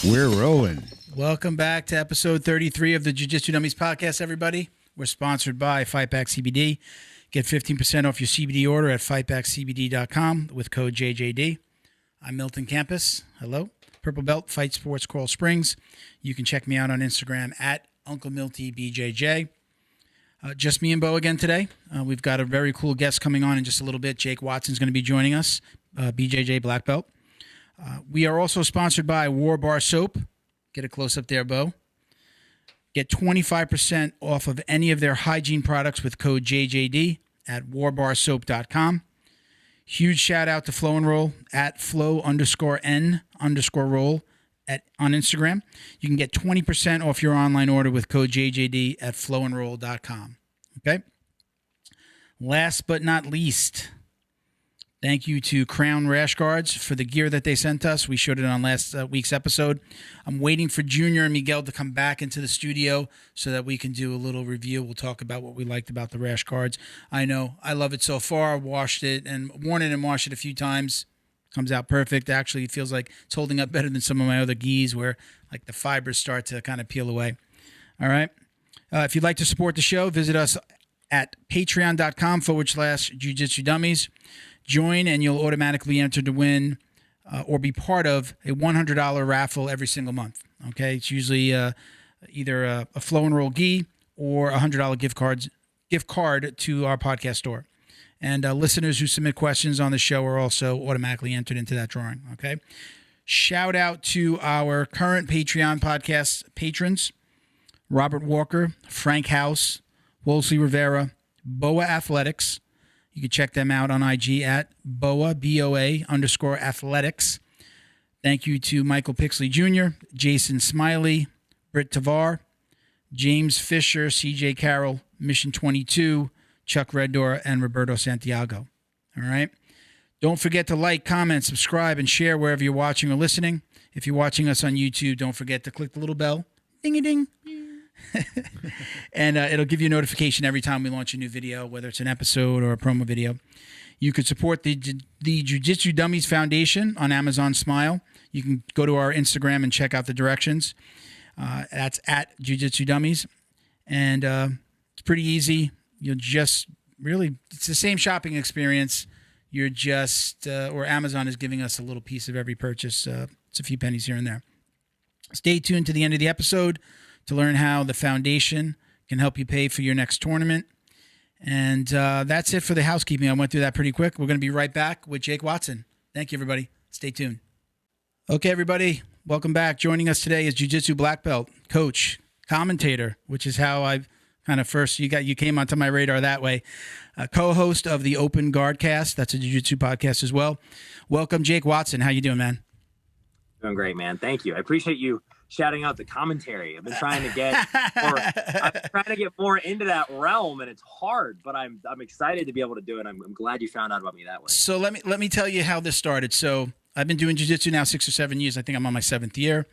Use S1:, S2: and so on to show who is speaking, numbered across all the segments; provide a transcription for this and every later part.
S1: We're rolling.
S2: Welcome back to episode 33 of the Jiu-Jitsu Dummies podcast, everybody. We're sponsored by Fightback CBD. Get 15% off your CBD order at fightbackcbd.com with code JJD. I'm Milton Campus. Hello. Purple Belt, Fight Sports, Coral Springs. You can check me out on Instagram at UncleMiltyBJJ. Just me and Bo again today. We've got a very cool guest coming on in just a little bit. Jake Watson's going to be joining us, BJJ Black Belt. We are also sponsored by War Bar Soap. Get a close up there, Bo. Get 25% off of any of their hygiene products with code JJD at warbarsoap.com. Huge shout out to Flow and Roll at flow_n_roll on Instagram. You can get 20% off your online order with code JJD at flowandroll.com. Okay. Last but not least, thank you to Crown Rash Guards for the gear that they sent us. We showed it on last week's episode. I'm waiting for Junior and Miguel to come back into the studio so that we can do a little review. We'll talk about what we liked about the Rash Guards. I know I love it so far. Washed it and worn it and washed it a few times. Comes out perfect. Actually, it feels like it's holding up better than some of my other gis where like the fibers start to kind of peel away. All right. If you'd like to support the show, visit us at patreon.com/Jiu-Jitsu Dummies. Join and you'll automatically enter to win or be part of a $100 raffle every single month. Okay, it's usually either a Flow and Roll gi or a $100 gift card to our podcast store. And listeners who submit questions on the show are also automatically entered into that drawing. Okay, shout out to our current Patreon podcast patrons: Robert Walker, Frank House, Wolsey Rivera, Boa Athletics. You can check them out on IG at BOA, BOA_athletics. Thank you to Michael Pixley Jr., Jason Smiley, Britt Tavar, James Fisher, CJ Carroll, Mission 22, Chuck Reddor, and Roberto Santiago. All right. Don't forget to like, comment, subscribe, and share wherever you're watching or listening. If you're watching us on YouTube, don't forget to click the little bell. Ding-a-ding. And it'll give you a notification every time we launch a new video, whether it's an episode or a promo video. You could support the Jiu-Jitsu Dummies Foundation on Amazon Smile. You can go to our Instagram and check out the directions. That's at Jiu-Jitsu Dummies. And it's pretty easy. You'll just really, it's the same shopping experience. You're just, or Amazon is giving us a little piece of every purchase. It's a few pennies here and there. Stay tuned to the end of the episode to learn how the foundation can help you pay for your next tournament. And that's it for the housekeeping. I went through that pretty quick. We're going to be right back with Jake Watson. Thank you, everybody. Stay tuned. Okay, everybody. Welcome back. Joining us today is Jiu-Jitsu Black Belt, coach, commentator, which is how I've kind of first, you came onto my radar that way. Co-host of the OpenGuardCast. That's a Jiu-Jitsu podcast as well. Welcome, Jake Watson. How you doing, man?
S3: Doing great, man. Thank you. I appreciate you shouting out the commentary. I've been trying to get more into that realm, and it's hard, but I'm excited to be able to do it. I'm glad you found out about me that way.
S2: So let me tell you how this started. So I've been doing jiu-jitsu now 6 or 7 years. I think I'm on my 7th year.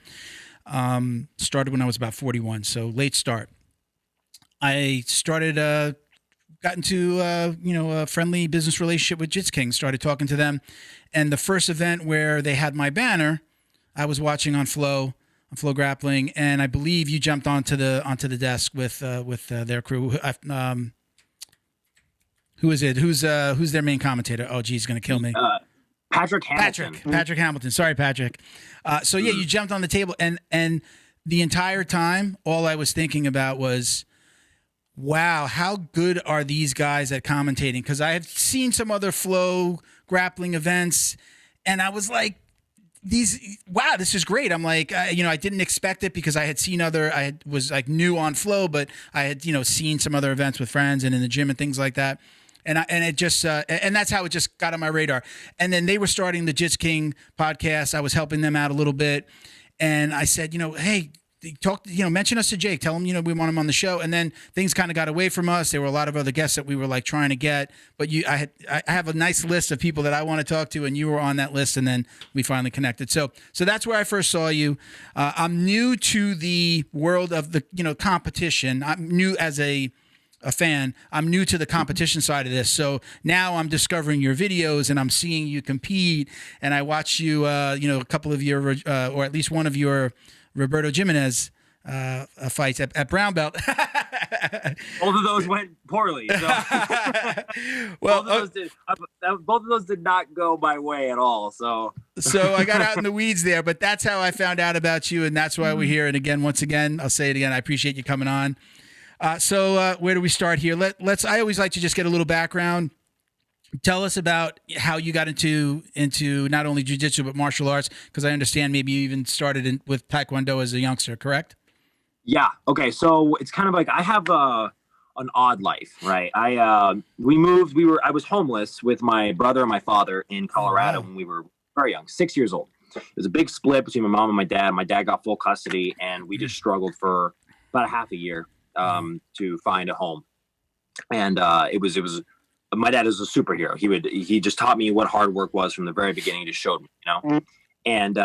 S2: Started when I was about 41, so late start. I started got into a friendly business relationship with Jits King. Started talking to them, and the first event where they had my banner, I was watching on Flow Grappling, and I believe you jumped onto the desk with their crew. Who is it? Who's their main commentator? Oh, geez, he's gonna kill me.
S3: Patrick Hamilton.
S2: Patrick Hamilton. Sorry, Patrick. So yeah, you jumped on the table, and the entire time, all I was thinking about was, wow, how good are these guys at commentating? Because I had seen some other Flow grappling events, and I was like, wow, this is great. I'm like, I didn't expect it because I had seen was like new on Flow, but I had, seen some other events with friends and in the gym and things like that. And it just, and that's how it just got on my radar. And then they were starting the Jits King podcast. I was helping them out a little bit. And I said, hey, mention us to Jake. Tell him, we want him on the show. And then things kind of got away from us. There were a lot of other guests that we were like trying to get, but I have a nice list of people that I want to talk to, and you were on that list. And then we finally connected. So that's where I first saw you. I'm new to the world of the, competition. I'm new as a a fan. I'm new to the competition side of this. So now I'm discovering your videos and I'm seeing you compete. And I watch you, a couple of your, or at least one of your Roberto Jimenez fights at brown belt.
S3: Both of those went poorly. So.
S2: Well,
S3: both of those did not go my way at all. So
S2: I got out in the weeds there, but that's how I found out about you, and that's why we're here. And again, once again, I'll say it again. I appreciate you coming on. So where do we start here? Let's. I always like to just get a little background. Tell us about how you got into not only jiu-jitsu but martial arts, because I understand maybe you even started with Taekwondo as a youngster, correct?
S3: Yeah. Okay. So it's kind of like I have an odd life, right? I was homeless with my brother and my father in Colorado when we were very young, 6 years old. It was a big split between my mom and my dad. My dad got full custody, and we just struggled for about a half a year to find a home. And it was my dad is a superhero. He just taught me what hard work was from the very beginning. Just showed me, And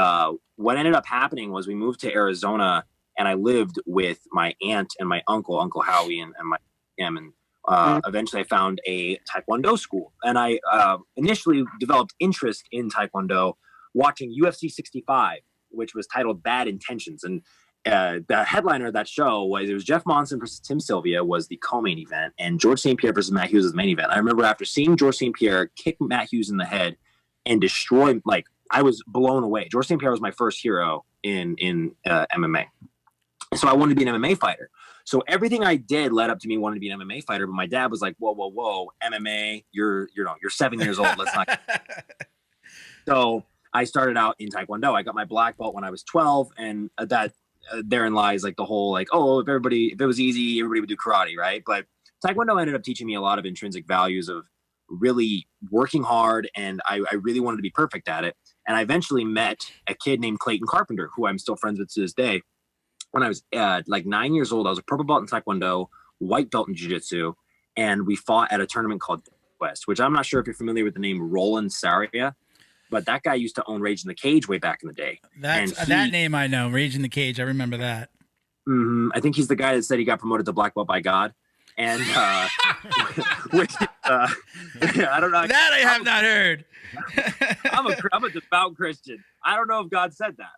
S3: what ended up happening was we moved to Arizona. And I lived with my aunt and my Uncle Howie and him. And eventually I found a Taekwondo school. And I initially developed interest in Taekwondo watching UFC 65, which was titled Bad Intentions. And the headliner of that show was Jeff Monson versus Tim Sylvia was the co-main event. And George St. Pierre versus Matt Hughes was the main event. I remember after seeing George St. Pierre kick Matt Hughes in the head and destroy him, I was blown away. George St. Pierre was my first hero in MMA. So I wanted to be an MMA fighter. So everything I did led up to me wanting to be an MMA fighter. But my dad was like, whoa, MMA, you're 7 years old. Let's not. So I started out in Taekwondo. I got my black belt when I was 12. And therein lies the whole if it was easy, everybody would do karate, right? But Taekwondo ended up teaching me a lot of intrinsic values of really working hard. And I really wanted to be perfect at it. And I eventually met a kid named Clayton Carpenter, who I'm still friends with to this day. When I was 9 years old, I was a purple belt in Taekwondo, white belt in Jiu-Jitsu, and we fought at a tournament called West, which I'm not sure if you're familiar with the name Roland Saria, but that guy used to own Rage in the Cage way back in the day.
S2: That name I know, Rage in the Cage. I remember that.
S3: I think he's the guy that said he got promoted to black belt by God. And which I don't know.
S2: That I have not heard.
S3: I'm a devout Christian. I don't know if God said that.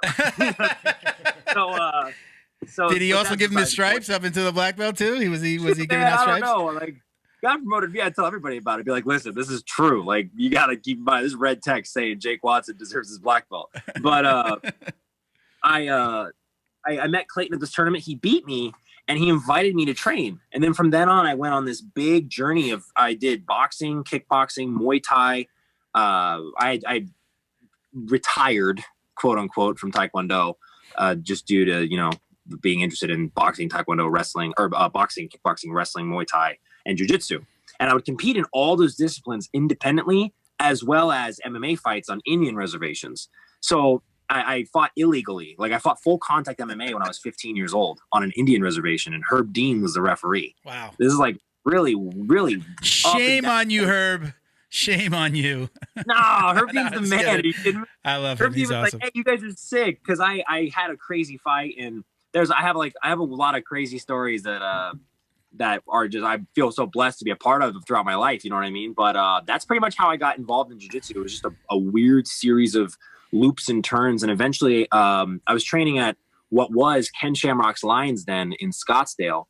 S3: So
S2: did he also give him his stripes up into the black belt too? Was he giving out stripes?
S3: I don't know. God promoted me. I tell everybody about it. Be like, listen, this is true. You got to keep in mind this red text saying Jake Watson deserves his black belt. But I met Clayton at this tournament. He beat me and he invited me to train. And then from then on, I went on this big journey I did boxing, kickboxing, Muay Thai. I retired, quote unquote, from Taekwondo just due to, being interested in boxing, Taekwondo, wrestling, or boxing, kickboxing, wrestling, Muay Thai, and Jiu-Jitsu. And I would compete in all those disciplines independently, as well as MMA fights on Indian reservations. So I fought illegally. I fought full contact MMA when I was 15 years old on an Indian reservation, and Herb Dean was the referee.
S2: Wow.
S3: This is really, really.
S2: Shame on you, Herb. Shame on you.
S3: No, Herb Dean's the man. Are you kidding me?
S2: I love
S3: Herb
S2: him. He's
S3: Dean was
S2: awesome.
S3: hey, you guys are sick, because I had a crazy fight, and I have a lot of crazy stories that are just, I feel so blessed to be a part of throughout my life. You know what I mean? But that's pretty much how I got involved in jiu-jitsu. It was just a weird series of loops and turns. And eventually I was training at what was Ken Shamrock's Lions Den in Scottsdale.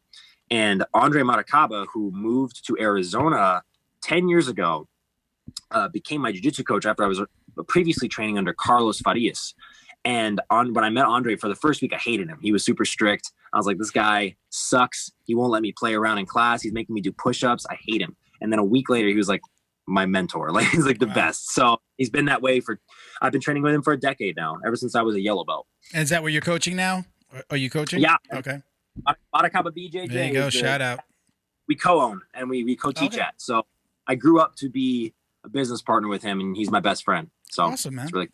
S3: And Andre Maracaba, who moved to Arizona 10 years ago, became my jiu-jitsu coach after I was previously training under Carlos Farias. And when I met Andre for the first week, I hated him. He was super strict. I was like, this guy sucks. He won't let me play around in class. He's making me do push-ups. I hate him. And then a week later, he was like my mentor. He's the best. So he's been that way I've been training with him for a decade now, ever since I was a yellow belt.
S2: And is that where you're coaching now? Are you coaching?
S3: Yeah.
S2: Okay.
S3: Maracaba BJJ.
S2: There you go. Shout out.
S3: We co-own and we co-teach at. So I grew up to be a business partner with him, and he's my best friend. So
S2: awesome, man.
S3: It's really.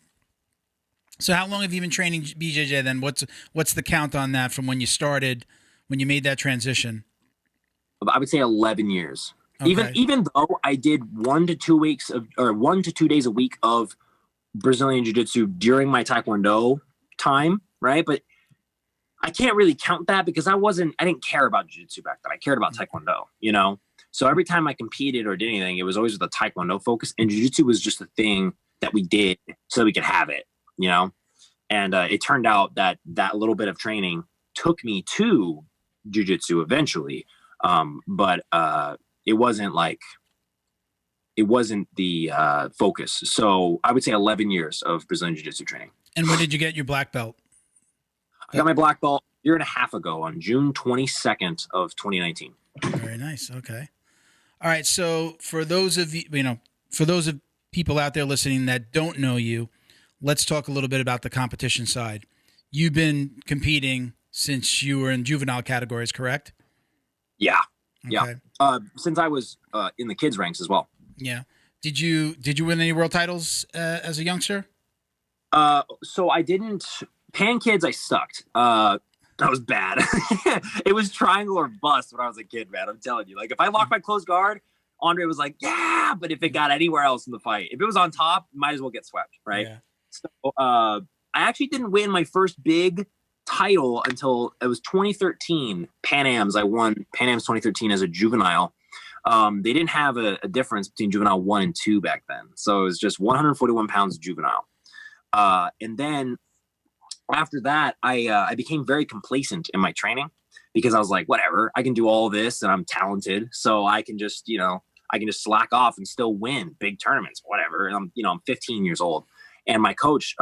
S2: So how long have you been training BJJ then? What's the count on that from when you started, when you made that transition?
S3: I would say 11 years.
S2: Okay.
S3: Even though I did 1 to 2 days a week of Brazilian Jiu-Jitsu during my Taekwondo time, right? But I can't really count that because I didn't care about jiu-jitsu back then. I cared about taekwondo, you know? So every time I competed or did anything, it was always with a taekwondo focus, and jiu-jitsu was just a thing that we did so that we could have it, you know? And it turned out that that little bit of training took me to jiu-jitsu eventually. But it wasn't the focus. So I would say 11 years of Brazilian jiu-jitsu training.
S2: And when did you get your black belt?
S3: I got my black belt a year and a half ago on June 22nd of 2019.
S2: Very nice. Okay. All right. So for those of people out there listening that don't know you, let's talk a little bit about the competition side. You've been competing since you were in juvenile categories, correct?
S3: Yeah.
S2: Okay.
S3: Yeah. Since I was in the kids ranks as well.
S2: Yeah. Did you win any world titles as a youngster?
S3: So I didn't. Pan kids, I sucked. That was bad. It was triangle or bust when I was a kid, man. I'm telling you. Like, if I locked my closed guard, Andre was like, yeah. But if it got anywhere else in the fight, if it was on top, might as well get swept, right? Yeah. So I actually didn't win my first big title until it was 2013 Pan Ams. I won Pan Ams 2013 as a juvenile. They didn't have a difference between juvenile 1 and 2 back then. So it was just 141 pounds juvenile. And then after that, I became very complacent in my training because I was like, whatever, I can do all this and I'm talented. So I can just, slack off and still win big tournaments, whatever. And I'm 15 years old. And my coach,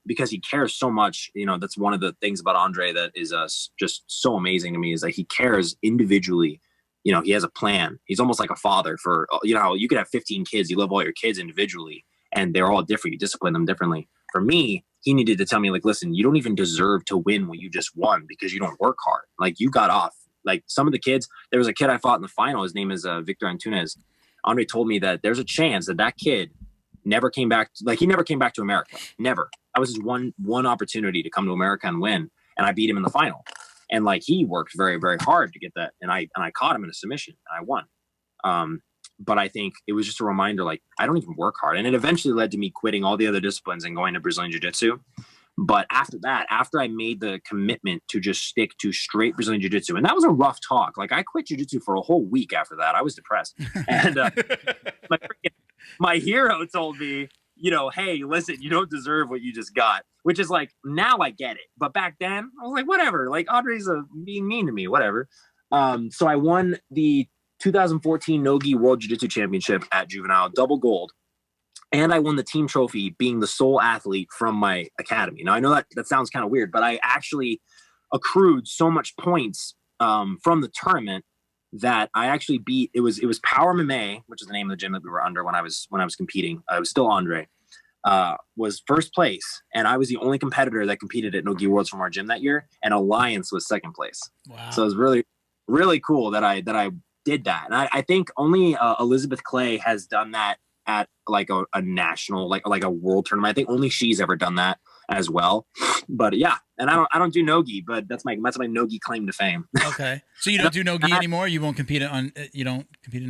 S3: because he cares so much, that's one of the things about Andre that is just so amazing to me, is that he cares individually. He has a plan. He's almost like a father for, you could have 15 kids. You love all your kids individually and they're all different. You discipline them differently. For me, he needed to tell me, like, listen, you don't even deserve to win what you just won because you don't work hard. Like, you got off. Like, some of the kids, there was a kid I fought in the final. His name is Victor Antunes. Andre told me that there's a chance that kid never came back. He never came back to America. Never. That was his one opportunity to come to America and win. And I beat him in the final. And he worked very, very hard to get that. And I caught him in a submission and I won. But I think it was just a reminder, I don't even work hard. And it eventually led to me quitting all the other disciplines and going to Brazilian Jiu-Jitsu. But after that, after I made the commitment to just stick to straight Brazilian Jiu-Jitsu, and that was a rough talk. I quit Jiu-Jitsu for a whole week after that. I was depressed. And my hero told me, hey, listen, you don't deserve what you just got, which is now I get it. But back then I was like, whatever, Andre's being mean to me, whatever. So I won the 2014 Nogi World Jiu-Jitsu Championship at Juvenile, double gold. And I won the team trophy being the sole athlete from my academy. Now, I know that sounds kind of weird, but I actually accrued so much points from the tournament that I actually beat. It was Power MMA, which is the name of the gym that we were under when I was competing. I was still Andre. Was first place, and I was the only competitor that competed at Nogi Worlds from our gym that year. And Alliance was second place. Wow! So it was really, really cool that I did that. And I think only Elizabeth Clay has done that at a national, like a world tournament. I think only she's ever done that as well. But yeah, and I don't do Nogi, but that's my Nogi claim to fame.
S2: Okay. So you don't do Nogi anymore? You don't compete in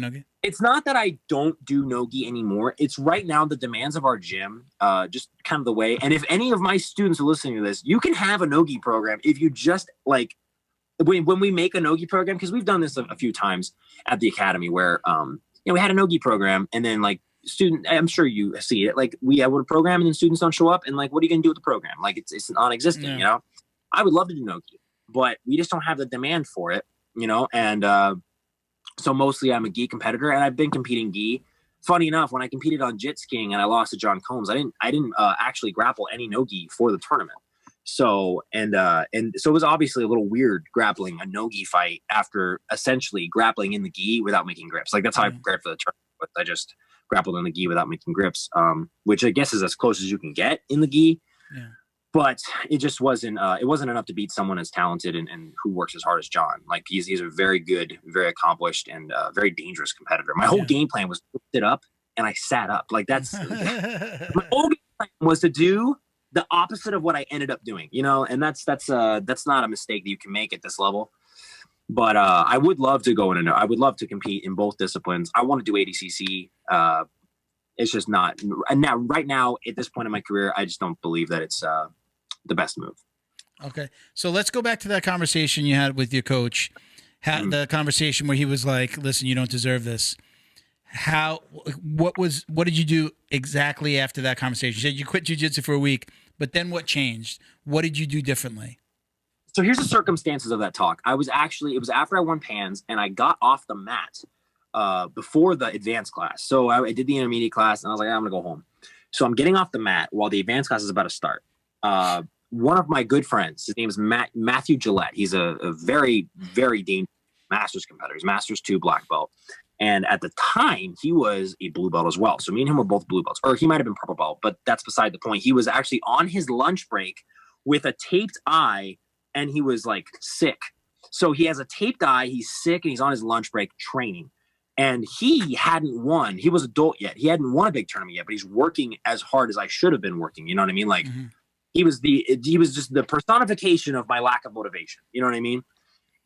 S2: Nogi? It's
S3: not that I don't do Nogi anymore. It's right now the demands of our gym, just kind of the way. And if any of my students are listening to this, you can have a Nogi program if you just when we make a Nogi program, because we've done this a few times at the academy where we had a Nogi program and then student, I'm sure you see it, we have a program and then students don't show up and what are you gonna do with the program? It's non-existent. Yeah. I would love to do Nogi, but we just don't have the demand for it, and so mostly I'm a gi competitor and I've been competing gi. Funny enough, when I competed on Jits King and I lost to John Combs, I didn't actually grapple any Nogi for the tournament. So and so it was obviously a little weird grappling a no-gi fight after essentially grappling in the gi without making grips. That's how I prepared for the tournament. But I just grappled in the gi without making grips, which I guess is as close as you can get in the gi. Yeah. But it just wasn't enough to beat someone as talented and who works as hard as John. He's a very good, very accomplished, and very dangerous competitor. My whole game plan was to sit up and I sat up. That's my whole game plan was to do the opposite of what I ended up doing, and that's not a mistake that you can make at this level. But I would love to I would love to compete in both disciplines. I want to do ADCC. It's just not, and now right now at this point in my career, I just don't believe that it's the best move.
S2: Okay. So let's go back to that conversation you had with your coach. The conversation where he was like, listen, you don't deserve this. What did you do exactly after that conversation? You said you quit jiu-jitsu for a week, but then what changed? What did you do differently?
S3: So here's the circumstances of that talk. It was after I won PANS and I got off the mat before the advanced class. So I did the intermediate class and I was like, I'm gonna go home. So I'm getting off the mat while the advanced class is about to start. One of my good friends, his name is Matthew Gillette. He's a very, very dangerous Masters competitor. He's Masters 2 black belt. And at the time, he was a blue belt as well. So me and him were both blue belts. Or he might have been purple belt, but that's beside the point. He was actually on his lunch break with a taped eye, and he was like sick. So he has a taped eye, he's sick, and he's on his lunch break training. And he hadn't won. He was adult yet. He hadn't won a big tournament yet, but he's working as hard as I should have been working. You know what I mean? Like he was just the personification of my lack of motivation. You know what I mean?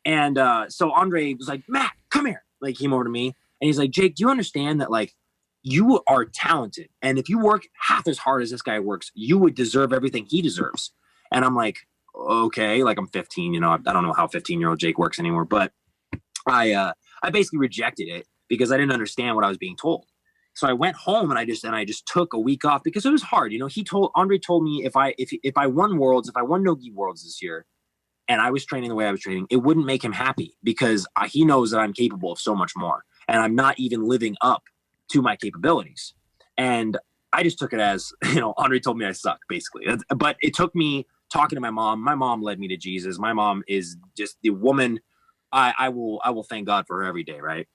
S3: And so Andre was like, Matt, come here. Like, he came over to me and he's like, Jake, do you understand that, like, you are talented, and if you work half as hard as this guy works, you would deserve everything he deserves? And I'm like, okay, like, I'm 15, you know, I don't know how 15-year-old Jake works anymore, but I basically rejected it because I didn't understand what I was being told. So I went home and I just took a week off because it was hard. You know, Andre told me if I won Worlds, if I won No-Gi Worlds this year, and I was training the way I was training, it wouldn't make him happy because he knows that I'm capable of so much more, and I'm not even living up to my capabilities. And I just took it as, you know, Andre told me I suck, basically. But it took me talking to my mom. My mom led me to Jesus. My mom is just the woman I will thank God for her every day, right?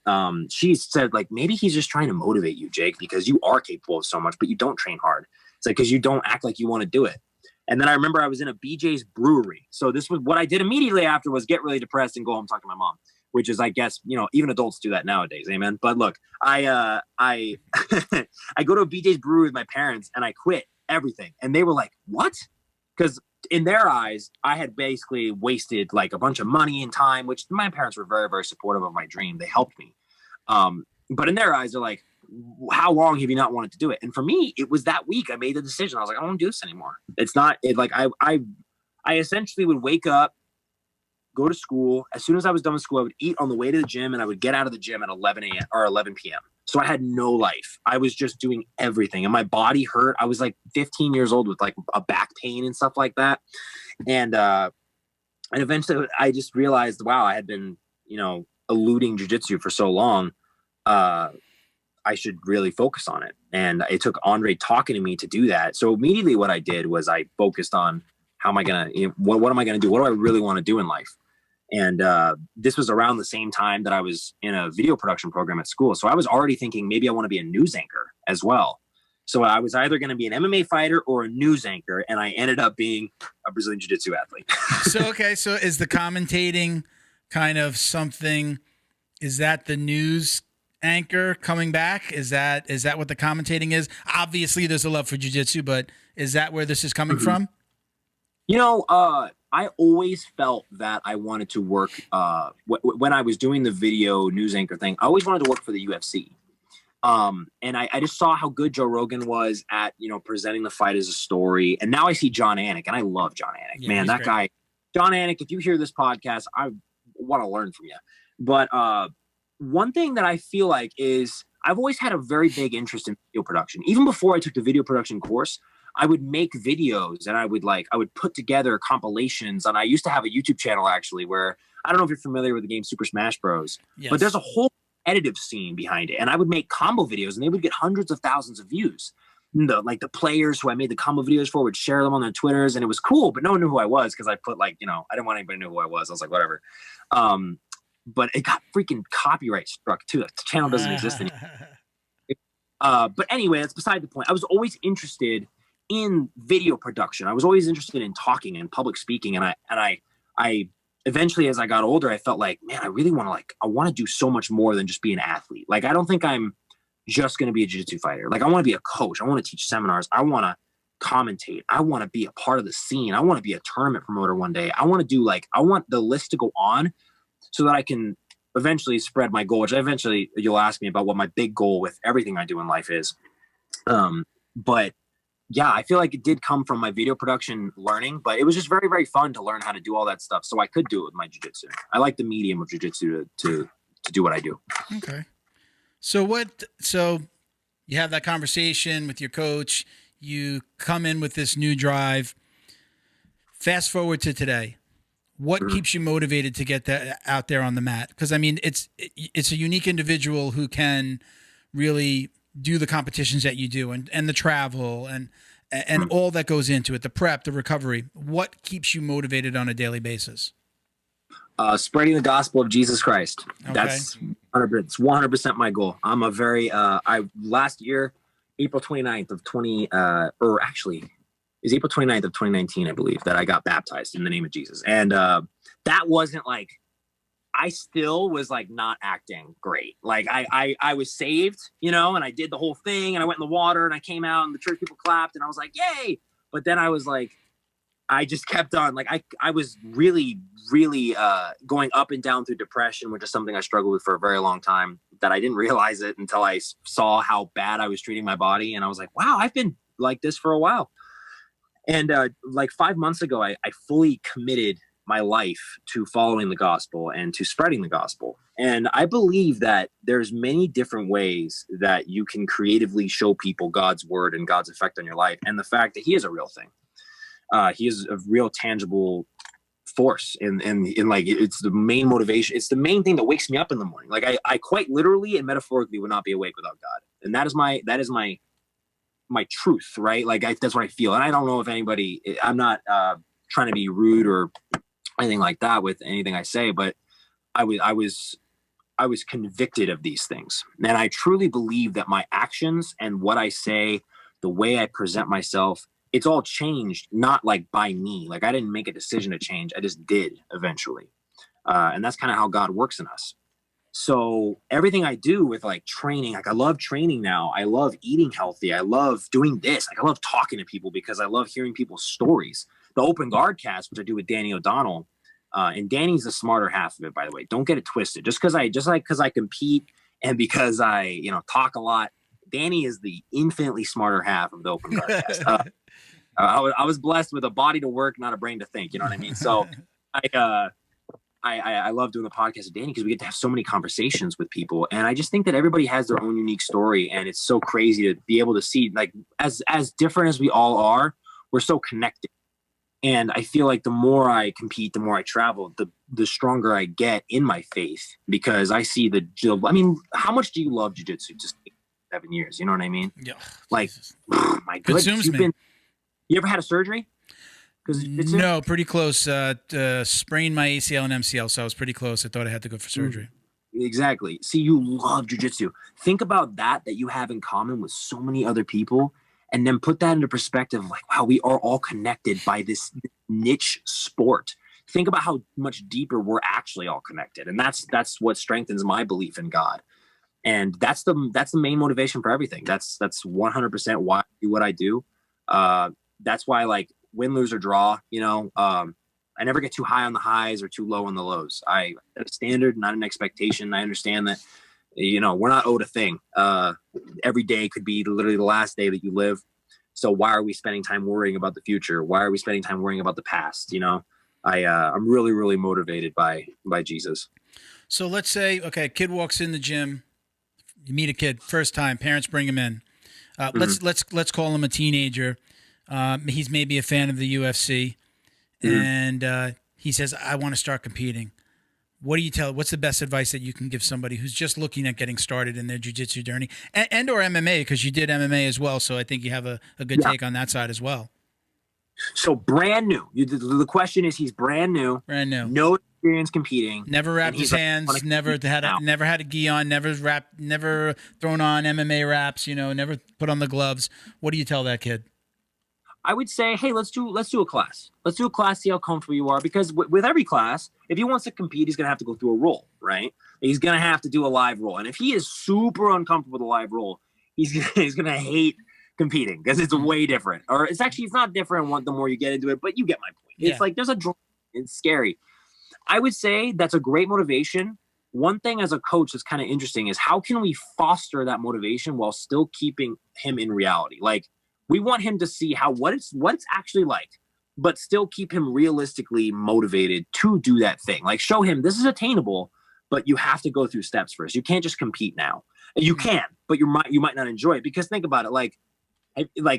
S3: She said, like, maybe he's just trying to motivate you, Jake, because you are capable of so much, but you don't train hard. It's like, because you don't act like you want to do it. And then I remember I was in a BJ's brewery. So this was what I did immediately after, was get really depressed and go home, talk to my mom, which is, I guess, you know, even adults do that nowadays. Amen. But look, I I go to a BJ's brewery with my parents and I quit everything. And they were like, what? Because in their eyes, I had basically wasted like a bunch of money and time, which my parents were very, very supportive of my dream. They helped me. But in their eyes, they're like, how long have you not wanted to do it? And for me, it was that week I made the decision. I was like, I don't want to do this anymore. It's not like I essentially would wake up, go to school. As soon as I was done with school, I would eat on the way to the gym, and I would get out of the gym at 11 a.m. or 11 p.m. So I had no life. I was just doing everything, and my body hurt. I was like 15 years old with like a back pain and stuff like that. And eventually I just realized, wow, I had been, you know, eluding jiu-jitsu for so long. I should really focus on it. And it took Andre talking to me to do that. So immediately what I did was I focused on how am I going to, you know, what am I going to do? What do I really want to do in life? And this was around the same time that I was in a video production program at school. So I was already thinking maybe I want to be a news anchor as well. So I was either going to be an MMA fighter or a news anchor. And I ended up being a Brazilian Jiu-Jitsu athlete.
S2: So is the commentating kind of something, is that the news anchor coming back? Is that what the commentating is? Obviously there's a love for jiu-jitsu, but is that where this is coming from?
S3: You know, I always felt that I wanted to work when I was doing the video news anchor thing. I always wanted to work for the UFC. And I just saw how good Joe Rogan was at, you know, presenting the fight as a story. And now I see John Anik, and I love John Anik. Yeah, man, that great guy, John Anik, if you hear this podcast, I want to learn from you. But one thing that I feel like is I've always had a very big interest in video production. Even before I took the video production course, I would make videos, and I would put together compilations. And I used to have a YouTube channel actually where, I don't know if you're familiar with the game Super Smash Bros. Yes. But there's a whole editive scene behind it. And I would make combo videos, and they would get hundreds of thousands of views. The players who I made the combo videos for would share them on their Twitters, and it was cool, but no one knew who I was because I put, like, you know, I didn't want anybody to know who I was. I was like, whatever. But it got freaking copyright struck too. The channel doesn't exist anymore. But anyway, that's beside the point. I was always interested in video production. I was always interested in talking and public speaking. And I eventually, as I got older, I felt like, man, I really want to I want to do so much more than just be an athlete. Like, I don't think I'm just going to be a jiu-jitsu fighter. Like, I want to be a coach. I want to teach seminars. I want to commentate. I want to be a part of the scene. I want to be a tournament promoter one day. I want to do I want the list to go on so that I can eventually spread my goal, which you'll ask me about what my big goal with everything I do in life is. But yeah, I feel like it did come from my video production learning, but it was just very, very fun to learn how to do all that stuff. So I could do it with my jiu-jitsu. I like the medium of jiu-jitsu to do what I do.
S2: Okay. So you have that conversation with your coach, you come in with this new drive. Fast forward to today. What keeps you motivated to get that out there on the mat? Because I mean, it's a unique individual who can really do the competitions that you do, and the travel and all that goes into it, the prep, the recovery. What keeps you motivated on a daily basis?
S3: Spreading the gospel of Jesus Christ.
S2: Okay.
S3: That's 100% my goal. I'm a very last year, April 29th of 2019, I believe, that I got baptized in the name of Jesus. And that wasn't like, I still was like not acting great. Like I was saved, you know, and I did the whole thing, and I went in the water and I came out and the church people clapped and I was like, yay. But then I was like, I just kept on, like, I was really, really going up and down through depression, which is something I struggled with for a very long time, that I didn't realize it until I saw how bad I was treating my body. And I was like, wow, I've been like this for a while. And like 5 months ago, I fully committed my life to following the gospel and to spreading the gospel. And I believe that there's many different ways that you can creatively show people God's word and God's effect on your life. And the fact that he is a real thing. He is a real tangible force. And like, it's the main motivation. It's the main thing that wakes me up in the morning. Like I quite literally and metaphorically would not be awake without God. And that is my truth, right? Like that's what I feel. And I don't know if anybody, I'm not trying to be rude or anything like that with anything I say, but I was convicted of these things. And I truly believe that my actions and what I say, the way I present myself, it's all changed, not like by me. Like I didn't make a decision to change. I just did eventually. And that's kind of how God works in us. So everything I do with like training, like I love training now. I love eating healthy. I love doing this. Like I love talking to people because I love hearing people's stories. The OpenGuardCast, which I do with Danny O'Donnell, and Danny's the smarter half of it, by the way. Don't get it twisted. Just because I compete and because I talk a lot, Danny is the infinitely smarter half of the OpenGuardCast. I was blessed with a body to work, not a brain to think. You know what I mean? So I love doing the podcast with Danny because we get to have so many conversations with people. And I just think that everybody has their own unique story. And it's so crazy to be able to see, like, as different as we all are, we're so connected. And I feel like the more I compete, the more I travel, the stronger I get in my faith, because I see how much do you love jiu-jitsu? Just 7 years. You know what I mean? Yeah. Like, my goodness. You ever had a surgery?
S2: No, pretty close. Sprained my ACL and MCL, so I was pretty close. I thought I had to go for surgery.
S3: Exactly. See, you love jiu-jitsu. Think about that you have in common with so many other people, and then put that into perspective. Like, wow, we are all connected by this niche sport. Think about how much deeper we're actually all connected, and that's what strengthens my belief in God. And that's the main motivation for everything. That's 100% why I do what I do. That's why, like, win, lose, or draw, I never get too high on the highs or too low on the lows. I set a standard, not an expectation. I understand that, we're not owed a thing. Every day could be literally the last day that you live. So why are we spending time worrying about the future? Why are we spending time worrying about the past? I'm really, really motivated by Jesus.
S2: So let's say, okay, a kid walks in the gym, you meet a kid, first time, parents bring him in. Let's call him a teenager. He's maybe a fan of the UFC, and he says, I want to start competing. What's the best advice that you can give somebody who's just looking at getting started in their jiu-jitsu journey and or MMA, because you did MMA as well. So I think you have a good take on that side as well.
S3: So brand new. The question is, he's brand new, no experience competing,
S2: never wrapped his hands, never had a gi on, never thrown on MMA wraps, never put on the gloves. What do you tell that kid?
S3: I would say, hey, let's do a class. Let's do a class, see how comfortable you are. Because with every class, if he wants to compete, he's going to have to go through a roll, right? He's going to have to do a live roll. And if he is super uncomfortable with a live roll, he's going to hate competing because it's way different. Or it's not different the more you get into it, but you get my point. Yeah. It's like there's it's scary. I would say that's a great motivation. One thing as a coach that's kind of interesting is how can we foster that motivation while still keeping him in reality? Like, We want him to see what it's actually like, but still keep him realistically motivated to do that thing. Like show him this is attainable, but you have to go through steps first. You can't just compete now. You can, but you might not enjoy it, because think about it. Like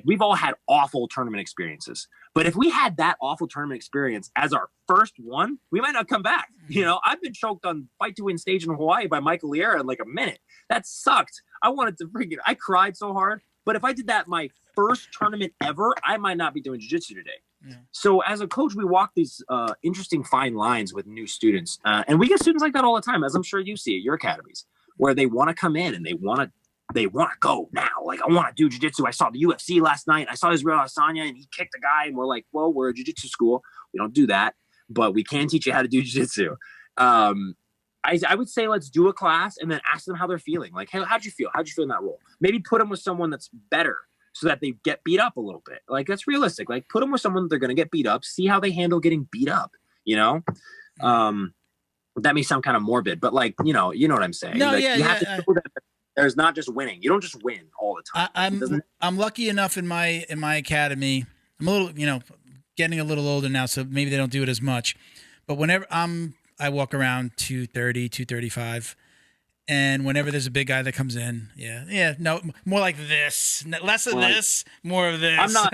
S3: we've all had awful tournament experiences, but if we had that awful tournament experience as our first one, we might not come back. You know, I've been choked on fight to win stage in Hawaii by Michael Liera in like a minute. That sucked. I cried so hard. But if I did that my first tournament ever, I might not be doing jiu-jitsu today. Yeah. So as a coach, we walk these interesting fine lines with new students. And we get students like that all the time, as I'm sure you see at your academies, where they want to come in and they want to go now. Like, I want to do jiu-jitsu. I saw the UFC last night. I saw Israel Adesanya and he kicked a guy. And we're like, well, we're a jiu-jitsu school. We don't do that, but we can teach you how to do jiu-jitsu. I would say let's do a class and then ask them how they're feeling. Like, hey, how'd you feel? How'd you feel in that role? Maybe put them with someone that's better so that they get beat up a little bit. Like, that's realistic. Like, put them with someone that they're going to get beat up. See how they handle getting beat up, you know? That may sound kind of morbid, but like, you know what I'm saying?
S2: No,
S3: like,
S2: yeah,
S3: you have to know that there's not just winning. You don't just win all the time.
S2: I'm lucky enough in my academy. I'm a little, getting a little older now, so maybe they don't do it as much. But whenever I walk around 230, 235. And whenever there's a big guy that comes in, no, more like this, less of this, more of this.
S3: I'm not.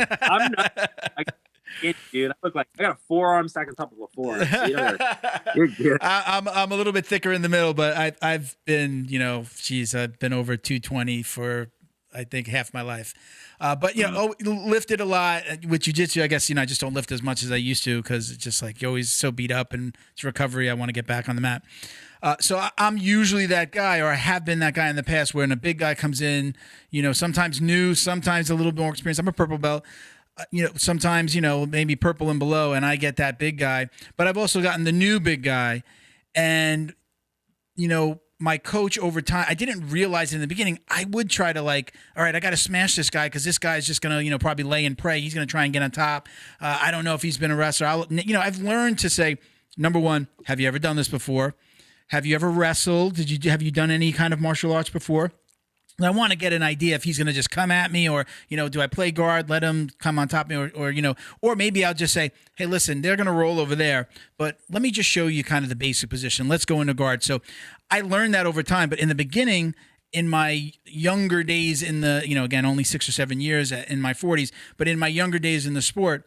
S3: Dude, I look like I got a forearm stacked on top of a forearm. So you're good.
S2: I'm a little bit thicker in the middle, but I've been, I've been over 220 for I think half my life. But lifted a lot with jiu-jitsu. I guess I just don't lift as much as I used to because it's just like you're always so beat up and it's recovery. I want to get back on the mat. So I'm usually that guy, or I have been that guy in the past, when a big guy comes in, sometimes new, sometimes a little bit more experienced. I'm a purple belt. Sometimes, maybe purple and below, and I get that big guy. But I've also gotten the new big guy. And, my coach over time, I didn't realize in the beginning, I would try to all right, I got to smash this guy because this guy is just going to, probably lay and pray. He's going to try and get on top. I don't know if he's been a wrestler. I've learned to say, number one, have you ever done this before? Have you ever wrestled? Have you done any kind of martial arts before? And I want to get an idea if he's going to just come at me, or, do I play guard, let him come on top of me, or maybe I'll just say, hey, listen, they're going to roll over there, but let me just show you kind of the basic position. Let's go into guard. So I learned that over time, but in the beginning, in my younger days again, only 6 or 7 years in my 40s, but in my younger days in the sport,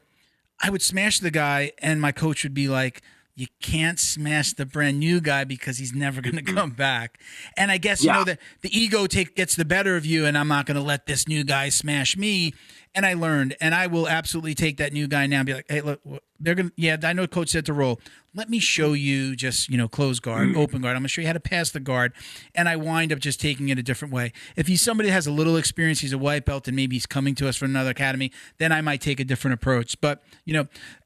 S2: I would smash the guy and my coach would be like, you can't smash the brand new guy because he's never going to come back. And I guess, the ego gets the better of you, and I'm not going to let this new guy smash me. And I learned, and I will absolutely take that new guy now and be like, hey, look, they're going to, I know coach said to roll. Let me show you just, close guard, open guard. I'm going to show you how to pass the guard. And I wind up just taking it a different way. If he's somebody that has a little experience, he's a white belt, and maybe he's coming to us from another academy, then I might take a different approach. But,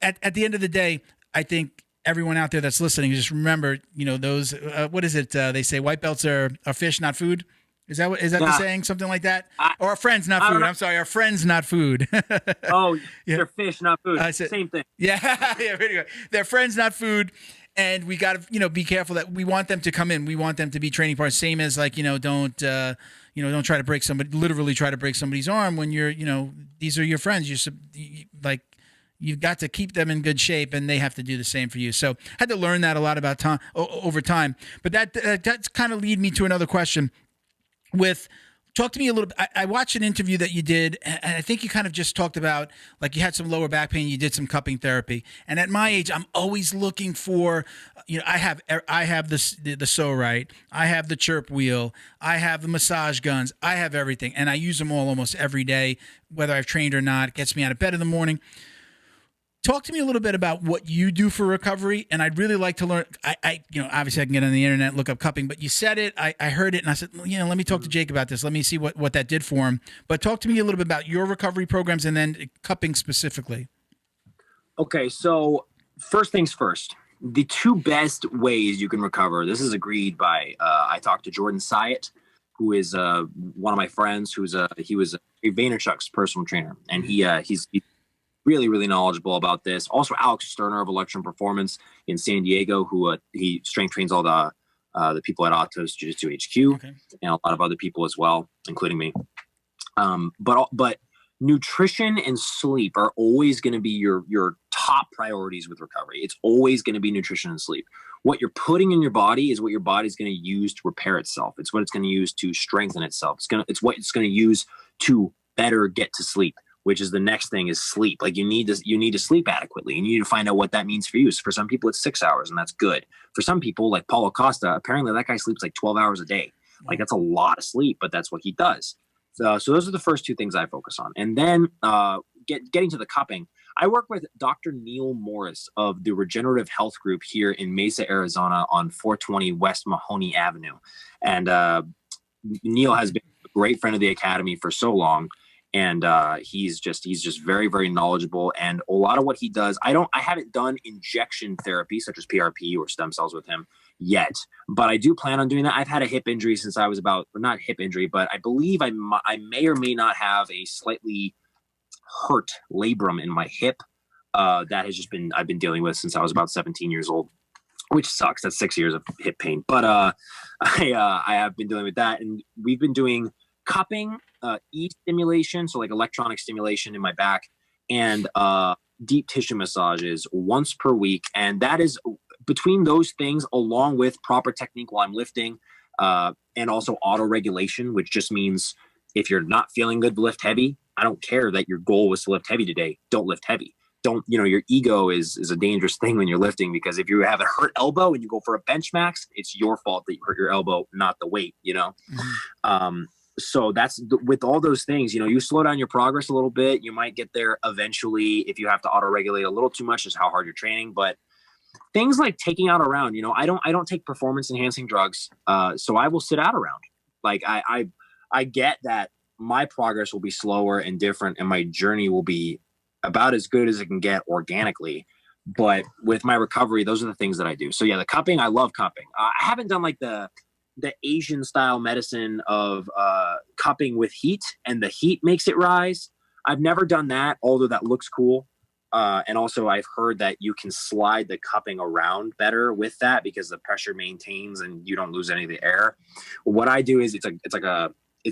S2: at the end of the day, I think everyone out there that's listening, just remember, those, what is it? They say white belts are fish, not food. Is that the saying? Something like that? Or our friends, not food. I'm sorry. Our friends, not food.
S3: They're fish, not food. Same thing.
S2: Yeah. Anyway, they're friends, not food. And we got to, be careful that we want them to come in. We want them to be training partners. Same as don't try to break literally try to break somebody's arm when you're, these are your friends. You've got to keep them in good shape, and they have to do the same for you. So I had to learn that a lot about time over time. But that's kind of lead me to another question. Talk to me a little bit. I watched an interview that you did, and I think you kind of just talked about, like, you had some lower back pain, you did some cupping therapy. And at my age, I'm always looking for, I have the So Right, I have the chirp wheel, I have the massage guns, I have everything, and I use them all almost every day, whether I've trained or not. It gets me out of bed in the morning. Talk to me a little bit about what you do for recovery, and I'd really like to learn. Obviously I can get on the internet, look up cupping, but you said it, I heard it, and I said, let me talk to Jake about this. Let me see what that did for him. But talk to me a little bit about your recovery programs and then cupping specifically. Okay,
S3: so first things first. The two best ways you can recover, this is agreed by, I talked to Jordan Syatt, who is one of my friends, he was Vaynerchuk's personal trainer, and he's really, really knowledgeable about this. Also, Alex Sterner of Electron Performance in San Diego, who he strength trains all the people at Atos Jiu-Jitsu HQ, and a lot of other people as well, including me. But nutrition and sleep are always going to be your top priorities with recovery. It's always going to be nutrition and sleep. What you're putting in your body is what your body's going to use to repair itself. It's what it's going to use to strengthen itself. It's what it's going to use to better get to sleep, which is the next thing is sleep. Like you need to sleep adequately, and you need to find out what that means for you. So for some people it's 6 hours, and that's good. For some people, like Paulo Costa, apparently that guy sleeps like 12 hours a day. Like that's a lot of sleep, but that's what he does. So those are the first two things I focus on. And then getting to the cupping, I work with Dr. Neil Morris of the Regenerative Health Group here in Mesa, Arizona on 420 West Mahoney Avenue. And Neil has been a great friend of the Academy for so long. And he's just very, very knowledgeable. And a lot of what he does, I haven't done injection therapy such as PRP or stem cells with him yet, but I do plan on doing that. I've had a hip injury since I was not hip injury, but I believe I may or may not have a slightly hurt labrum in my hip that has I've been dealing with since I was about 17 years old, which sucks. That's 6 years of hip pain. But I have been dealing with that, and we've been doing cupping, stimulation, so like electronic stimulation in my back, and deep tissue massages once per week. And that is between those things, along with proper technique while I'm lifting, and also auto regulation, which just means if you're not feeling good to lift heavy, I don't care that your goal was to lift heavy today. Don't lift heavy. Your ego is a dangerous thing when you're lifting, because if you have a hurt elbow and you go for a bench max, it's your fault that you hurt your elbow, not the weight, Mm-hmm. So that's with all those things, you slow down your progress a little bit. You might get there eventually if you have to auto regulate a little too much, is how hard you're training. But things like taking out a round, I don't take performance enhancing drugs. So I will sit out a round. Like I get that my progress will be slower and different, and my journey will be about as good as it can get organically. But with my recovery, those are the things that I do. So yeah, the cupping, I love cupping. I haven't done like the Asian style medicine of cupping with heat, and the heat makes it rise. I've never done that, although that looks cool. And also I've heard that you can slide the cupping around better with that because the pressure maintains and you don't lose any of the air. What I do is it's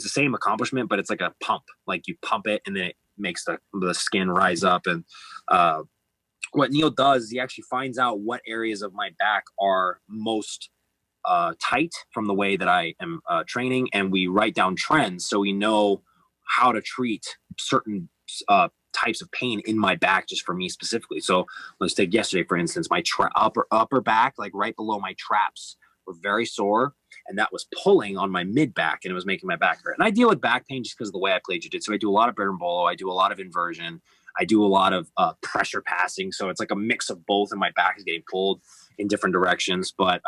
S3: the same accomplishment, but it's like a pump. Like you pump it and then it makes the skin rise up. And what Neil does is he actually finds out what areas of my back are most tight from the way that I am training, and we write down trends so we know how to treat certain types of pain in my back just for me specifically. So let's take yesterday, for instance, my upper back, like right below my traps, were very sore, and that was pulling on my mid back, and it was making my back hurt. And I deal with back pain just because of the way I play jiu-jitsu. I do a lot of berimbolo, I do a lot of inversion, I do a lot of pressure passing. So it's like a mix of both, and my back is getting pulled in different directions. But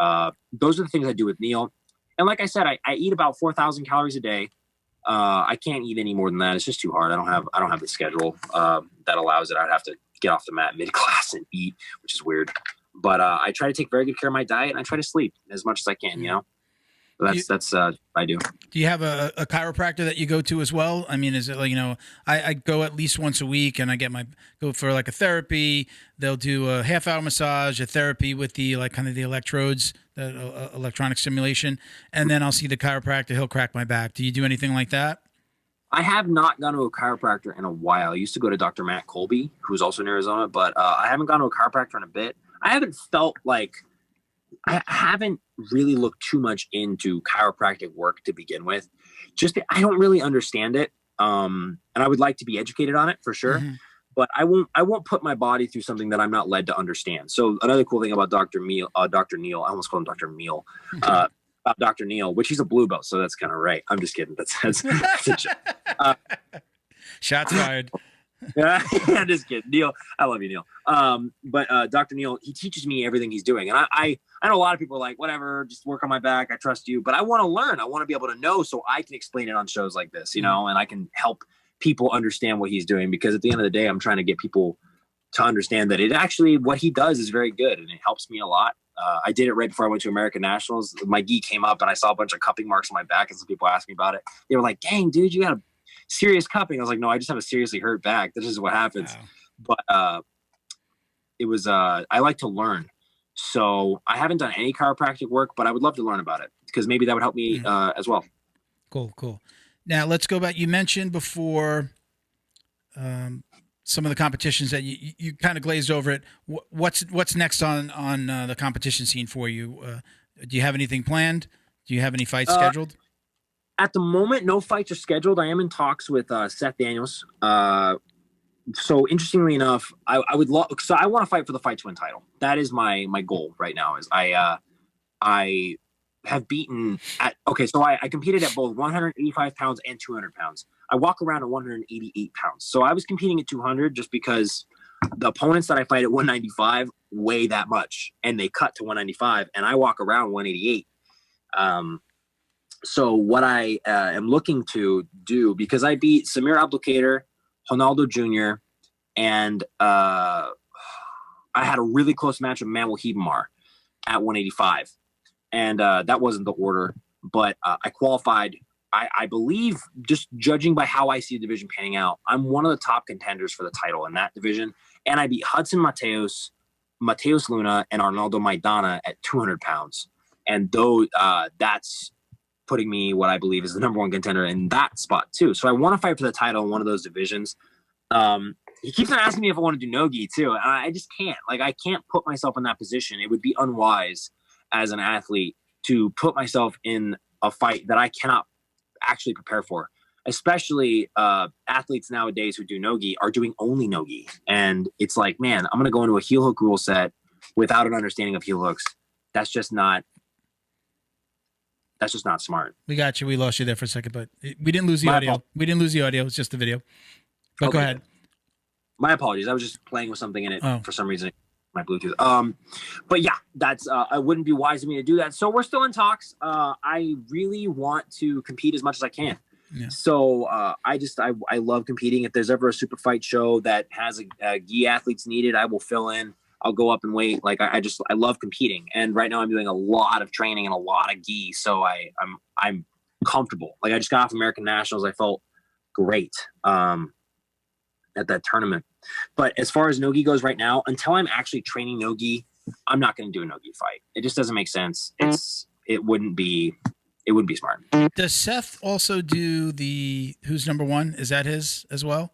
S3: those are the things I do with Neil. And like I said, I eat about 4,000 calories a day. I can't eat any more than that. It's just too hard. I don't have the schedule that allows it. I'd have to get off the mat mid-class and eat, which is weird. But I try to take very good care of my diet, and I try to sleep as much as I can, That's I do.
S2: Do you have a chiropractor that you go to as well? I mean, is it like, I go at least once a week, and I go for like a therapy. They'll do a half-hour massage, a therapy with the kind of the electrodes, the electronic stimulation, and then I'll see the chiropractor. He'll crack my back. Do you do anything like that?
S3: I have not gone to a chiropractor in a while. I used to go to Dr. Matt Colby, who's also in Arizona, but I haven't gone to a chiropractor in a bit. I haven't really looked too much into chiropractic work to begin with. I don't really understand it. And I would like to be educated on it for sure, mm-hmm. But I won't put my body through something that I'm not led to understand. So another cool thing about Dr. Neil, I almost called him Dr. Meal, about Dr. Neil, which he's a blue belt. So that's kind of right. I'm just kidding. That's a joke.
S2: Shots fired.
S3: I'm just kidding. Neil, I love you, Neil. But Dr. Neil, he teaches me everything he's doing. And I know a lot of people are like, whatever, just work on my back. I trust you. But I want to learn. I want to be able to know so I can explain it on shows like this, and I can help people understand what he's doing. Because at the end of the day, I'm trying to get people to understand that what he does is very good, and it helps me a lot. I did it right before I went to American Nationals. My gi came up, and I saw a bunch of cupping marks on my back, and some people asked me about it. They were like, dang, dude, you got a serious cupping. I was like, no, I just have a seriously hurt back. This is what happens. Wow. But it was I like to learn. So I haven't done any chiropractic work, but I would love to learn about it, because maybe that would help me as well.
S2: Cool. Now let's go back. You mentioned before some of the competitions that you kind of glazed over it. What's next on the competition scene for you? Do you have anything planned? Do you have any fights scheduled?
S3: At the moment, no fights are scheduled. I am in talks with Seth Daniels. So interestingly enough, I would love. So I want to fight for the Fight to Win title. That is my goal right now. Is I have beaten at So I competed at both 185 pounds and 200 pounds. I walk around at 188 pounds. So I was competing at 200 just because the opponents that I fight at 195 weigh that much, and they cut to 195, and I walk around 188. So what I am looking to do, because I beat Samir Abdulkader, Ronaldo Jr., and I had a really close match with Manuel Hebamar at 185. And that wasn't the order, but I qualified. I believe, just judging by how I see the division panning out, I'm one of the top contenders for the title in that division. And I beat Hudson Mateos, Mateus Luna, and Arnaldo Maidana at 200 pounds. And though that's putting me what I believe is the number one contender in that spot too. So I want to fight for the title in one of those divisions. He keeps on asking me if I want to do no-gi too. And I just can't. Like, I can't put myself in that position. It would be unwise as an athlete to put myself in a fight that I cannot actually prepare for. Especially athletes nowadays who do no-gi are doing only no-gi. And it's like, man, I'm going to go into a heel hook rule set without an understanding of heel hooks. That's just not smart.
S2: We got you. We lost you there for a second, but we didn't lose the audio. We didn't lose the audio. It's just the video. But go ahead.
S3: My apologies. I was just playing with something in it for some reason. My Bluetooth. But yeah, that's it wouldn't be wise of me to do that. So we're still in talks. I really want to compete as much as I can. Yeah. So I love competing. If there's ever a super fight show that has a gi athletes needed, I will fill in. I'll go up and wait. Like I love competing. And right now I'm doing a lot of training and a lot of gi. So I'm comfortable. Like I just got off American Nationals. I felt great at that tournament. But as far as no-gi goes right now, until I'm actually training no-gi, I'm not going to do a no-gi fight. It just doesn't make sense. It wouldn't be smart.
S2: Does Seth also do the Who's Number One? Is that his as well?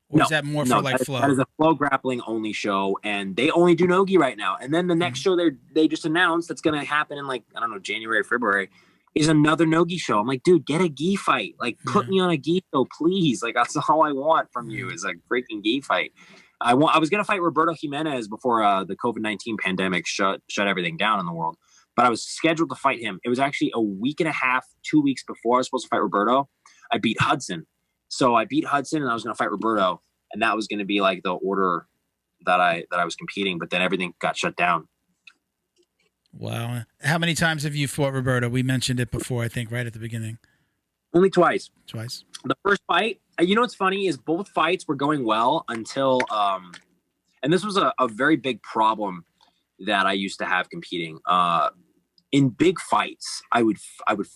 S2: Or is that more for like flow?
S3: That is a flow grappling only show, and they only do no-gi right now. And then the next show they just announced that's going to happen in like, I don't know, January or February, is another no-gi show. I'm like, dude, get a gi fight. Like, put me on a gi show, please. Like, that's all I want from you is a freaking gi fight. I was going to fight Roberto Jimenez before the COVID-19 pandemic shut everything down in the world. But I was scheduled to fight him. It was actually a week and a half, 2 weeks before I was supposed to fight Roberto. I beat Hudson. So I beat Hudson, and I was going to fight Roberto. And that was going to be like the order that I was competing. But then everything got shut down.
S2: Wow. How many times have you fought Roberto? We mentioned it before, I think, right at the beginning.
S3: Only twice.
S2: Twice. The
S3: first fight, you know what's funny is both fights were going well until and this was a very big problem that I used to have competing. In big fights, I would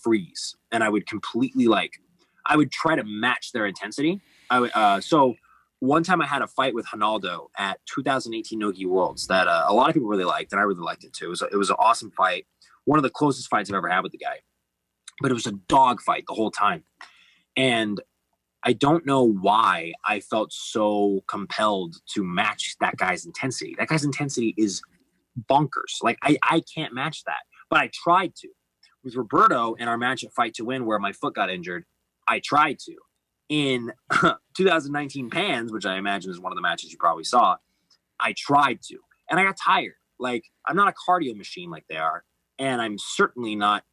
S3: freeze, and I would completely I would try to match their intensity. So one time I had a fight with Ronaldo at 2018 No-Gi Worlds that a lot of people really liked, and I really liked it too. It was an awesome fight. One of the closest fights I've ever had with the guy. But it was a dog fight the whole time. And I don't know why I felt so compelled to match that guy's intensity. That guy's intensity is bonkers. Like, I can't match that. But I tried to. With Roberto in our match at Fight to Win where my foot got injured, I tried to. In 2019 Pans, which I imagine is one of the matches you probably saw, I tried to. And I got tired. Like, I'm not a cardio machine like they are. And I'm certainly not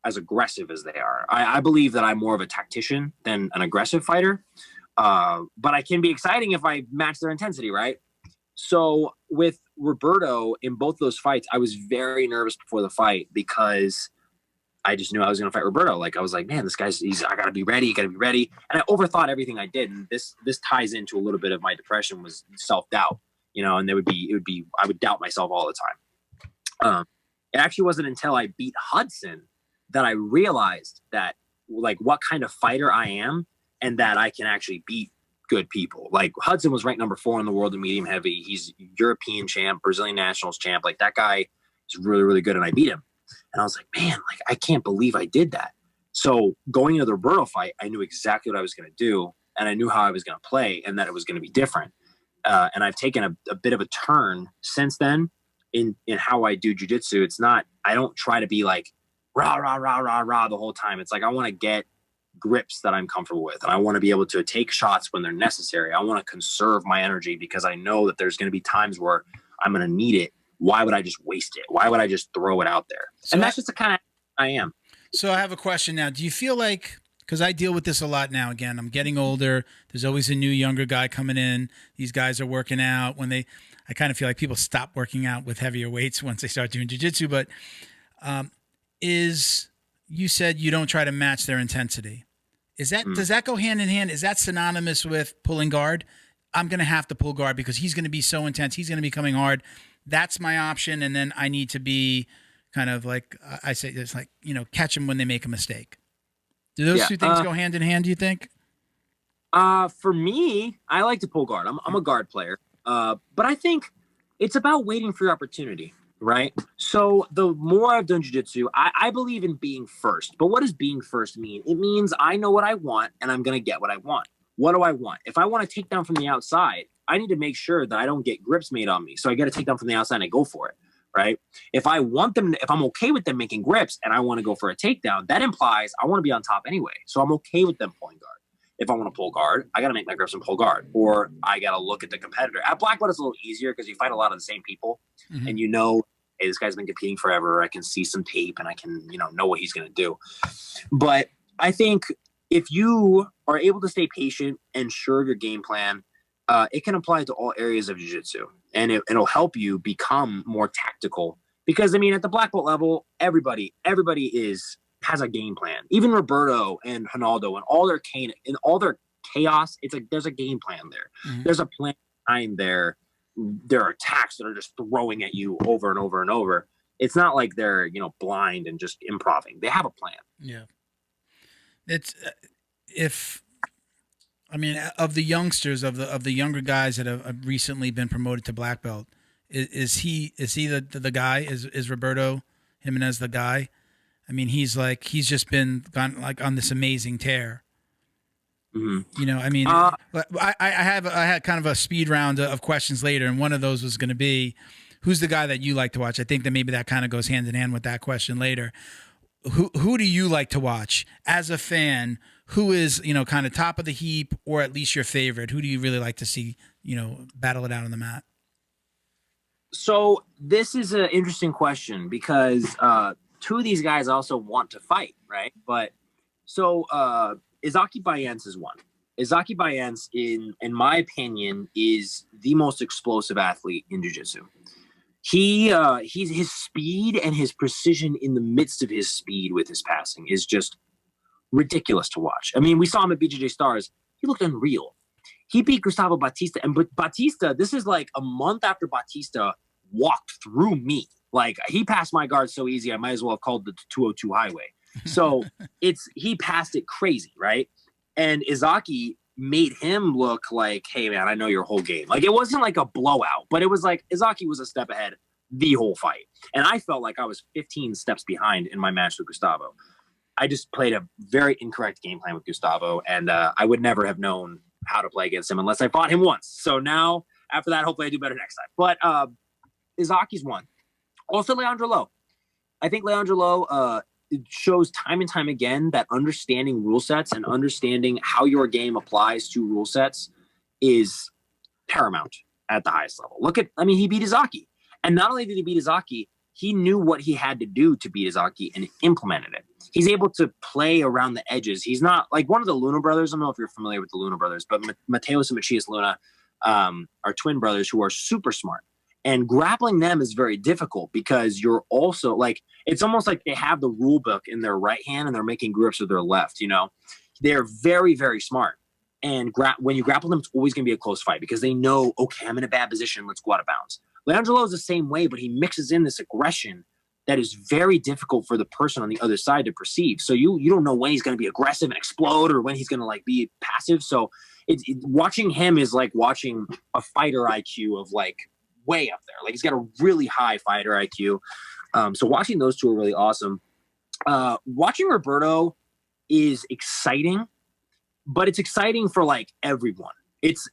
S3: as aggressive as they are. I believe that I'm more of a tactician than an aggressive fighter. But I can be exciting if I match their intensity, right? So with Roberto in both those fights, I was very nervous before the fight because I just knew I was going to fight Roberto. Like, I was like, man, this guy's, I got to be ready. And I overthought everything I did. And this ties into a little bit of my depression was self-doubt, and I would doubt myself all the time. It actually wasn't until I beat Hudson that I realized that, like, what kind of fighter I am and that I can actually beat good people. Like, Hudson was ranked number 4 in the world in medium heavy. He's European champ, Brazilian nationals champ. Like, that guy is really, really good. And I beat him. And I was like, man, I can't believe I did that. So going into the Roberto fight, I knew exactly what I was going to do. and I knew how I was going to play and that it was going to be different. And I've taken a bit of a turn since then in how I do jiu-jitsu. It's not, I don't try to be like rah, rah, rah, rah, rah the whole time. It's like, I want to get grips that I'm comfortable with. And I want to be able to take shots when they're necessary. I want to conserve my energy because I know that there's going to be times where I'm going to need it. Why would I just waste it? Why would I just throw it out there? So and that's just the kind of I am.
S2: So I have a question now. Do you feel like, because I deal with this a lot now, again, I'm getting older. There's always a new younger guy coming in. These guys are working out I kind of feel like people stop working out with heavier weights once they start doing jiu-jitsu, but you said you don't try to match their intensity. Does that go hand in hand? Is that synonymous with pulling guard? I'm going to have to pull guard because he's going to be so intense. He's going to be coming hard. That's my option. And then I need to be kind of like, I say, it's like, catch them when they make a mistake. Do those two things go hand in hand, do you think?
S3: For me, I like to pull guard. I'm a guard player. But I think it's about waiting for your opportunity, right? So the more I've done jiu-jitsu, I believe in being first. But what does being first mean? It means I know what I want and I'm going to get what I want. What do I want? If I want to take down from the outside, I need to make sure that I don't get grips made on me. So I got to take down from the outside and I go for it, right? If I want them, if I'm okay with them making grips and I want to go for a takedown, that implies I want to be on top anyway. So I'm okay with them pulling guard. If I want to pull guard, I got to make my grips and pull guard, or I got to look at the competitor. At black belt, it's a little easier because you fight a lot of the same people, and hey, this guy's been competing forever. I can see some tape and I can, know what he's going to do. But I think if you are able to stay patient and sure of your game plan, it can apply to all areas of jiu-jitsu, and it'll help you become more tactical. Because at the black belt level, everybody has a game plan. Even Roberto and Ronaldo and all their chaos, it's like there's a game plan there. There's a plan behind there are attacks that are just throwing at you over and over and over. It's not like they're blind and just improvising. They have a plan.
S2: Yeah. It's of the youngsters, of the younger guys that have recently been promoted to black belt, is he the guy? Is Roberto Jimenez the guy? He's just gone on this amazing tear. I had kind of a speed round of questions later, and one of those was going to be, who's the guy that you like to watch? I think that maybe that kind of goes hand in hand with that question later. Who do you like to watch as a fan? Who is, kind of top of the heap, or at least your favorite? Who do you really like to see, battle it out on the mat?
S3: So this is an interesting question because two of these guys also want to fight, right? But so Izaki Bayans is one. Izaki Bayans, in my opinion, is the most explosive athlete in jiu-jitsu. He's his speed and his precision in the midst of his speed with his passing is just ridiculous to watch. We saw him at BJJ Stars. He looked unreal. He beat Gustavo Batista, but Batista, this is like a month after Batista walked through me. Like, he passed my guard so easy, I might as well have called the 202 highway. So he passed it crazy, right? And Izaki made him look like, hey man, I know your whole game. Like, it wasn't like a blowout, but it was like Izaki was a step ahead the whole fight. And I felt like I was 15 steps behind in my match with Gustavo. I just played a very incorrect game plan with Gustavo, and I would never have known how to play against him unless I fought him once. So now, after that, hopefully I do better next time. But Izaki's one. Also, Leandro Lo. I think Leandro Lo shows time and time again that understanding rule sets and understanding how your game applies to rule sets is paramount at the highest level. He beat Izaki. And not only did he beat Izaki, he knew what he had to do to beat Izaki and implemented it. He's able to play around the edges. He's not like one of the Luna brothers. I don't know if you're familiar with the Luna brothers, but Mateus and Macias Luna are twin brothers who are super smart. And grappling them is very difficult because you're also it's almost like they have the rule book in their right hand and they're making grips with their left. They're very, very smart. And when you grapple them, it's always going to be a close fight because they know, okay, I'm in a bad position. Let's go out of bounds. Leandro is the same way, but he mixes in this aggression that is very difficult for the person on the other side to perceive. So you don't know when he's going to be aggressive and explode or when he's going to be passive. So watching him is like watching a fighter IQ of way up there. He's got a really high fighter IQ. So watching those two are really awesome. Watching Roberto is exciting but it's exciting for like everyone.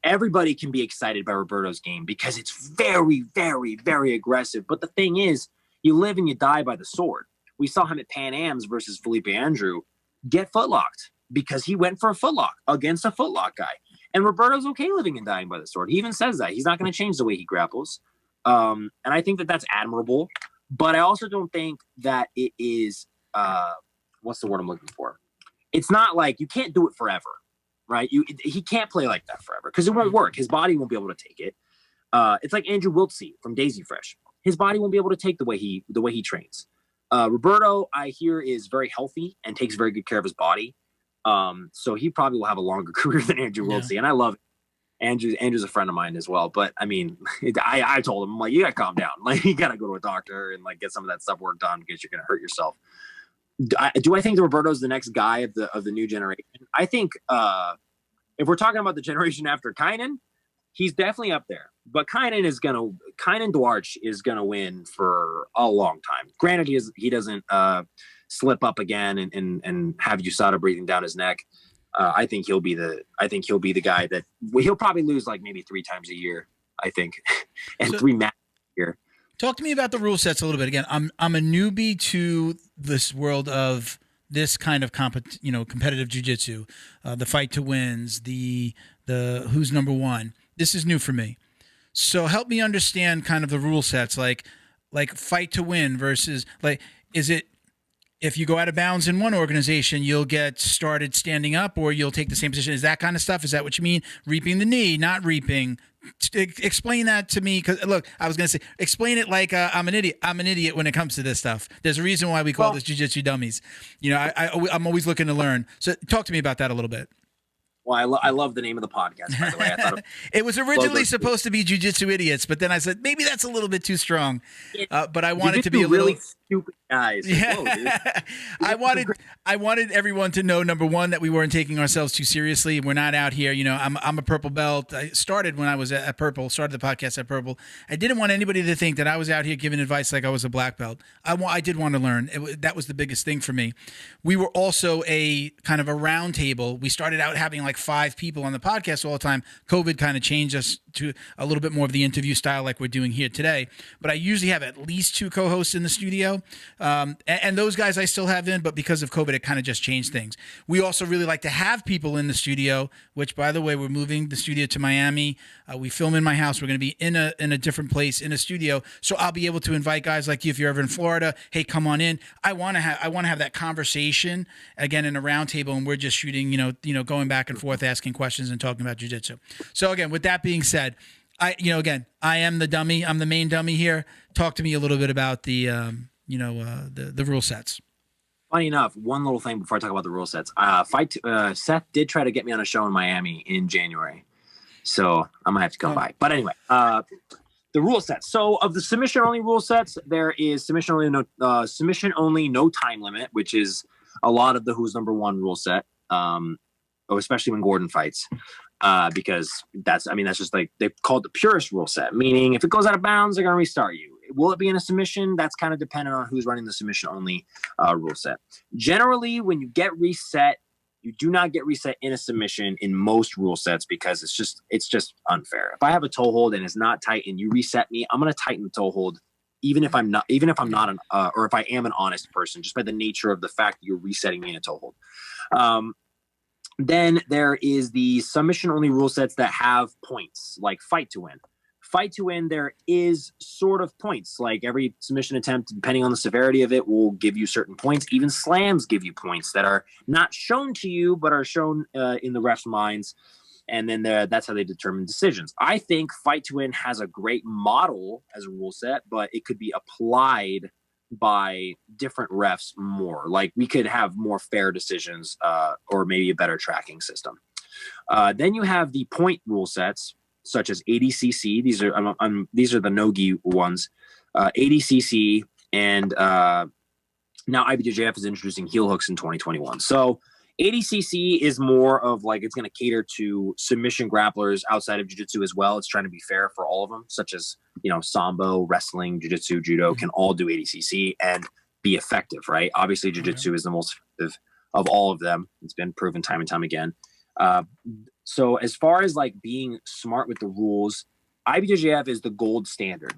S3: Everybody can be excited by Roberto's game because it's very, very, very aggressive. But the thing is, you live and you die by the sword. We saw him at Pan Am's versus Felipe Andrew get footlocked because he went for a footlock against a footlock guy. And Roberto's okay living and dying by the sword. He even says that. He's not going to change the way he grapples. And I think that that's admirable. But I also don't think that it is, what's the word I'm looking for? It's not like you can't do it forever, right? He can't play like that forever because it won't work. His body won't be able to take it. It's like Andrew Wiltsey from Daisy Fresh. His body won't be able to take the way he trains. Roberto, I hear, is very healthy and takes very good care of his body. So he probably will have a longer career than Andrew Wiltsey. And I love it. Andrew's a friend of mine as well. But I mean, I told him, like, you gotta calm down. Like, you gotta go to a doctor and like get some of that stuff worked on because you're gonna hurt yourself. Do I think that Roberto's the next guy of the new generation? I think if we're talking about the generation after Kynan, he's definitely up there. But Kynan Duarte is gonna win for a long time. Granted, he doesn't slip up again and have USADA breathing down his neck. I think he'll be the guy that he'll probably lose like maybe 3 times a year. I think, and 3 matches a year.
S2: Talk to me about the rule sets a little bit. Again, I'm a newbie to this world of this kind of competitive jiu-jitsu, the fight to wins, the who's number one. This is new for me. So help me understand kind of the rule sets, like fight to win versus like, is it if you go out of bounds in one organization, you'll get started standing up or you'll take the same position? Is that kind of stuff? Is that what you mean? Reaping the knee, not reaping? Explain that to me. Because look, I was going to say, explain it like I'm an idiot. I'm an idiot when it comes to this stuff. There's a reason why we call this Jiu-Jitsu Dummies. I'm always looking to learn. So talk to me about that a little bit.
S3: Well, I love the name of the podcast, by the way. I thought
S2: it was originally supposed to be Jiu-Jitsu Idiots, but then I said, maybe that's a little bit too strong. But I wanted to be a
S3: really stupid guys.
S2: Yeah.
S3: Whoa, dude.
S2: I wanted everyone to know, number one, that we weren't taking ourselves too seriously. We're not out here. I'm a purple belt. I started when I was at Purple, started the podcast at Purple. I didn't want anybody to think that I was out here giving advice like I was a black belt. I did want to learn. That was the biggest thing for me. We were also a kind of a round table. We started out having like 5 people on the podcast all the time. COVID kind of changed us to a little bit more of the interview style like we're doing here today. But I usually have at least 2 co-hosts in the studio. And those guys I still have in, but because of COVID, it kind of just changed things. We also really like to have people in the studio, which, by the way, we're moving the studio to Miami. We film in my house. We're going to be in a different place in a studio. So I'll be able to invite guys like you if you're ever in Florida. Hey, come on in. I want to have that conversation again in a round table, and we're just shooting, going back and forth, asking questions and talking about jiu-jitsu. So again, with that being said, I am the dummy. I'm the main dummy here. Talk to me a little bit about the rule sets.
S3: Funny enough, one little thing before I talk about the rule sets. Seth did try to get me on a show in Miami in January, so I'm gonna have to come by. But anyway, the rule sets. So of the submission only rule sets, there is submission only, no time limit, which is a lot of the who's number one rule set. Especially when Gordon fights, because that's just like they call it the purest rule set, meaning if it goes out of bounds, they're gonna restart you. Will it be in a submission? That's kind of dependent on who's running the submission only rule set. Generally, when you get reset, you do not get reset in a submission in most rule sets because it's just unfair. If I have a toe hold and it's not tight and you reset me, I'm going to tighten the toe hold, even if I'm not or if I am an honest person, just by the nature of the fact that you're resetting me in a toe hold. Then there is the submission only rule sets that have points, like fight to win. Fight to win, there is sort of points. Like every submission attempt, depending on the severity of it, will give you certain points. Even slams give you points that are not shown to you, but are shown in the ref's minds. And then that's how they determine decisions. I think fight to win has a great model as a rule set, but it could be applied by different refs more. Like we could have more fair decisions or maybe a better tracking system. Then you have the point rule sets, such as ADCC. These are the no-gi ones. ADCC and now IBJJF is introducing heel hooks in 2021. So ADCC is more of like it's going to cater to submission grapplers outside of jiu-jitsu as well. It's trying to be fair for all of them, such as sambo, wrestling, jiu-jitsu, judo can all do ADCC and be effective, right? Obviously, jiu-jitsu is the most effective of all of them. It's been proven time and time again. Uh, so as far as like being smart with the rules, IBJJF is the gold standard.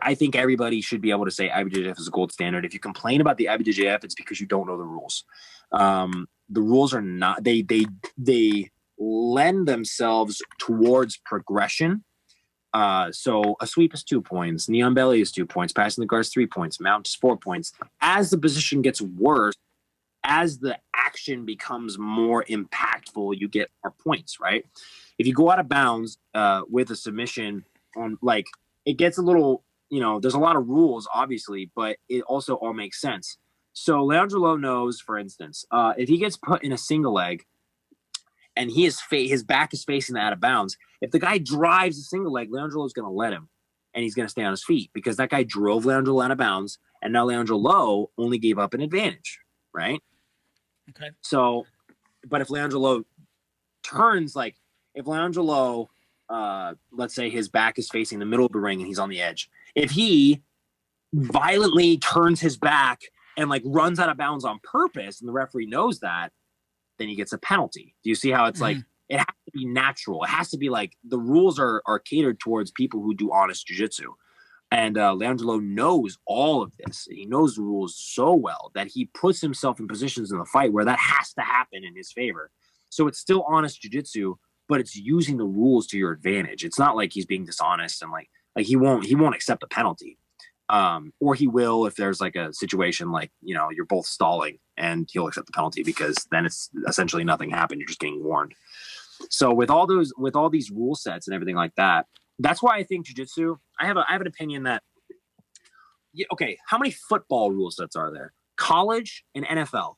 S3: I think everybody should be able to say IBJJF is a gold standard. If you complain about the IBJJF, it's because you don't know the rules. The rules are not, they lend themselves towards progression. So a sweep is 2 points, knee on belly is 2 points, passing the guard is 3 points, mount is 4 points. As the position gets worse, as the action becomes more impactful, you get more points, right? If you go out of bounds with a submission on, like, it gets a little, there's a lot of rules, obviously, but it also all makes sense. So Leandro Lo knows, for instance, if he gets put in a single leg and his back is facing the out of bounds, if the guy drives a single leg, Leandro Lo is going to let him, and he's going to stay on his feet because that guy drove Leandro Lo out of bounds, and now Leandro Lo only gave up an advantage, right?
S2: Okay.
S3: So, but if Leandro Lo turns, like, if Leandro Lo, let's say his back is facing the middle of the ring and he's on the edge, if he violently turns his back and like runs out of bounds on purpose, and the referee knows that, then he gets a penalty. Do you see how it's like, it has to be natural. It has to be like, the rules are catered towards people who do honest jiu-jitsu. And Leandro Lo knows all of this. He knows the rules so well that he puts himself in positions in the fight where that has to happen in his favor. So it's still honest jiu-jitsu, but it's using the rules to your advantage. It's not like he's being dishonest and like he won't accept a penalty. Or he will if there's like a situation like, you're both stalling, and he'll accept the penalty because then it's essentially nothing happened. You're just getting warned. So with all these rule sets and everything like that, that's why I think jiu-jitsu, I have an opinion that, okay, how many football rule sets are there? College and NFL,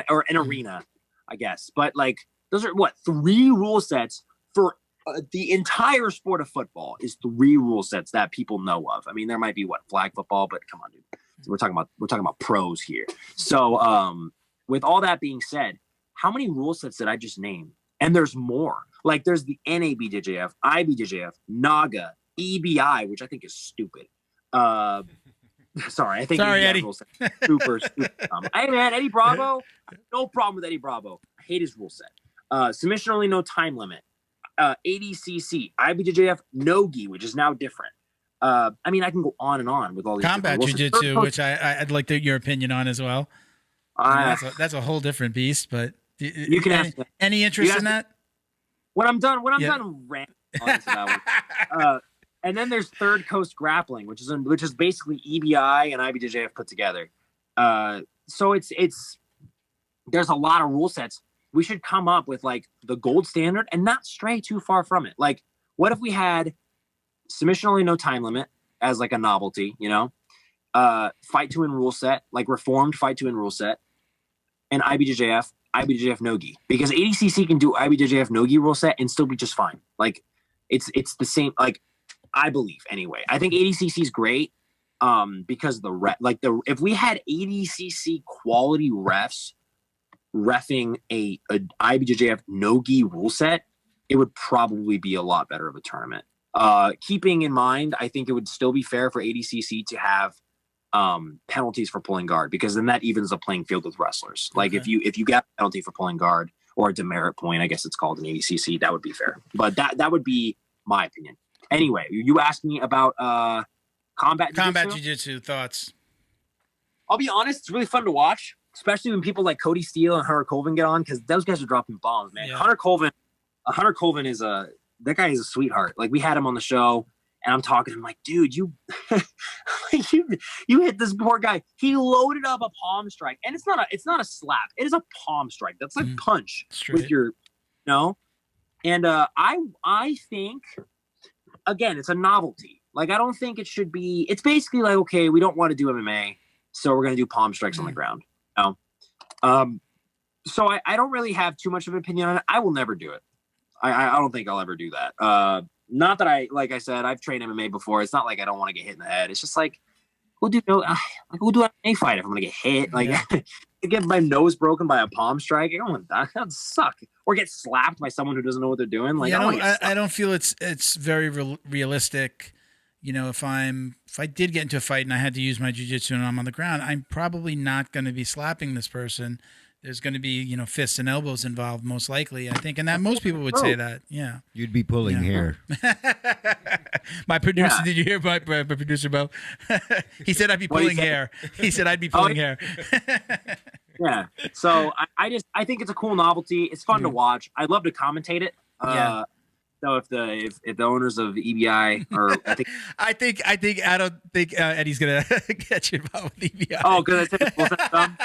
S3: or an arena, I guess. But like, those are 3 rule sets for the entire sport of football is 3 rule sets that people know of. I mean, there might be flag football, but come on, dude. We're talking about pros here. So with all that being said, how many rule sets did I just name? And there's more. Like, there's the NABJJF, IBJJF, NAGA, EBI, which I think is stupid. Sorry, I think
S2: Eddie.
S3: Super dumb. Hey man, Eddie Bravo, no problem with Eddie Bravo. I hate his rule set. Submission only, no time limit. ADCC, IBJJF, no-gi, which is now different. I mean, I can go on and on with all these
S2: combat jiu-jitsu, which I'd like your opinion on as well. That's a whole different beast, but
S3: you can
S2: any interest in that?
S3: When I'm done ranting on that one. And then there's Third Coast Grappling, which is basically EBI and IBJJF put together. So there's a lot of rule sets. We should come up with like the gold standard and not stray too far from it. Like, what if we had submission only, no time limit as like a novelty, fight to win rule set, like reformed fight to win rule set, and IBJJF no-gi, because ADCC can do IBJJF no-gi rule set and still be just fine. Like, it's the same, I believe anyway. I think ADCC is great because if we had ADCC quality refs reffing a IBJJF no-gi rule set, it would probably be a lot better of a tournament. Keeping in mind, I think it would still be fair for ADCC to have penalties for pulling guard, because then that evens the playing field with wrestlers. Like, if you get a penalty for pulling guard, or a demerit point, I guess it's called in ADCC, that would be fair. But that would be my opinion. Anyway, you asked me about combat
S2: jiu-jitsu thoughts.
S3: I'll be honest, it's really fun to watch, especially when people like Cody Steele and Hunter Colvin get on, because those guys are dropping bombs, man. Yeah. Hunter Colvin is that guy is a sweetheart. Like, we had him on the show, and I'm talking to him like, dude, you hit this poor guy. He loaded up a palm strike, and it's not a slap. It is a palm strike. That's like punch straight with your, And I think, again, it's a novelty. Like, I don't think it should be. It's basically like, okay, we don't want to do MMA, so we're gonna do palm strikes on the ground. So I don't really have too much of an opinion on it. I will never do it. I don't think I'll ever do that. Not that like I said, I've trained MMA before. It's not like I don't want to get hit in the head. It's just like, we'll do an MMA fight if I'm gonna get hit. Like, get my nose broken by a palm strike. I don't want that. That'd suck. Or get slapped by someone who doesn't know what they're doing. Like,
S2: I don't feel it's very realistic. If I did get into a fight and I had to use my jiu-jitsu and I'm on the ground, I'm probably not going to be slapping this person there's going to be, fists and elbows involved, most likely, I think. And that most people would say that. Yeah.
S1: You'd be pulling hair.
S2: My producer, did you hear my producer, Bo? He said I'd be pulling hair. He said I'd be pulling hair.
S3: Yeah. So I think it's a cool novelty. It's fun to watch. I'd love to commentate it. So if the owners of EBI or I
S2: don't think Eddie's gonna get you involved with EBI.
S3: Oh, because I said was that dumb?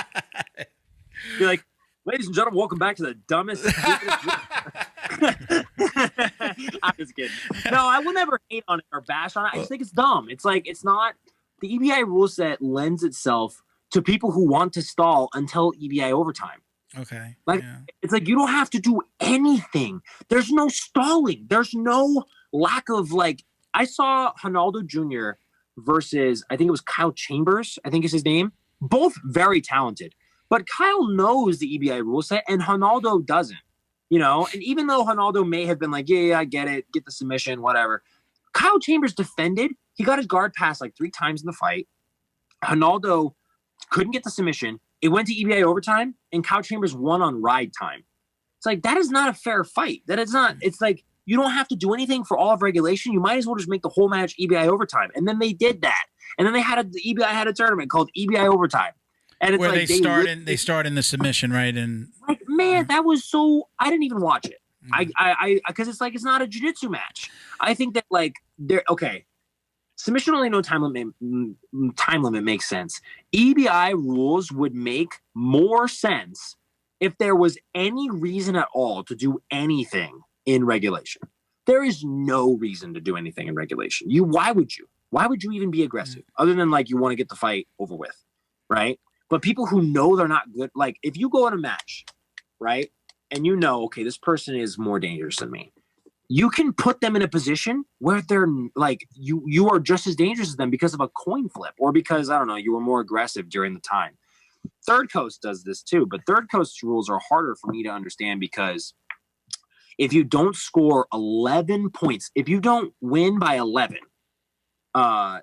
S3: Be like, ladies and gentlemen, welcome back to the dumbest. I'm just kidding. No, I will never hate on it or bash on it. I just think it's dumb. It's like it's not the EBI rule set lends itself to people who want to stall until EBI overtime.
S2: Okay.
S3: It's like you don't have to do anything. There's no stalling. There's no lack of I saw Ronaldo Jr. versus I think it was Kyle Chambers, I think is his name. Both very talented. But Kyle knows the EBI rule set and Ronaldo doesn't. And even though Ronaldo may have been like, yeah, I get it, get the submission, whatever. Kyle Chambers defended. He got his guard passed 3 times in the fight. Ronaldo couldn't get the submission. It went to EBI overtime, and Kyle Chambers won on ride time. It's like, that is not a fair fight. That is not. It's like, you don't have to do anything for all of regulation. You might as well just make the whole match EBI overtime. And then they did that. And then the EBI had a tournament called EBI overtime. And it's
S2: where they start in the submission, right? And
S3: man, that was so. I didn't even watch it. I because it's like it's not a jiu-jitsu match. I think that they're okay. Submission only no time limit makes sense. EBI rules would make more sense if there was any reason at all to do anything in regulation. There is no reason to do anything in regulation. Why would you? Why would you even be aggressive? Other than you want to get the fight over with, right? But people who know they're not good, if you go in a match, right, and okay, this person is more dangerous than me. You can put them in a position where they're you are just as dangerous as them because of a coin flip or because, I don't know, you were more aggressive during the time. Third Coast does this too, but Third Coast rules are harder for me to understand because if you don't score 11 points, if you don't win by 11, or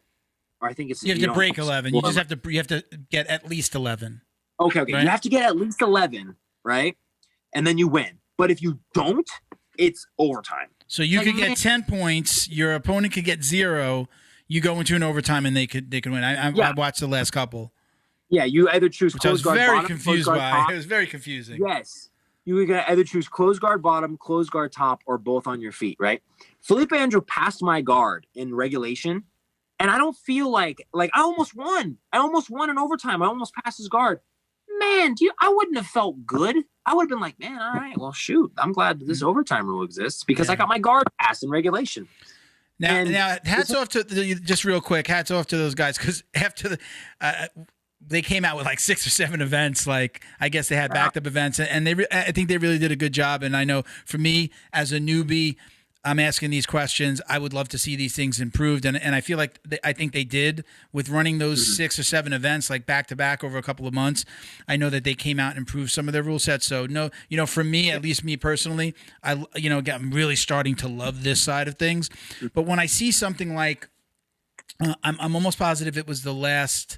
S3: I think it's...
S2: You have to break 11. You have to get at least 11.
S3: Okay.
S2: Right?
S3: You have to get at least 11, right? And then you win. But if you don't, it's overtime.
S2: So you could get 10 points. Your opponent could get 0. You go into an overtime and they could win. I watched the last couple.
S3: Yeah, you either choose close guard bottom,
S2: confused
S3: close guard top.
S2: It was very confusing.
S3: Yes. You can either choose close guard bottom, close guard top, or both on your feet, right? Felipe Andrew passed my guard in regulation, and I don't feel like I almost won. I almost won in overtime. I almost passed his guard. Man, I wouldn't have felt good. I would have been like, man, all right, well, shoot. I'm glad that this overtime rule exists because I got my guard passed in regulation.
S2: Now, hats off to just real quick. Hats off to those guys because after they came out with 6 or 7 events. I guess they had backed up events, and I think they really did a good job. And I know for me as a newbie, I'm asking these questions. I would love to see these things improved, and I feel like I think they did with running those 6 or 7 events back to back over a couple of months. I know that they came out and improved some of their rule sets. So no, for me, at least me personally, I'm really starting to love this side of things. But when I see something I'm almost positive it was the last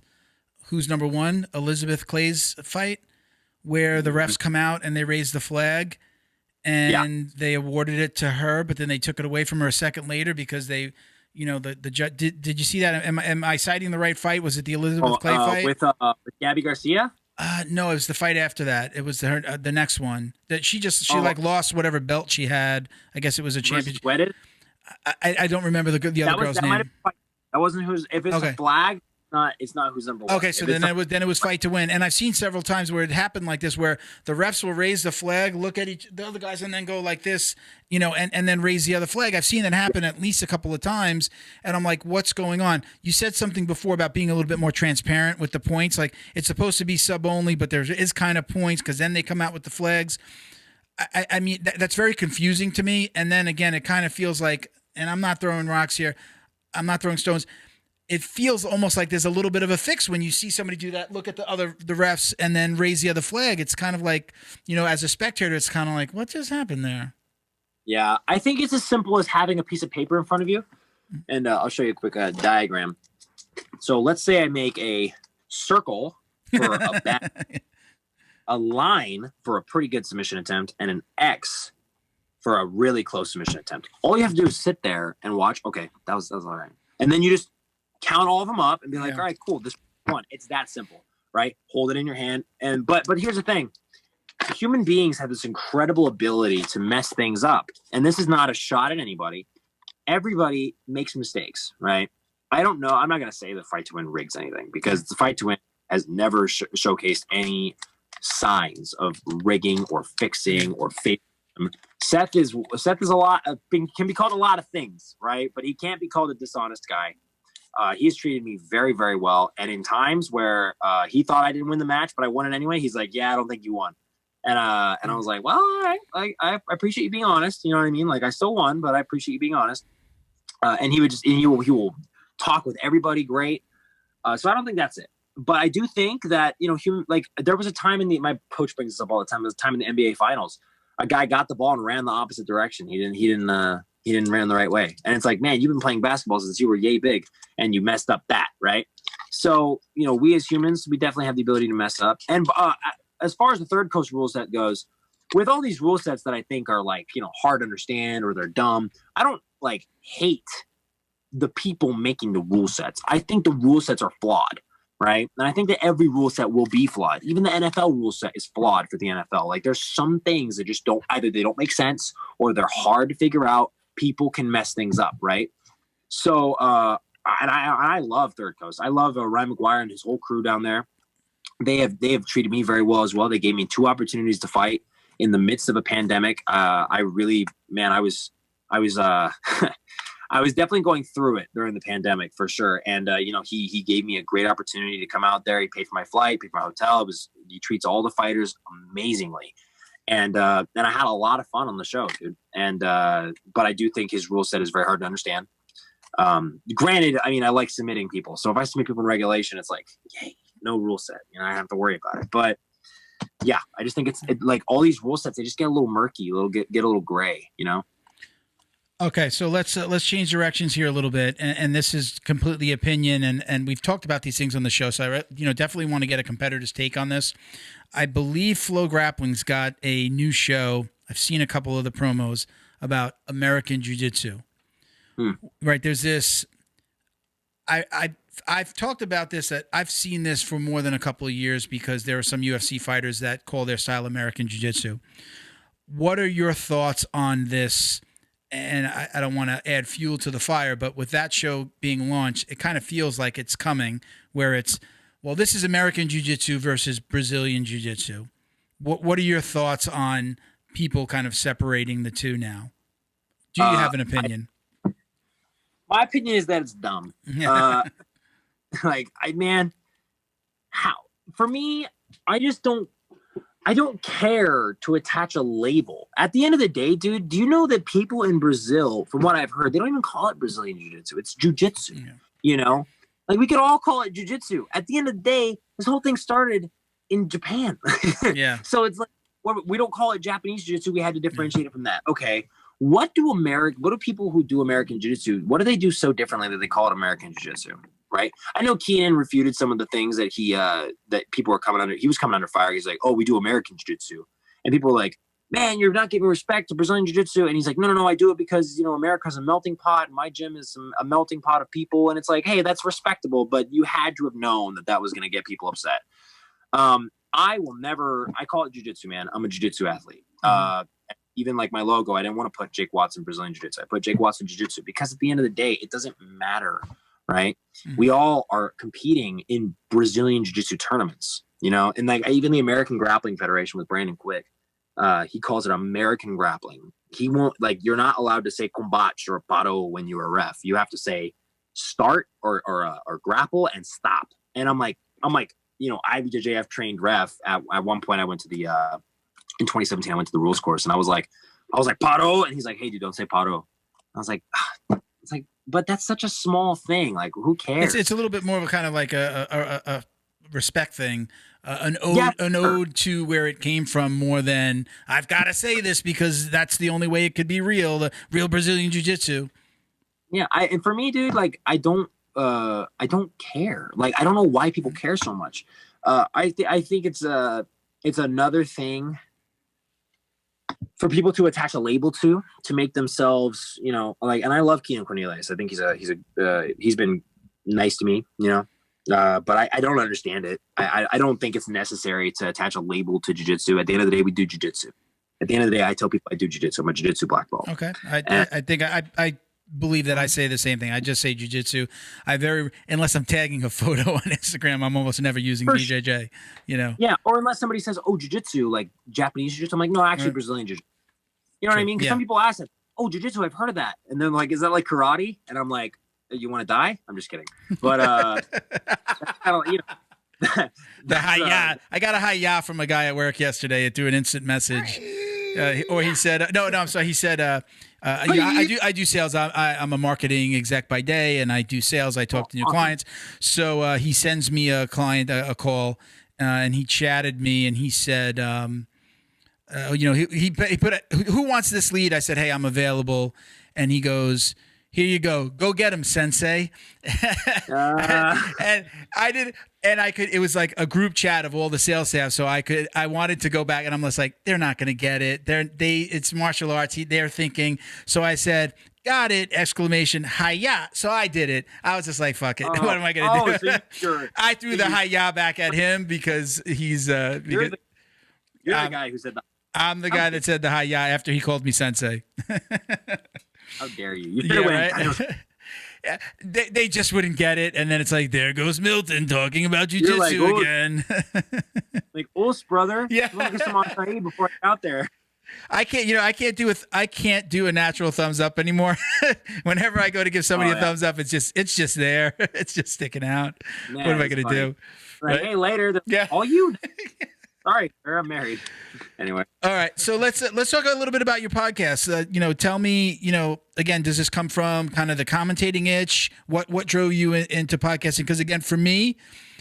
S2: Who's Number One, Elizabeth Clay's fight, where the refs come out and they raise the flag. And they awarded it to her, but then they took it away from her a second later because they, the judge. Did you see that? Am I citing the right fight? Was it the Elizabeth Clay fight
S3: with Gabby Garcia?
S2: No, it was the fight after that. It was the next one that she lost whatever belt she had. I guess it was a championship. I don't remember the other girl's name.
S3: That wasn't who's. If it's a flag. It's not who's number one.
S2: Okay, so then it was fight to win, and I've seen several times where it happened like this, where the refs will raise the flag, look at the other guys, and then go like this, and then raise the other flag. I've seen that happen at least a couple of times, and I'm like, what's going on? You said something before about being a little bit more transparent with the points, it's supposed to be sub only, but there is kind of points because then they come out with the flags. I mean that's very confusing to me, and then again, it kind of feels like, and I'm not throwing rocks here, I'm not throwing stones. It feels almost like there's a little bit of a fix when you see somebody do that, look at the refs and then raise the other flag. It's kind of like, as a spectator, it's kind of like, what just happened there?
S3: Yeah, I think it's as simple as having a piece of paper in front of you. And I'll show you a quick diagram. So let's say I make a circle for a bat. a line for a pretty good submission attempt, and an X for a really close submission attempt. All you have to do is sit there and watch. Okay, that was all right. And then you just count all of them up and be like, all right, cool, this one. It's that simple, right? Hold it in your hand. And but here's the thing. Human beings have this incredible ability to mess things up. And this is not a shot at anybody. Everybody makes mistakes, right? I don't know. I'm not going to say the Fight to Win rigs anything, because the Fight to Win has never showcased any signs of rigging or fixing or faking. Seth is a lot of, can be called a lot of things, right? But he can't be called a dishonest guy. He's treated me very, very well. And in times where he thought I didn't win the match, but I won it anyway, he's like, yeah, I don't think you won. And I was like, well, all right, I appreciate you being honest. You know what I mean? Like, I still won, but I appreciate you being honest. And he will talk with everybody great. So I don't think that's it. But I do think that, like, there was a time my coach brings this up all the time. There was a time in the NBA finals, a guy got the ball and ran the opposite direction. He didn't run the right way. And it's like, man, you've been playing basketball since you were yay big and you messed up that, right? So, we as humans, we definitely have the ability to mess up. And as far as the third coast rule set goes, with all these rule sets that I think are like, hard to understand or they're dumb, I don't like hate the people making the rule sets. I think the rule sets are flawed. Right. And I think that every rule set will be flawed. Even the NFL rule set is flawed for the NFL. Like, there's some things that just either they don't make sense or they're hard to figure out. People can mess things up. Right. So and I love Third Coast. I love Ryan McGuire and his whole crew down there. They have treated me very well as well. They gave me 2 opportunities to fight in the midst of a pandemic. I was I was definitely going through it during the pandemic for sure. And, he gave me a great opportunity to come out there. He paid for my flight, paid for my hotel. He treats all the fighters amazingly. And I had a lot of fun on the show, dude. And, but I do think his rule set is very hard to understand. Granted, I mean, I like submitting people. So if I submit people in regulation, it's like, yay, no rule set. I don't have to worry about it. But yeah, I just think it's like all these rule sets, they just get a little murky, get a little gray,
S2: Okay, so let's change directions here a little bit, and this is completely opinion, and we've talked about these things on the show, so I definitely want to get a competitor's take on this. I believe Flow Grappling's got a new show. I've seen a couple of the promos about American Jiu-Jitsu. Right, there's this. I've talked about this. That I've seen this for more than a couple of years because there are some UFC fighters that call their style American Jiu-Jitsu. What are your thoughts on this? And I don't want to add fuel to the fire, but with that show being launched, it kind of feels like it's coming where it's, well, this is American Jiu-Jitsu versus Brazilian Jiu-Jitsu. What are your thoughts on people kind of separating the two now? Do you have an opinion?
S3: My opinion is that it's dumb. How? For me, I don't care to attach a label. At the end of the day, dude, do you know that people in Brazil, from what I've heard, they don't even call it Brazilian Jiu-Jitsu. It's Jiu-Jitsu, Like, we could all call it Jiu-Jitsu. At the end of the day, this whole thing started in Japan.
S2: Yeah.
S3: So it's like, we don't call it Japanese Jiu-Jitsu. We had to differentiate it from that. Okay. What do people who do American Jiu-Jitsu, what do they do so differently that they call it American Jiu-Jitsu? Right. I know Keenan refuted some of the things that that people were coming under. He was coming under fire. He's like, oh, we do American Jiu-Jitsu. And people were like, man, you're not giving respect to Brazilian Jiu-Jitsu. And he's like, no, I do it because, America's a melting pot. And my gym is a melting pot of people. And it's like, hey, that's respectable. But you had to have known that was going to get people upset. I call it Jiu-Jitsu, man. I'm a Jiu-Jitsu athlete. Even like my logo, I didn't want to put Jake Watson Brazilian Jiu-Jitsu. I put Jake Watson Jiu-Jitsu because at the end of the day, it doesn't matter. Right. Mm-hmm. We all are competing in Brazilian Jiu-Jitsu tournaments, and like even the American Grappling Federation with Brandon Quick, he calls it American grappling. He won't, like, you're not allowed to say combate or paro when you're a ref. You have to say start or grapple and stop. And I'm like, IBJJF trained ref. At one point I went to the, in 2017, I went to the rules course and I was like, paro. And he's like, hey, dude, don't say paro. I was like, it's like, but that's such a small thing. Like, who cares?
S2: It's a little bit more of a kind of like a respect thing, an ode to where it came from more than I've got to say this because that's the only way it could be real, the real Brazilian Jiu-Jitsu.
S3: Yeah. And for me, dude, like, I don't care. Like, I don't know why people care so much. I think it's, it's another thing for people to attach a label to make themselves, you know, like, and I love Keenan Cornelius. I think he's been nice to me, you know, but I don't understand it. I don't think it's necessary to attach a label to jiu-jitsu. At the end of the day, we do jiu-jitsu. At the end of the day, I tell people I do jiu-jitsu. I'm a jiu-jitsu black belt.
S2: Okay. I think I believe that I say the same thing. I just say jiu-jitsu. Unless I'm tagging a photo on Instagram, I'm almost never using BJJ, you know?
S3: Yeah. Or unless somebody says, oh, jiu-jitsu, like Japanese jiu-jitsu. I'm like, no, actually Brazilian jiu-jitsu. You know what I mean? Because some people ask it, oh, jiu-jitsu, I've heard of that. And then like, is that like karate? And I'm like, you want to die? I'm just kidding. But, you know.
S2: The hi-ya. I got a hi-ya from a guy at work yesterday through an instant message. Or he said, no, I'm sorry. He said, I do sales. I'm a marketing exec by day, and I do sales. I talk to new clients. So he sends me a client a call, and he chatted me, and he said, you know, he put who wants this lead? I said, hey, I'm available, and he goes, here you go get him, sensei. And I did. And it was like a group chat of all the sales staff. So I wanted to go back, and I'm just like, they're not going to get it. It's martial arts. They're thinking. So I said, got it, exclamation, hi-ya. So I did it. I was just like, fuck it. What am I going to do?
S3: So
S2: I threw the hi-ya back at him because he's,
S3: you're the guy who said that.
S2: I'm the guy that said the hi-ya after he called me sensei.
S3: How dare you? You should have went.
S2: Right? Yeah, they just wouldn't get it, and then it's like, there goes Milton talking about jiu-jitsu
S3: like,
S2: again.
S3: Like, brother.
S2: Yeah.
S3: Let me get some acai before I get out there.
S2: I can't do a natural thumbs up anymore. Whenever I go to give somebody a thumbs up, it's just there. It's just sticking out.
S3: Man,
S2: what am I gonna do?
S3: Like, right? Hey, later. All you. Sorry, I'm married. Anyway.
S2: All right. So let's talk a little bit about your podcast. You know, tell me, you know, again, does this come from kind of the commentating itch? What drove you into podcasting? Because again, for me,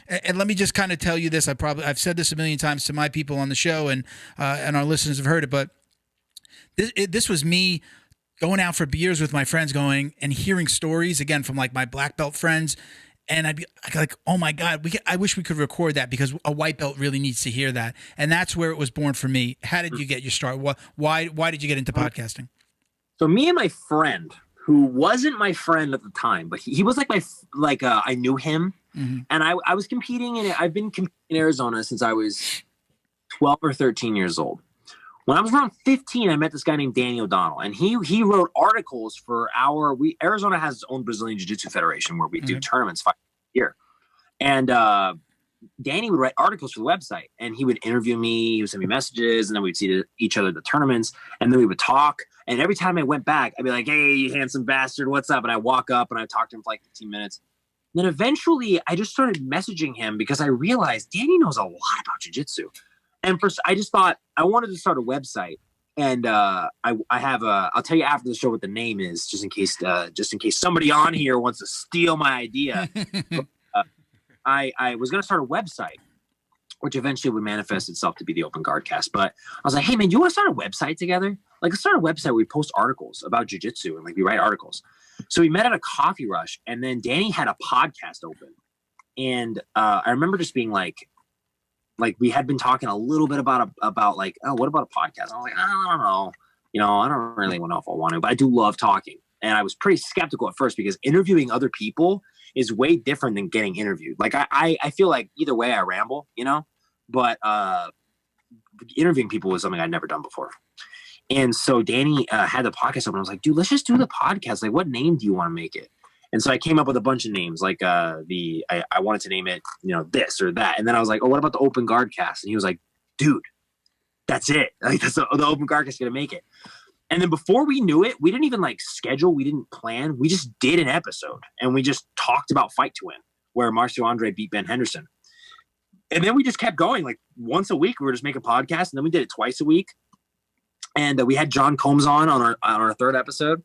S2: and let me just kind of tell you this, I've said this a million times to my people on the show, and our listeners have heard it, but this was me going out for beers with my friends, going and hearing stories again from like my black belt friends. And I'd be like, oh my God, I wish we could record that because a white belt really needs to hear that. And that's where it was born for me. How did you get your start? Why did you get into podcasting?
S3: So me and my friend, who wasn't my friend at the time, but he was like I knew him. Mm-hmm. And I was competing I've been competing in Arizona since I was 12 or 13 years old. When I was around 15, I met this guy named Danny O'Donnell, and he wrote articles for Arizona has its own Brazilian Jiu-Jitsu Federation where we do tournaments 5 years. And Danny would write articles for the website, and he would interview me, he would send me messages, and then we'd see each other at the tournaments, and then we would talk. And every time I went back, I'd be like, hey, you handsome bastard, what's up? And I walk up and I talk to him for like 15 minutes. And then eventually I just started messaging him because I realized Danny knows a lot about jiu-jitsu. And first, I just thought I wanted to start a website, and I have I'll tell you after the show what the name is, just in case somebody on here wants to steal my idea. I was going to start a website, which eventually would manifest itself to be the OpenGuardCast. But I was like, hey man, do you want to start a website together? Like, let's start a website where we post articles about jiu-jitsu and like we write articles. So we met at a coffee rush, and then Danny had a podcast open, and I remember just being like we had been talking a little bit about like, oh, what about a podcast? I was like, I don't know. You know, I don't really know if I want to, but I do love talking. And I was pretty skeptical at first because interviewing other people is way different than getting interviewed. Like I feel like either way I ramble, you know, but interviewing people was something I'd never done before. And so Danny had the podcast open. I was like, dude, let's just do the podcast. Like, what name do you want to make it? And so I came up with a bunch of names, like I wanted to name it, you know, this or that. And then I was like, oh, what about the OpenGuardCast? And he was like, dude, that's it. Like, that's the OpenGuardCast is going to make it. And then before we knew it, we didn't even like schedule. We didn't plan. We just did an episode, and we just talked about Fight to Win, where Marcio Andre beat Ben Henderson. And then we just kept going. Like once a week, we were just making podcasts, and then we did it twice a week. And we had John Combs on our third episode,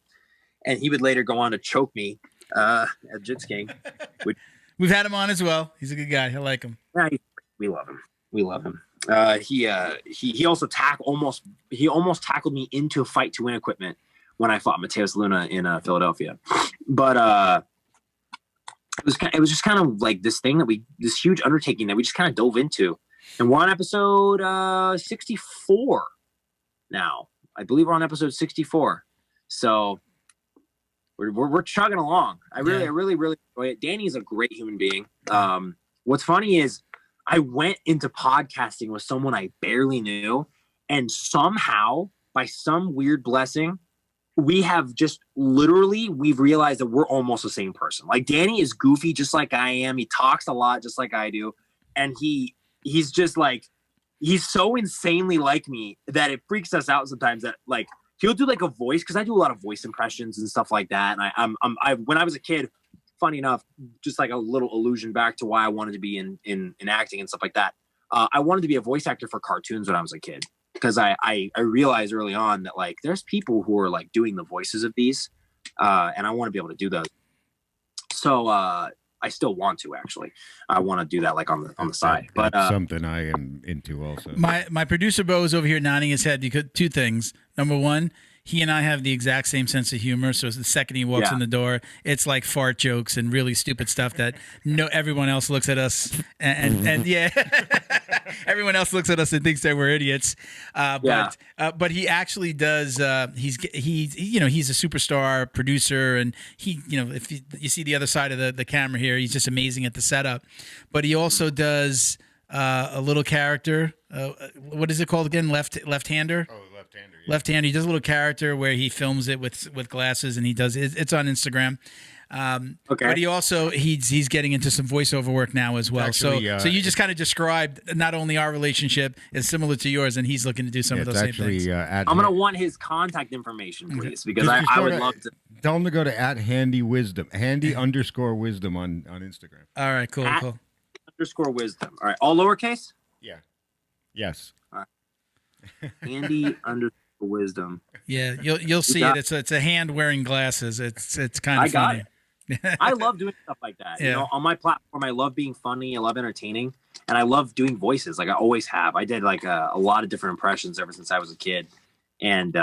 S3: and he would later go on to choke me at Jits King.
S2: We've had him on as well. He's a good guy. I like him.
S3: Yeah, we love him. We love him. He also almost tackled me into Fight to Win equipment when I fought Mateus Luna in Philadelphia. But it was just kind of like this huge undertaking that we just kind of dove into. And we're on episode 64 now. I believe we're on episode 64. So we're chugging along. I really enjoy it. Danny is a great human being. What's funny is I went into podcasting with someone I barely knew, and somehow, by some weird blessing, we've realized that we're almost the same person. Like, Danny is goofy just like I am. He talks a lot just like I do. And he's just like, he's so insanely like me that it freaks us out sometimes that, like, he'll do like a voice, because I do a lot of voice impressions and stuff like that. And I when I was a kid, funny enough, just like a little allusion back to why I wanted to be in acting and stuff like that. I wanted to be a voice actor for cartoons when I was a kid, because I realized early on that, like, there's people who are like doing the voices of these, and I want to be able to do those. So I still want to, actually. I want to do that, like, on the side. But
S1: that's something I am into also.
S2: My producer Bo is over here nodding his head because two things. Number one, he and I have the exact same sense of humor. So the second he walks in the door, it's like fart jokes and really stupid stuff that everyone else looks at us and yeah, everyone else looks at us and thinks that we're idiots. But he actually does. He's a superstar producer, and if you see the other side of the camera here, he's just amazing at the setup. But he also does a little character. What is it called again? Left-hander.
S1: Oh, left-hander. Yeah.
S2: Left-hander. He does a little character where he films it with glasses, and he does it's on Instagram. Okay. But he also he's getting into some voiceover work now as well. Actually, so you just kind of described not only our relationship is similar to yours, and he's looking to do some of those same things.
S3: I'm gonna want his contact information, please, because I would love to.
S1: Tell him to go to @handywisdom, handy_wisdom on Instagram.
S2: All right, cool.
S3: _wisdom. All right, all lowercase.
S1: Yeah. Yes.
S3: All right. Handy_wisdom.
S2: Yeah, you'll see it. It's a hand wearing glasses. It's kind of funny.
S3: I love doing stuff like that. Yeah. On my platform, I love being funny. I love entertaining, and I love doing voices. Like I always have. I did like a lot of different impressions ever since I was a kid, and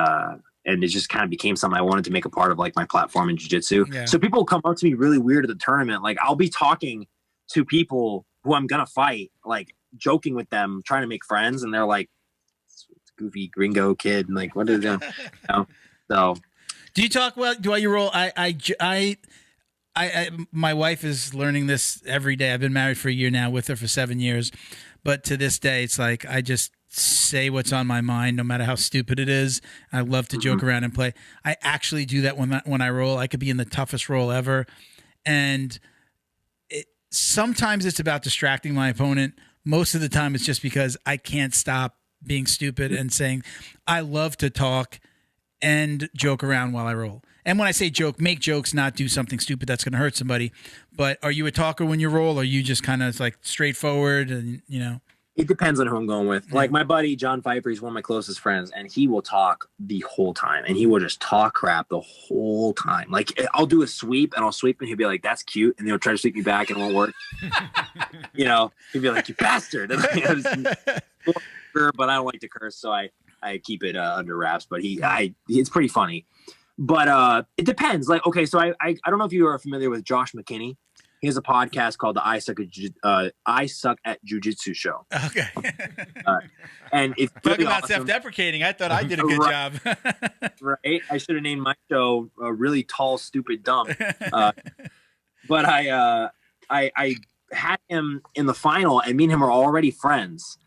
S3: it just kind of became something I wanted to make a part of, like my platform in jiu-jitsu. Yeah. So people come up to me really weird at the tournament. Like I'll be talking to people who I'm gonna fight, like joking with them, trying to make friends, and they're like, goofy gringo kid, and like, what is it? So
S2: do you talk well? Do you roll? My wife is learning this every day. I've been married for a year now, with her for 7 years, but to this day, it's like I just say what's on my mind, no matter how stupid it is. I love to joke around and play. I actually do that when I roll. I could be in the toughest roll ever, and sometimes it's about distracting my opponent. Most of the time, it's just because I can't stop being stupid and saying, I love to talk and joke around while I roll. And when I say joke, make jokes, not do something stupid that's going to hurt somebody. But are you a talker when you roll? Or are you just kind of like straightforward and,
S3: It depends on who I'm going with. Like my buddy, John Pfeiffer, he's one of my closest friends, and he will talk the whole time. And he will just talk crap the whole time. Like I'll do a sweep and I'll sweep and he'll be like, that's cute. And he'll try to sweep me back and it won't work. He'll be like, you bastard. But I don't like to curse, so I keep it under wraps. But it's pretty funny. But it depends. Like, okay, so I don't know if you are familiar with Josh McKinney. He has a podcast called the I Suck at Jiu-Jitsu show.
S2: Okay.
S3: And it's
S2: talk about awesome. Self-deprecating. I thought I did a good job.
S3: Right. I should have named my show Really Tall, Stupid, Dumb. But I had him in the final, and me and him are already friends,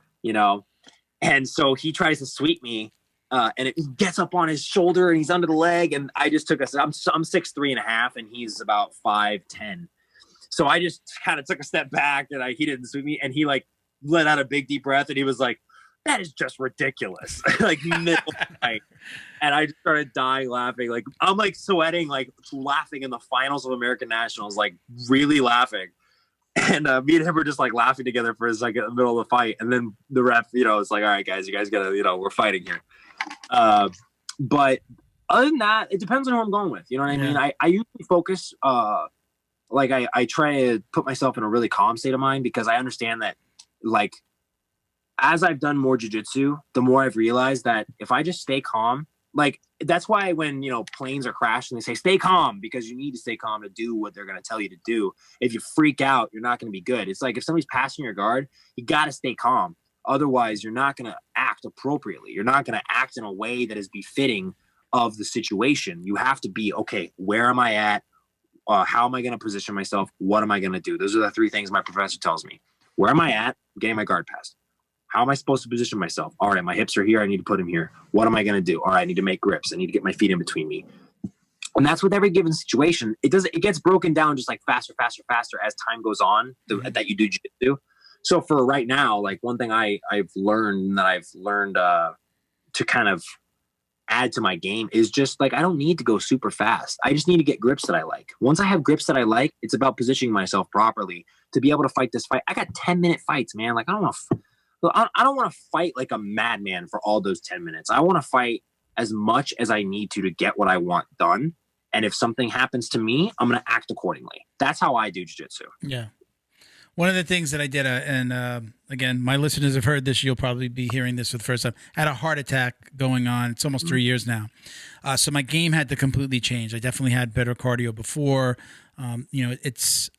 S3: And so he tries to sweep me, and it gets up on his shoulder, and he's under the leg, and I just took I'm 6'3.5", and he's about 5'10". So I just kind of took a step back, and he didn't sweep me, and he like let out a big deep breath, and he was like, "That is just ridiculous!" Like middle fight, and I just started dying laughing. Like I'm like sweating, like laughing in the finals of American Nationals, like really laughing. And me and him were just like laughing together for a second in the middle of the fight, and then the ref, it's like, "All right, guys, you guys gotta, we're fighting here." But other than that, it depends on who I'm going with. You know what I mean? I usually focus. Like I try to put myself in a really calm state of mind, because I understand that, like, as I've done more jiu-jitsu, the more I've realized that if I just stay calm, like that's why when, planes are crashing, they say, stay calm, because you need to stay calm to do what they're going to tell you to do. If you freak out, you're not going to be good. It's like if somebody's passing your guard, you got to stay calm. Otherwise, you're not going to act appropriately. You're not going to act in a way that is befitting of the situation. You have to be, okay, where am I at? How am I going to position myself? What am I going to do? Those are the three things my professor tells me. Where am I at? I'm getting my guard passed. How am I supposed to position myself? All right, my hips are here. I need to put them here. What am I going to do? All right, I need to make grips. I need to get my feet in between me. And that's with every given situation. It gets broken down just like faster as time goes on that you do jiu-jitsu. So for right now, like one thing I've learned to kind of add to my game is just like, I don't need to go super fast. I just need to get grips that I like. Once I have grips that I like, it's about positioning myself properly to be able to fight this fight. I got 10-minute fights, man. Like I don't want to fight like a madman for all those 10 minutes. I want to fight as much as I need to get what I want done. And if something happens to me, I'm going to act accordingly. That's how I do jiu-jitsu.
S2: Yeah. One of the things that I did, and again, my listeners have heard this. You'll probably be hearing this for the first time. I had a heart attack going on. It's almost 3 years now. So my game had to completely change. I definitely had better cardio before. It's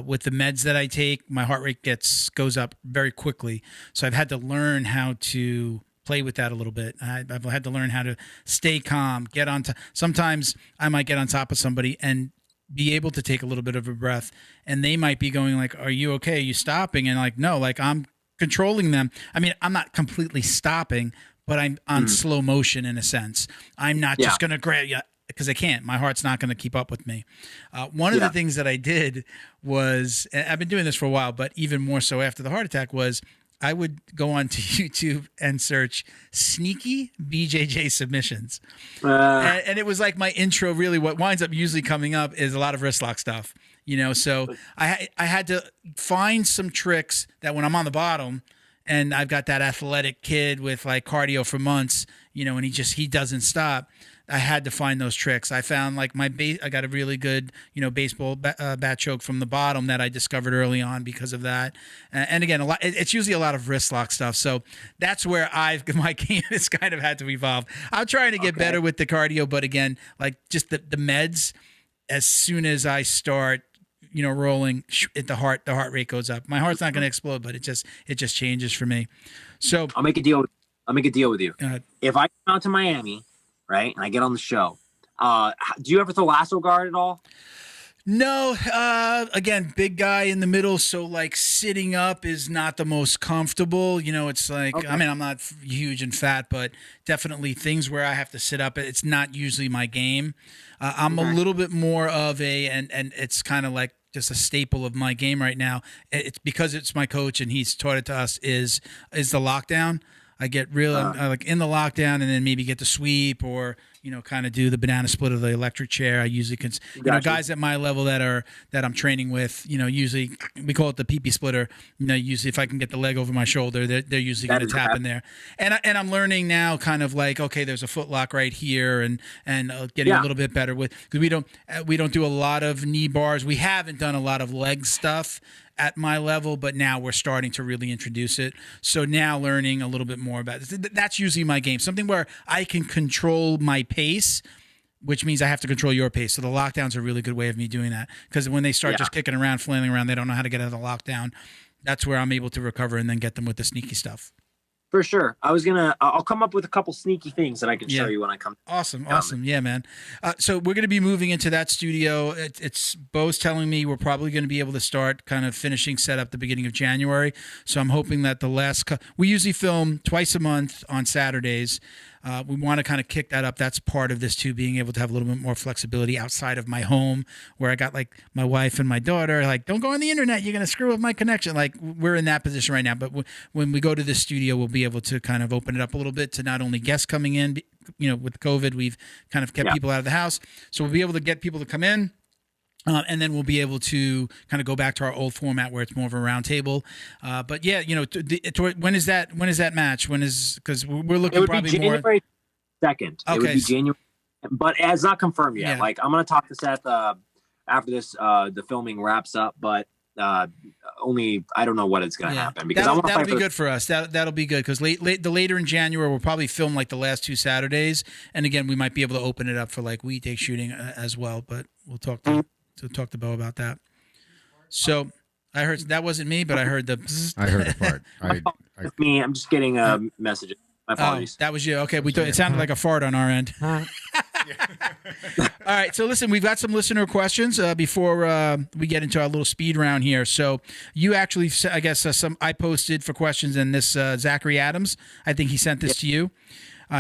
S2: with the meds that I take, my heart rate goes up very quickly. So I've had to learn how to play with that a little bit. I've had to learn how to stay calm, sometimes I might get on top of somebody and be able to take a little bit of a breath, and they might be going like, are you okay? Are you stopping? And like, no, like I'm controlling them. I mean, I'm not completely stopping, but I'm on slow motion in a sense. I'm not just going to grab you because I can't. My heart's not going to keep up with me. One of the things that I did was, and I've been doing this for a while, but even more so after the heart attack, was I would go onto YouTube and search sneaky BJJ submissions. And it was like my intro. Really what winds up usually coming up is a lot of wrist lock stuff, so I had to find some tricks that when I'm on the bottom and I've got that athletic kid with like cardio for months, and he doesn't stop. I had to find those tricks. I found like I got a really good, baseball bat choke from the bottom that I discovered early on because of that. And again, it's usually a lot of wrist lock stuff. So that's where my game has kind of had to evolve. I'm trying to get better with the cardio, but again, like just the meds, as soon as I start, rolling, the heart rate goes up. My heart's not going to explode, but it just changes for me. So
S3: I'll make a deal with you. If I come out to Miami, right, and I get on the show, do you ever throw lasso guard at all?
S2: No. Again, big guy in the middle, so like sitting up is not the most comfortable. It's like, I mean, I'm not huge and fat, but definitely things where I have to sit up, it's not usually my game. I'm a little bit more of and it's kind of like just a staple of my game right now. It's because it's my coach and he's taught it to us is the lockdown. I get real like in the lockdown and then maybe get the sweep or, kind of do the banana split of the electric chair. I usually can, guys at my level that I'm training with, usually we call it the pee-pee splitter. Usually if I can get the leg over my shoulder, they're usually going to tap in there. And I'm learning now kind of like, okay, there's a foot lock right here and getting a little bit better with, because we don't do a lot of knee bars. We haven't done a lot of leg stuff at my level, but now we're starting to really introduce it. So now learning a little bit more about it. That's usually my game. Something where I can control my pace, which means I have to control your pace. So the lockdown's a really good way of me doing that. Because when they start just kicking around, flailing around, they don't know how to get out of the lockdown. That's where I'm able to recover and then get them with the sneaky stuff.
S3: For sure. I'll come up with a couple sneaky things that I can show you when I come.
S2: Awesome. Yeah, man. So we're going to be moving into that studio. It's Bo's telling me we're probably going to be able to start kind of finishing setup the beginning of January. So I'm hoping that we usually film twice a month on Saturdays. We want to kind of kick that up. That's part of this too, being able to have a little bit more flexibility outside of my home where I got like my wife and my daughter, like, don't go on the internet. You're going to screw up my connection. Like we're in that position right now. But when we go to this studio, we'll be able to kind of open it up a little bit to not only guests coming in, with COVID, we've kind of kept people out of the house. So we'll be able to get people to come in. And then we'll be able to kind of go back to our old format where it's more of a round table. But yeah, when is that match? Because we're looking probably more.
S3: January 2nd.
S2: Okay.
S3: It would be January, but it's not confirmed yet. Yeah. Like I'm going to talk to Seth after this, the filming wraps up, but only I don't know what it's going to happen because that'll be
S2: good for us. That'll be good because later in January we'll probably film like the last 2 Saturdays, and again we might be able to open it up for like weekday shooting as well. But we'll talk to Bo about that. So I heard that wasn't me, but I heard the. Bzzz.
S1: I heard a part.
S3: It's me. I'm just getting messages. My apologies.
S2: That was you. Okay, it sounded like a fart on our end. All right, so listen, we've got some listener questions before we get into our little speed round here. So you actually, I guess, I posted for questions, and this Zachary Adams, I think he sent this to you.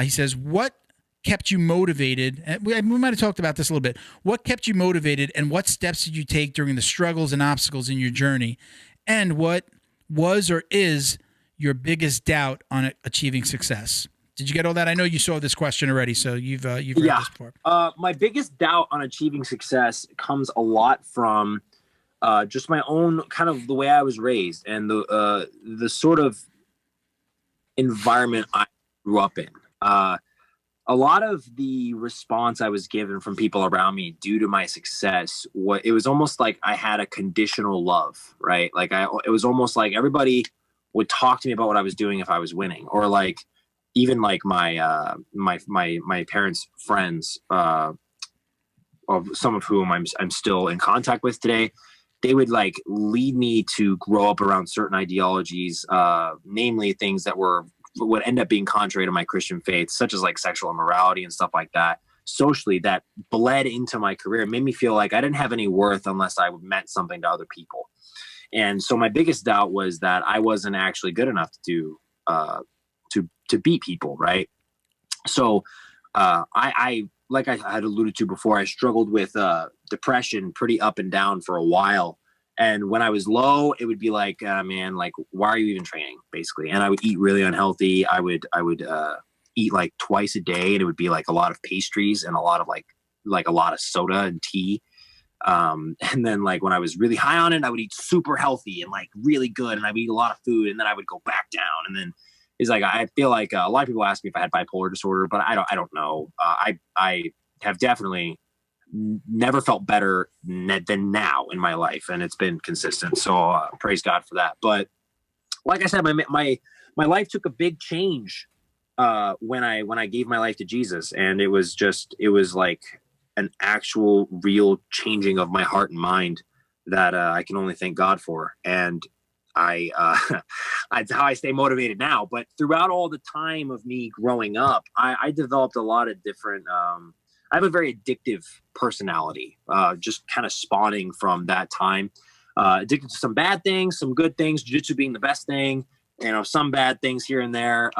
S2: He says, "What kept you motivated?" And we might have talked about this a little bit. What kept you motivated, and what steps did you take during the struggles and obstacles in your journey? And what was or is your biggest doubt on achieving success? Did you get all that? I know you saw this question already, so you've read this before.
S3: My biggest doubt on achieving success comes a lot from just my own kind of the way I was raised and the sort of environment I grew up in. A lot of the response I was given from people around me due to my success, it was almost like I had a conditional love, right? Like it was almost like everybody would talk to me about what I was doing if I was winning, or like even like my parents' friends, of some of whom I'm still in contact with today. They would like lead me to grow up around certain ideologies, namely things that would end up being contrary to my Christian faith, such as like sexual immorality and stuff like that. Socially, that bled into my career. It made me feel like I didn't have any worth unless I meant something to other people. And so my biggest doubt was that I wasn't actually good enough to beat people, right? So I like I had alluded to before, I struggled with depression pretty up and down for a while. And when I was low, it would be like, man, like, why are you even training, basically? And I would eat really unhealthy. I would eat like twice a day, and it would be like a lot of pastries and a lot of like a lot of soda and tea. And then like when I was really high on it, I would eat super healthy and like really good, and I would eat a lot of food, and then I would go back down. And then it's like, I feel like a lot of people ask me if I had bipolar disorder, but I don't know. I have definitely never felt better than now in my life, and it's been consistent. So praise God for that. But like I said, my life took a big change when I gave my life to Jesus, and it was like an actual real changing of my heart and mind that I can only thank God for. And it's how I stay motivated now. But throughout all the time of me growing up, I developed a lot of different, I have a very addictive personality, just kind of spawning from that time. Addicted to some bad things, some good things, jiu-jitsu being the best thing, some bad things here and there.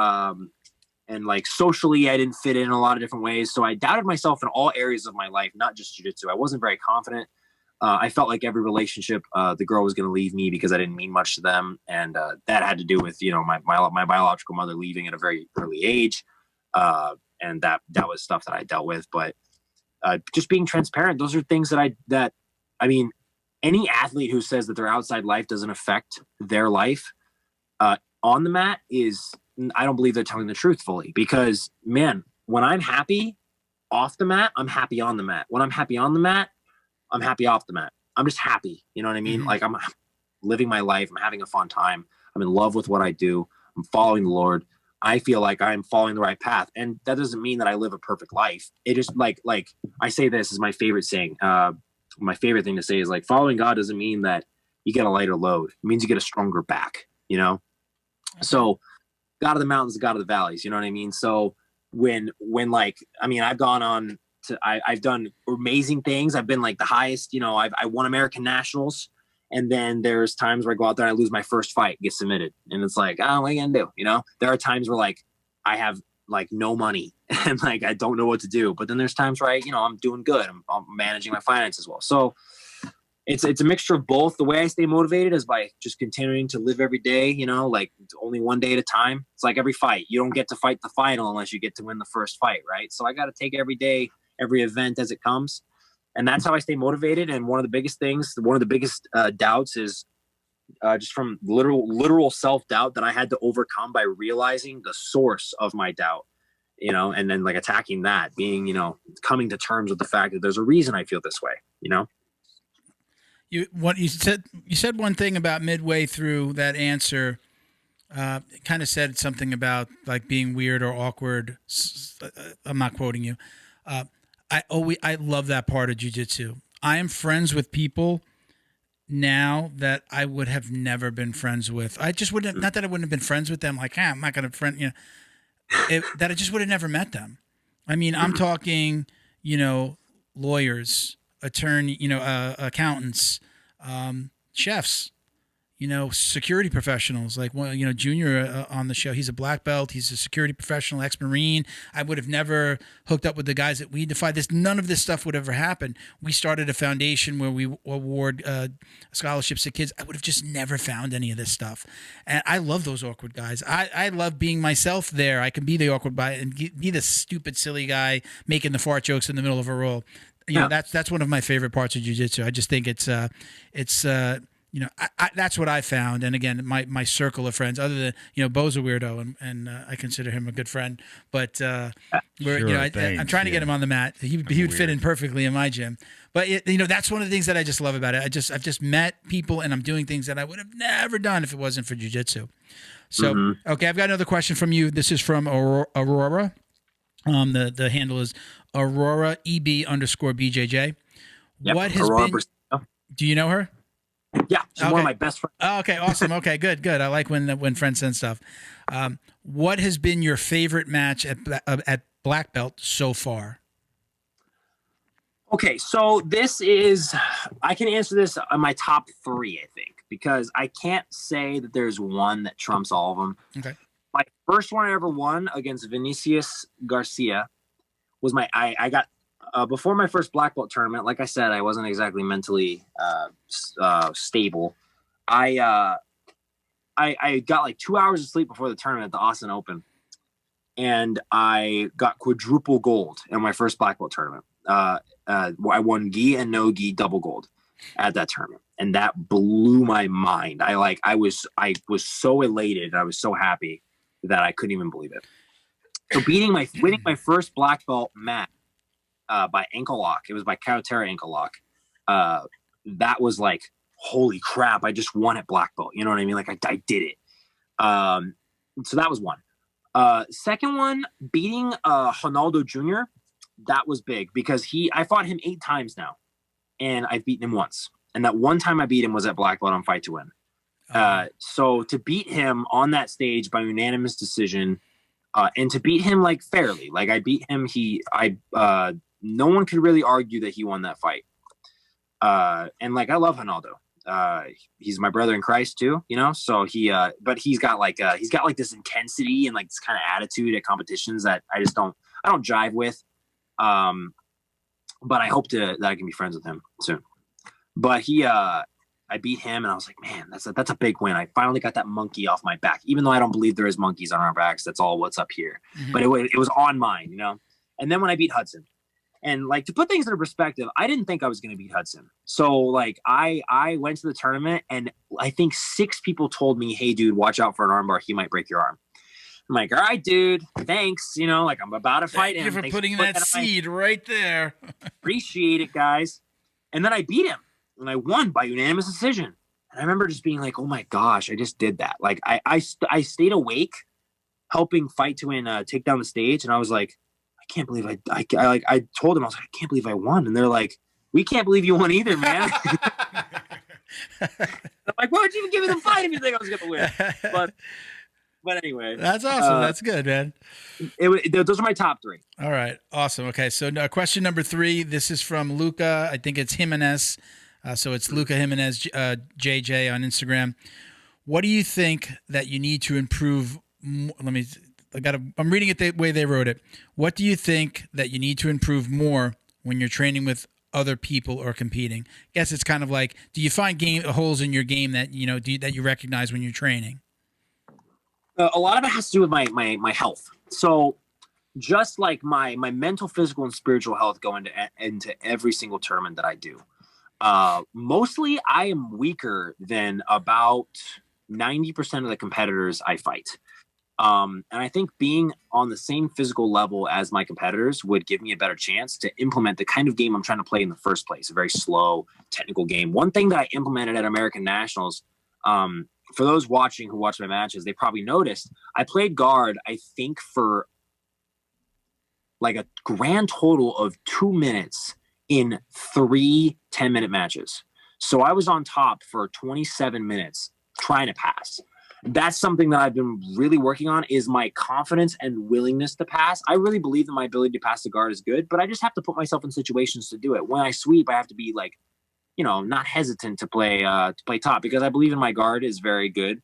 S3: And like socially, I didn't fit in a lot of different ways. So I doubted myself in all areas of my life, not just jiu-jitsu. I wasn't very confident. I felt like every relationship, the girl was going to leave me because I didn't mean much to them. And that had to do with, my biological mother leaving at a very early age. And that was stuff that I dealt with. But just being transparent, those are things that I mean, any athlete who says that their outside life doesn't affect their life on the mat I don't believe they're telling the truth fully. Because, man, when I'm happy off the mat, I'm happy on the mat. When I'm happy on the mat, I'm happy off the mat. I'm just happy. You know what I mean?
S2: Mm-hmm.
S3: Like, I'm living my life. I'm having a fun time. I'm in love with what I do. I'm following the Lord. I feel like I'm following the right path. And that doesn't mean that I live a perfect life. It is like I say, this is my favorite saying. My favorite thing to say is like, following God doesn't mean that you get a lighter load. It means you get a stronger back, So God of the mountains, God of the valleys, you know what I mean? So when like, I mean, I've gone on to, I've done amazing things. I've been like the highest, I won American nationals. And then there's times where I go out there and I lose my first fight, get submitted. And it's like, oh, what are you going to do? There are times where like, I have like no money and like, I don't know what to do. But then there's times where I'm doing good. I'm managing my finances well. So it's a mixture of both. The way I stay motivated is by just continuing to live every day, like only one day at a time. It's like every fight. You don't get to fight the final unless you get to win the first fight, right? So I got to take every day, every event as it comes. And that's how I stay motivated. And one of the biggest doubts is just from literal self-doubt that I had to overcome by realizing the source of my doubt, and then like attacking that, being, coming to terms with the fact that there's a reason I feel this way,
S2: You said one thing about midway through that answer, kind of said something about like being weird or awkward. I'm not quoting you. I love that part of jiu-jitsu. I am friends with people now that I would have never been friends with. I just wouldn't have, not that I wouldn't have been friends with them. Like, I'm not going to friend, that I just would have never met them. I mean, I'm talking, lawyers, attorney, accountants, chefs, security professionals. Like, well, Junior on the show, he's a black belt. He's a security professional, ex-Marine. I would have never hooked up with the guys that we defied. None of this stuff would ever happen. We started a foundation where we award scholarships to kids. I would have just never found any of this stuff. And I love those awkward guys. I love being myself there. I can be the awkward guy and be the stupid, silly guy making the fart jokes in the middle of a roll. That's one of my favorite parts of jiu-jitsu. I just think it's that's what I found. And again, my circle of friends, other than, Bo's a weirdo and I consider him a good friend, but I'm trying to get him on the mat. He would fit in perfectly in my gym, but that's one of the things that I just love about it. I've just met people and I'm doing things that I would have never done if it wasn't for jiu-jitsu. So, Okay, I've got another question from you. This is from Aurora. The handle is Aurora EB_BJJ.
S3: Yep,
S2: What has
S3: Aurora
S2: been, do you know her?
S3: Yeah, she's one of my best friends.
S2: Oh, okay, awesome. Okay, good. I like when friends send stuff. What has been your favorite match at black belt so far?
S3: Okay, so I can answer this on my top 3, I think, because I can't say that there's one that trumps all of them.
S2: Okay.
S3: My first one I ever won against Vinicius Garcia was I got before my first black belt tournament. Like I said, I wasn't exactly mentally stable. I got like 2 hours of sleep before the tournament at the Austin Open, and I got quadruple gold in my first black belt tournament. I won gi and no gi double gold at that tournament, and that blew my mind. I was so elated. I was so happy that I couldn't even believe it. So winning my first black belt match by ankle lock. It was by Commentator ankle lock. That was like, holy crap! I just won at black belt. You know what I mean? Like I did it. So that was one. Second one, beating Ronaldo Jr. That was big because I fought him 8 times now, and I've beaten him once. And that one time I beat him was at black belt on Fight to Win. So to beat him on that stage by unanimous decision, and to beat him like fairly, like I beat him, no one could really argue that he won that fight. And like, I love Ronaldo. He's my brother in Christ too, so but he's got like this intensity and like this kind of attitude at competitions that I don't jive with. But I hope that I can be friends with him soon. But I beat him and I was like, man, that's a big win. I finally got that monkey off my back, even though I don't believe there is monkeys on our backs. That's all what's up here. Mm-hmm. But it was on mine, And then when I beat Hudson, and like to put things into perspective, I didn't think I was going to beat Hudson. So like I went to the tournament and I think 6 people told me, hey dude, watch out for an armbar. He might break your arm. I'm like, all right, dude, thanks. Like I'm about to fight him.
S2: Thank you for putting that seed right there.
S3: Appreciate it, guys. And then I beat him and I won by unanimous decision. And I remember just being like, oh my gosh, I just did that. Like I stayed awake helping Fight to Win take down the stage. And I was like, I can't believe I told them, I was like, I can't believe I won. And they're like, we can't believe you won either, man. I'm like, why would you even give me the fight if you think I was going to win? But anyway,
S2: that's awesome. That's good, man.
S3: Those are my top 3.
S2: All right, awesome. Okay, so question number 3. This is from Luca. I think it's Jimenez. So it's Luca Jimenez JJ on Instagram. What do you think that you need to improve? I'm reading it the way they wrote it. What do you think that you need to improve more when you're training with other people or competing? I guess it's kind of like, do you find holes in your game that that you recognize when you're training?
S3: A lot of it has to do with my health. So just like my mental, physical, and spiritual health go into every single tournament that I do. Mostly I am weaker than about 90% of the competitors I fight. And I think being on the same physical level as my competitors would give me a better chance to implement the kind of game I'm trying to play in the first place, a very slow, technical game. One thing that I implemented at American Nationals, for those watching who watch my matches, they probably noticed I played guard, I think, for like a grand total of 2 minutes in 3 10-minute matches. So I was on top for 27 minutes trying to pass. That's something that I've been really working on, is my confidence and willingness to pass. I really believe that my ability to pass the guard is good, but I just have to put myself in situations to do it. When I sweep, I have to be like, not hesitant to play top, because I believe in my guard is very good,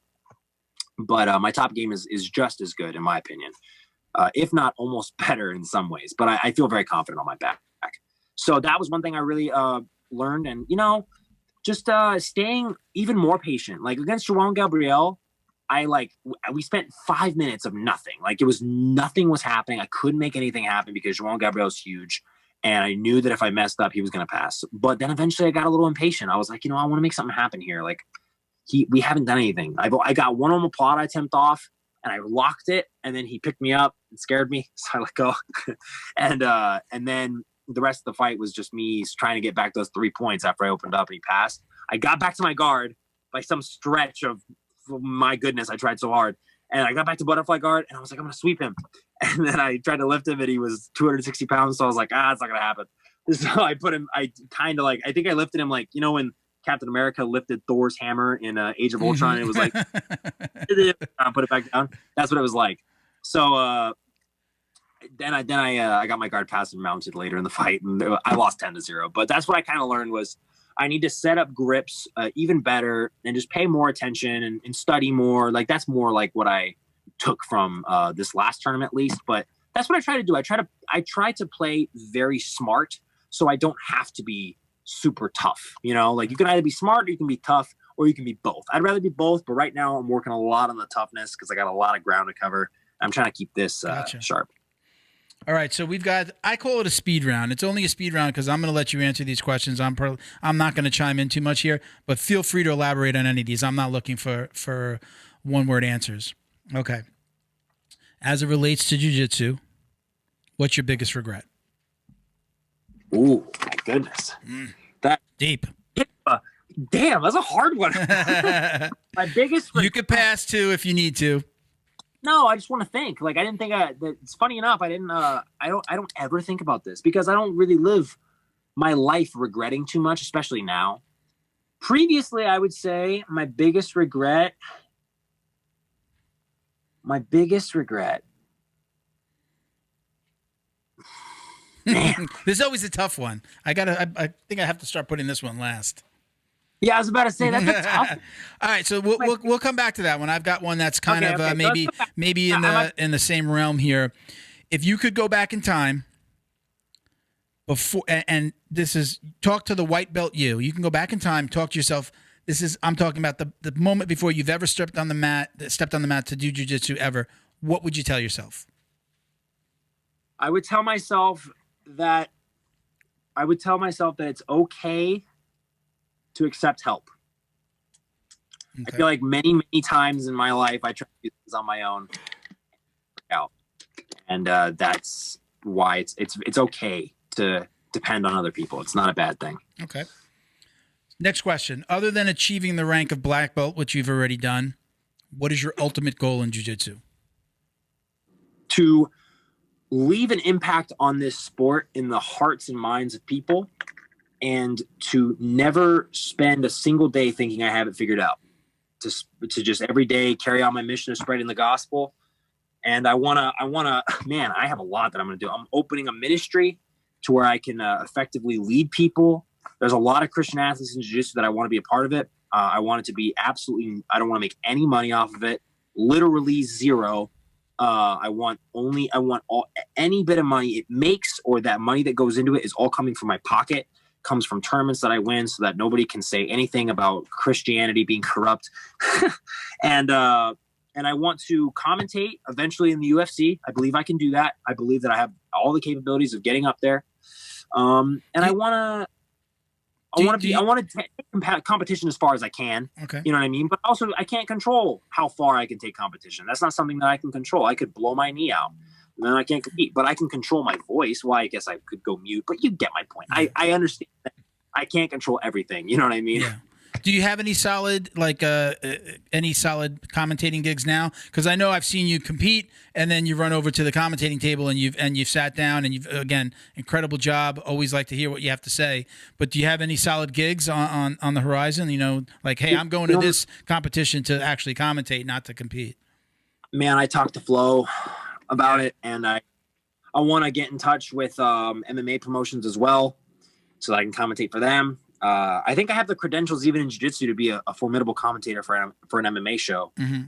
S3: but my top game is just as good in my opinion, if not almost better in some ways. But I feel very confident on my back. So that was one thing I really learned, and just staying even more patient. Like against Juan Gabriel, we spent 5 minutes of nothing. Like nothing was happening. I couldn't make anything happen because Juan Gabriel's huge. And I knew that if I messed up, he was going to pass. But then eventually I got a little impatient. I was like, I want to make something happen here. Like we haven't done anything. I got one omoplata attempt off and I locked it. And then he picked me up and scared me. So I let go. And then the rest of the fight was just me trying to get back those 3 points after I opened up and he passed. I got back to my guard by some stretch of, my goodness, I tried so hard. And I got back to butterfly guard and I was like, I'm going to sweep him. And then I tried to lift him and he was 260 pounds. So I was like, it's not going to happen. So I put him, I think I lifted him like, when Captain America lifted Thor's hammer in Age of Ultron, it was like, put it back down. That's what it was like. So then I got my guard passed and mounted later in the fight and I lost 10-0. But that's what I kind of learned was, I need to set up grips even better and just pay more attention and study more. Like that's more like what I took from this last tournament at least. But that's what I try to do. I try to play very smart so I don't have to be super tough. Like you can either be smart or you can be tough or you can be both. I'd rather be both. But right now I'm working a lot on the toughness because I got a lot of ground to cover. I'm trying to keep this sharp.
S2: All right, so I call it a speed round. It's only a speed round because I'm going to let you answer these questions. I'm not going to chime in too much here, but feel free to elaborate on any of these. I'm not looking for one-word answers. Okay. As it relates to jiu-jitsu, what's your biggest regret?
S3: Ooh, my goodness. That
S2: deep.
S3: Damn, that's a hard one. My biggest regret.
S2: You could pass too if you need to.
S3: No, I just want to think. Like I didn't think it's funny enough. I didn't. I don't ever think about this because I don't really live my life regretting too much, especially now. Previously, I would say my biggest regret. Man,
S2: this is always a tough one. I think I have to start putting this one last.
S3: Yeah, I was about to say that's a tough.
S2: All right, so we'll come back to that one. I've got one that's kind of maybe in the same realm here. If you could go back in time before, and this is talk to the white belt you. You can go back in time, talk to yourself. I'm talking about the moment before you've ever stepped on the mat to do jiu-jitsu ever. What would you tell yourself?
S3: I would tell myself that it's okay to accept help. Okay. I feel like many times in my life I try to do things on my own, and that's why it's okay to depend on other people. It's not a bad thing.
S2: Okay. Next question: other than achieving the rank of black belt, which you've already done, what is your ultimate goal in jiu-jitsu?
S3: To leave an impact on this sport in the hearts and minds of people, and to never spend a single day thinking I have it figured out. To just every day carry on my mission of spreading the gospel. And I wanna, man, I have a lot that I'm gonna do. I'm opening a ministry to where I can effectively lead people. There's a lot of Christian athletes in jiu-jitsu that I want to be a part of it. I want it to be absolutely, I don't want to make any money off of it. Literally zero. I want any bit of money it makes, or that money that goes into it, is all coming from my pocket, comes from tournaments that I win, so that nobody can say anything about Christianity being corrupt. And I want to commentate eventually in the UFC. I believe I can do that. I believe that I have all the capabilities of getting up there. And I want to take competition as far as I can.
S2: Okay.
S3: You know what I mean? But also I can't control how far I can take competition. That's not something that I can control. I could blow my knee out and then I can't compete, but I can control my voice. Well, I guess I could go mute, but you get my point. I understand that I can't control everything. You know what I mean?
S2: Yeah. Do you have any solid commentating gigs now? Because I know I've seen you compete, and then you run over to the commentating table and you've sat down, and you've, again, incredible job. Always like to hear what you have to say. But do you have any solid gigs on the horizon? You know, like, hey, I'm going to this competition to actually commentate, not to compete.
S3: Man, I talked to Flo about it, and I want to get in touch with MMA promotions as well, so that I can commentate for them. I think I have the credentials even in jiu-jitsu to be a formidable commentator for an MMA show.
S2: Mm-hmm.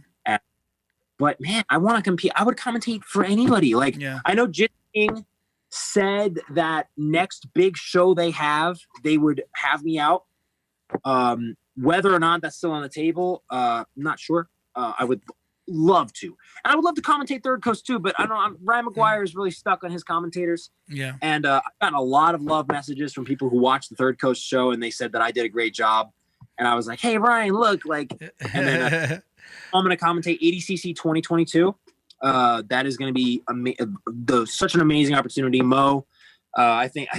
S3: But man, I want to compete. I would commentate for anybody. Like, I know Jit King said that next big show they have, they would have me out. Whether or not that's still on the table, I'm not sure. I would love to. And I would love to commentate Third Coast too, but I don't know. Ryan McGuire is really stuck on his commentators.
S2: Yeah.
S3: And I've gotten a lot of love messages from people who watched the Third Coast show, and they said that I did a great job. And I was like, hey, Ryan, look, like, and then I'm going to commentate ADCC 2022. That is going to be such an amazing opportunity. Mo, I thank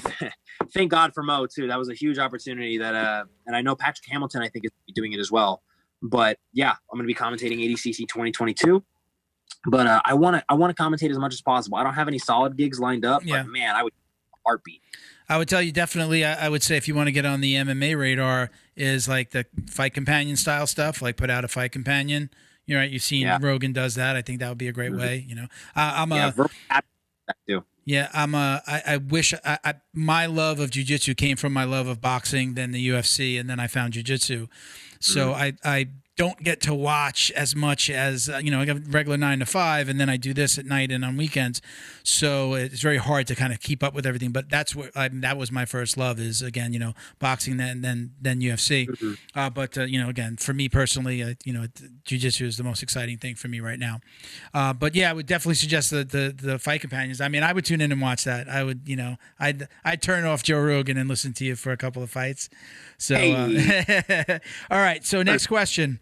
S3: God for Mo too. That was a huge opportunity that, and I know Patrick Hamilton, I think, is doing it as well. But yeah, I'm going to be commentating ADCC 2022. But I want to commentate as much as possible. I don't have any solid gigs lined up, but man, I would heartbeat.
S2: I would tell you definitely. I would say if you want to get on the MMA radar, is like the fight companion style stuff. Like put out a fight companion. You're right. You've seen Rogan does that. I think that would be a great way. You know, I wish my love of jiu-jitsu came from my love of boxing, then the UFC, and then I found jiu-jitsu. So I don't get to watch as much as, I got a regular 9 to 5, and then I do this at night and on weekends. So it's very hard to kind of keep up with everything. But that's what that was my first love is, again, boxing, then UFC. Mm-hmm. But again, for me personally, jiu-jitsu is the most exciting thing for me right now. But yeah, I would definitely suggest the fight companions. I mean, I would tune in and watch that. I would, I'd turn off Joe Rogan and listen to you for a couple of fights. So, all right. So next question.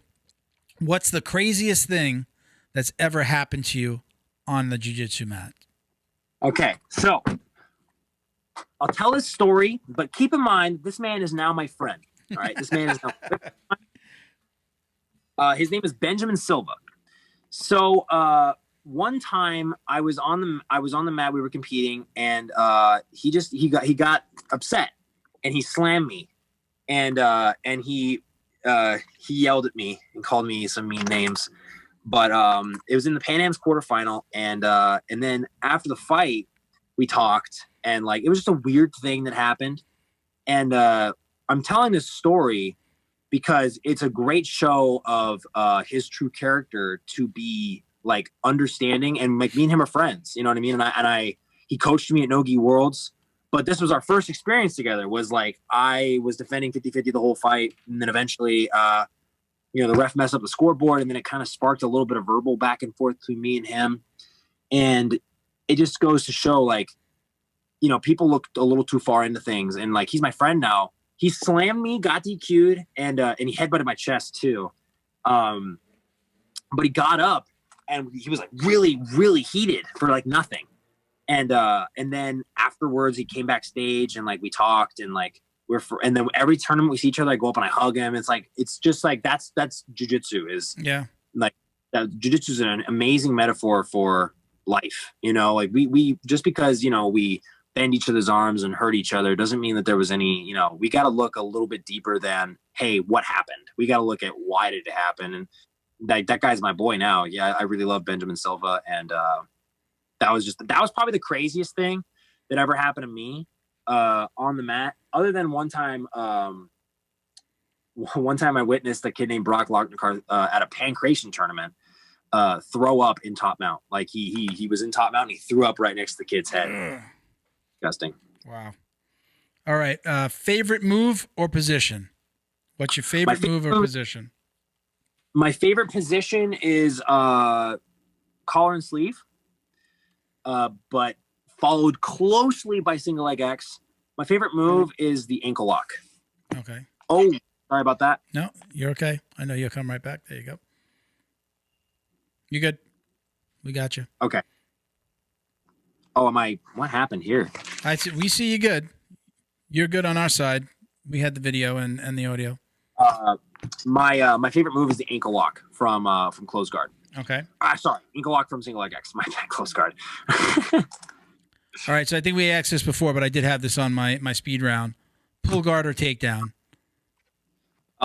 S2: What's the craziest thing that's ever happened to you on the jiu-jitsu mat? Okay, so I'll tell this story, but keep in mind, this man is now my friend. All right, this man is now his name is Benjamin Silva. So one time I was on the mat, we were competing, and he got upset and he slammed me, and he yelled at me and called me some mean names. But it was in the Pan Am's quarterfinal, and then after the fight, we talked, and like it was just a weird thing that happened. And I'm telling this story because it's a great show of his true character to be like understanding, and like me and him are friends. You know what I mean? And he coached me at Nogi Worlds. But this was our first experience together. Was like I was defending 50-50 the whole fight, and then eventually, the ref messed up the scoreboard, and then it kind of sparked a little bit of verbal back and forth between me and him. And it just goes to show, like, people looked a little too far into things, and like he's my friend now. He slammed me, got DQ'd, and he headbutted my chest too. But he got up, and he was like really, really heated for like nothing. And then afterwards he came backstage and like we talked, and like and then every tournament we see each other, I go up and I hug him. It's just like that's jiu-jitsu is like that. Jiu-jitsu is an amazing metaphor for life. Like we just because we bend each other's arms and hurt each other doesn't mean that there was any. We got to look a little bit deeper than, hey, what happened? We got to look at why did it happen. And that guy's my boy now. Yeah, I really love Benjamin Silva, and that was probably the craziest thing that ever happened to me on the mat. Other than one time I witnessed a kid named Brock Lochner at a pancration tournament throw up in top mount. Like he was in top mount and he threw up right next to the kid's head. Disgusting. Wow. All right. Favorite move or position? What's your favorite move or position?
S3: My favorite position is collar and sleeve. But followed closely by single leg X. My favorite move is the ankle lock.
S2: Okay.
S3: Oh, sorry about that.
S2: No, you're okay. I know you'll come right back. There you go. You good? We got you.
S3: Okay. Oh, what happened here?
S2: We see you good. You're good on our side. We had the video and the audio.
S3: My favorite move is the ankle lock from close guard.
S2: Okay.
S3: Sorry, ankle lock from single leg X. My bad, close guard.
S2: All right, so I think we asked this before, but I did have this on my speed round. Pull guard or takedown?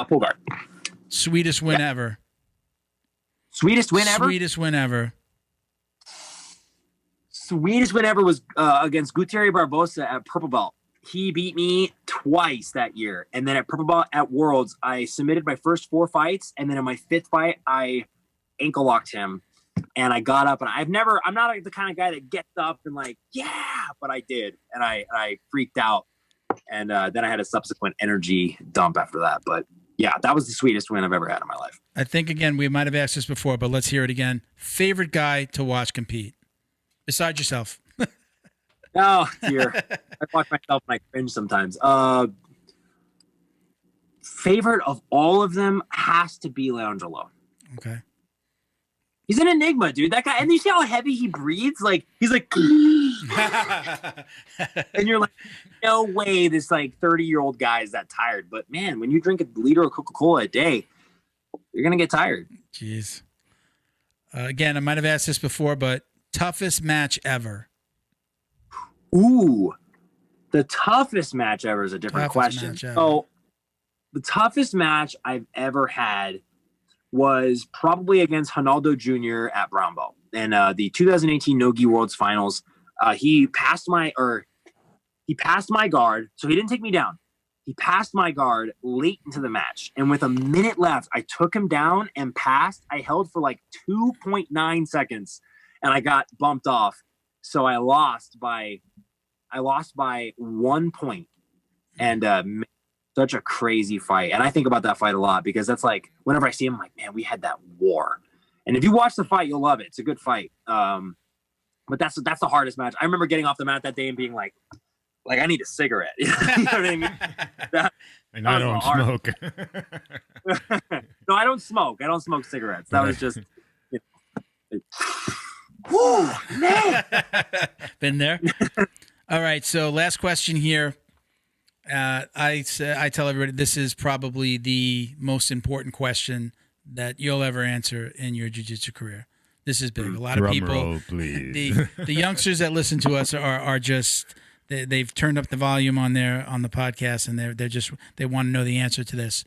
S3: Pull guard.
S2: Sweetest win ever.
S3: Sweetest win ever?
S2: Sweetest win ever.
S3: Sweetest win ever was against Gutierrez Barbosa at Purple Belt. He beat me twice that year. And then at Purple Belt at Worlds, I submitted my first 4 fights. And then in my 5th fight, I ankle locked him. And I got up, and I'm not the kind of guy that gets up and like, yeah, but I did. And I freaked out. And then I had a subsequent energy dump after that. But yeah, that was the sweetest win I've ever had in my life.
S2: I think, again, we might have asked this before, but let's hear it again. Favorite guy to watch compete besides yourself?
S3: Oh, dear. I watch myself and I cringe sometimes. Favorite of all of them has to be Leandrolo.
S2: Okay.
S3: He's an enigma, dude. That guy, and you see how heavy he breathes? Like, he's like, and you're like, no way this like 30-year-old guy is that tired. But man, when you drink a liter of Coca-Cola a day, you're going to get tired.
S2: Jeez. Again, I might have asked this before, but toughest match ever?
S3: Ooh, the toughest match ever is a different question. So the toughest match I've ever had was probably against Ronaldo Jr. at Brown Belt in the 2018 Nogi Worlds Finals. He passed my guard, so he didn't take me down. He passed my guard late into the match, and with a minute left, I took him down and passed. I held for like 2.9 seconds, and I got bumped off. So I lost by 1 point, and such a crazy fight. And I think about that fight a lot because that's like, whenever I see him, I'm like, man, we had that war. And if you watch the fight, you'll love it. It's a good fight. But that's the hardest match. I remember getting off the mat that day and being like I need a cigarette. You know what I mean?
S1: And I don't smoke.
S3: No, I don't smoke. I don't smoke cigarettes. That was just, whoa, man.
S2: Been there. All right. So last question here. I tell everybody this is probably the most important question that you'll ever answer in your jiu-jitsu career. This is big. A lot of people,
S1: roll, please.
S2: the youngsters that listen to us are just they've turned up the volume on the podcast, and they want to know the answer to this.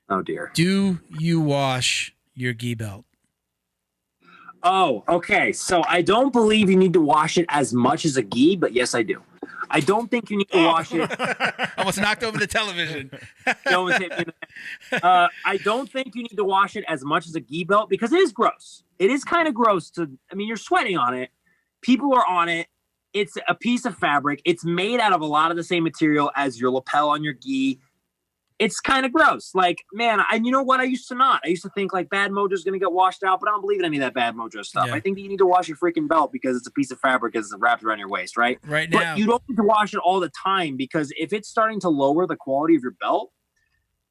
S3: Oh dear.
S2: Do you wash your gi belt?
S3: Oh, okay. So I don't believe you need to wash it as much as a gi, but yes, I do. I don't think you need to wash it.
S2: Almost knocked over the television.
S3: I don't think you need to wash it as much as a gi belt because it is gross. It is kind of gross you're sweating on it. People are on it. It's a piece of fabric. It's made out of a lot of the same material as your lapel on your gi. It's kind of gross. Like, man, and you know what? I used to think like Bad Mojo's going to get washed out, but I don't believe in any of that Bad Mojo stuff.
S2: Yeah.
S3: I think that you need to wash your freaking belt because it's a piece of fabric that's wrapped around your waist, right?
S2: Right now.
S3: But you don't need to wash it all the time because if it's starting to lower the quality of your belt,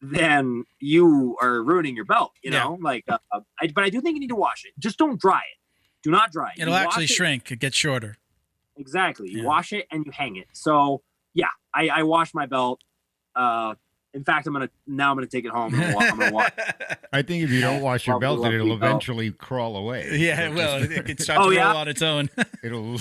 S3: then you are ruining your belt, you know? Like, but I do think you need to wash it. Just don't dry it. Do not dry it.
S2: It'll actually shrink. It gets shorter.
S3: Exactly. You wash it and you hang it. So, yeah, I wash my belt. In fact, I'm gonna take it home. I'm gonna wash.
S1: I think if you don't wash your belt, then it'll eventually crawl away.
S2: Yeah, it will. It can start to roll on its own.
S1: It'll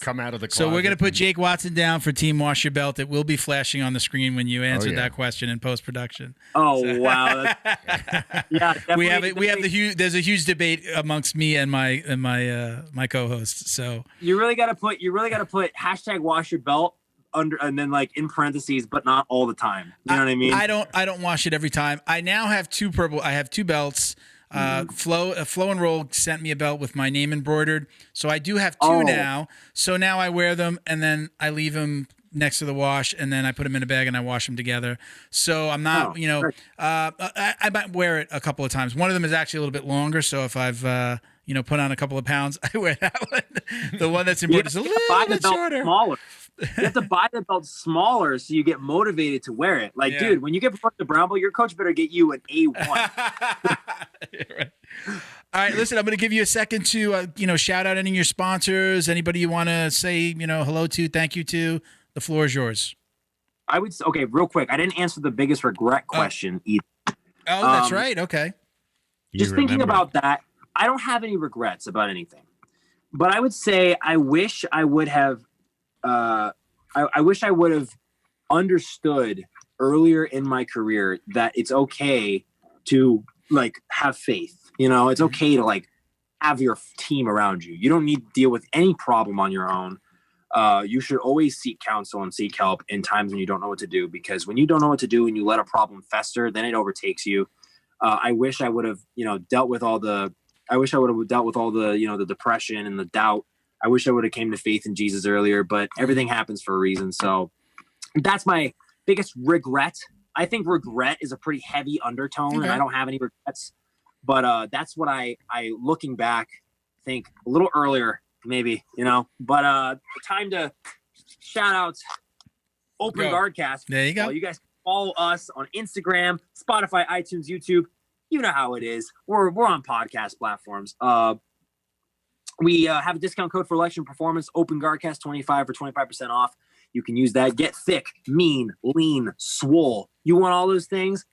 S1: come out of the closet.
S2: So we're gonna put Jake Watson down for Team Wash Your Belt. It will be flashing on the screen when you answer that question in post production.
S3: Oh wow! Yeah,
S2: we have the huge. There's a huge debate amongst me and my co-hosts. So
S3: you really gotta put hashtag Wash Your Belt under, and then like in parentheses, but not all the time. You know what I mean?
S2: I don't wash it every time. I now have two belts. Flow and Roll sent me a belt with my name embroidered, so I do have two now. So now I wear them and then I leave them next to the wash, and then I put them in a bag and I wash them together. So I'm not, I might wear it a couple of times. One of them is actually a little bit longer, so if I've put on a couple of pounds, I wear that one. The one that's embroidered is a little bit shorter.
S3: Smaller. You have to buy the belt smaller so you get motivated to wear it. Like, dude, when you get promoted to brown belt, your coach better get you an A1.
S2: Right. All right, listen, I'm going to give you a second to, shout out any of your sponsors, anybody you want to say, hello to, thank you to. The floor is yours.
S3: Okay, real quick. I didn't answer the biggest regret question either.
S2: Oh, that's right. Okay.
S3: Just thinking about that, I don't have any regrets about anything. But I would say I wish I would have I wish I would have understood earlier in my career that it's okay to like have faith. You know, it's okay to like have your team around you. You don't need to deal with any problem on your own. You should always seek counsel and seek help in times when you don't know what to do, because when you don't know what to do and you let a problem fester, then it overtakes you. I wish I would have, dealt with all the, the depression and the doubt. I wish I would have came to faith in Jesus earlier, but everything happens for a reason. So that's my biggest regret. I think regret is a pretty heavy undertone, and I don't have any regrets, but that's what I looking back, think a little earlier, maybe, but time to shout out OpenGuardCast.
S2: There you go.
S3: You guys follow us on Instagram, Spotify, iTunes, YouTube. You know how it is. We're on podcast platforms. We have a discount code for election performance, OpenGuardCast 25 for 25% off. You can use that. Get thick, mean, lean, swole. You want all those things?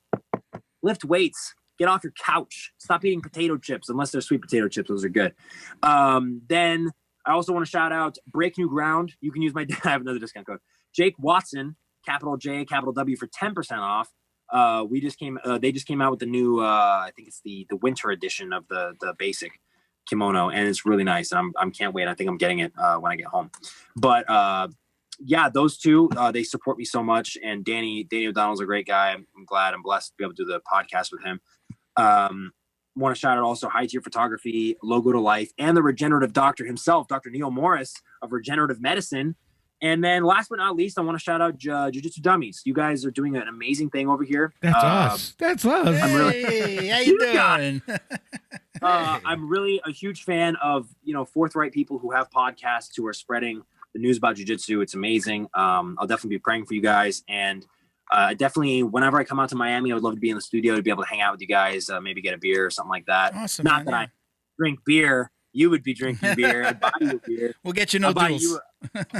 S3: Lift weights. Get off your couch. Stop eating potato chips, unless they're sweet potato chips. Those are good. Then I also want to shout out Break New Ground. You can use I have another discount code. Jake Watson, capital J, capital W for 10% off. They just came out with the new, I think it's the winter edition of the basic kimono, and it's really nice. And I can't wait. I think I'm getting it when I get home. But yeah, those two, they support me so much. And Danny O'Donnell's a great guy. I'm blessed to be able to do the podcast with him. Want to shout out also High Tier Photography, Logo to Life, and the regenerative doctor himself, Dr. Neil Morris of Regenerative Medicine. And then last but not least, I want to shout out Jiu-Jitsu Dummies. You guys are doing an amazing thing over here.
S1: That's us. That's us.
S2: Hey, how you doing?
S3: I'm really a huge fan of, forthright people who have podcasts who are spreading the news about jiu-jitsu. It's amazing. I'll definitely be praying for you guys. And definitely, whenever I come out to Miami, I would love to be in the studio to be able to hang out with you guys, maybe get a beer or something like that.
S2: Awesome.
S3: Not that I drink beer. You would be drinking beer. I'd buy you a beer.
S2: We'll get you no deals.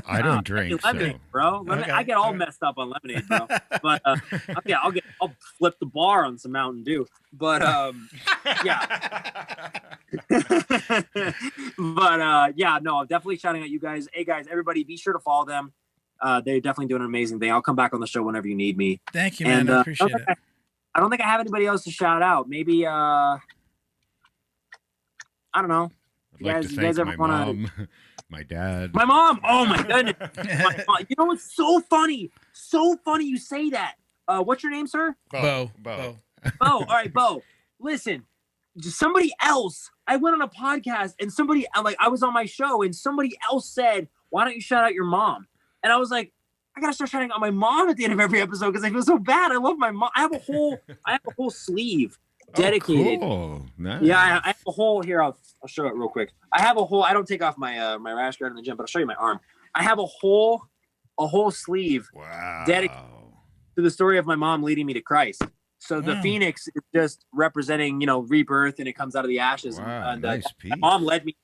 S1: I don't drink,
S3: lemonade, bro.
S2: Okay.
S3: I get all messed up on lemonade, bro. But I'll flip the bar on some Mountain Dew. But yeah. But no, I'm definitely shouting at you guys. Hey guys, everybody, be sure to follow them. They're definitely doing an amazing thing. I'll come back on the show whenever you need me.
S2: Thank you, man. I appreciate it.
S3: I don't think I have anybody else to shout out. Maybe I don't know.
S1: I'd like to thank my mom, my dad.
S3: My mom. Oh my goodness. My mom. You know what's so funny? So funny you say that. What's your name, sir?
S2: Bo.
S3: Bo. All right, Bo. Listen, somebody else. I went on a podcast and I was on my show and somebody else said, "Why don't you shout out your mom?" And I was like, I gotta start shouting out my mom at the end of every episode because I feel so bad. I love my mom. I have a whole sleeve dedicated.
S1: Oh, cool. Nice.
S3: Yeah, I have a whole here. I'll show it real quick. I have a whole. I don't take off my my rash guard in the gym, but I'll show you my arm. I have a whole sleeve dedicated to the story of my mom leading me to Christ. So the phoenix is just representing, rebirth, and it comes out of the ashes.
S1: Wow,
S3: and
S1: nice piece.
S3: my mom led me.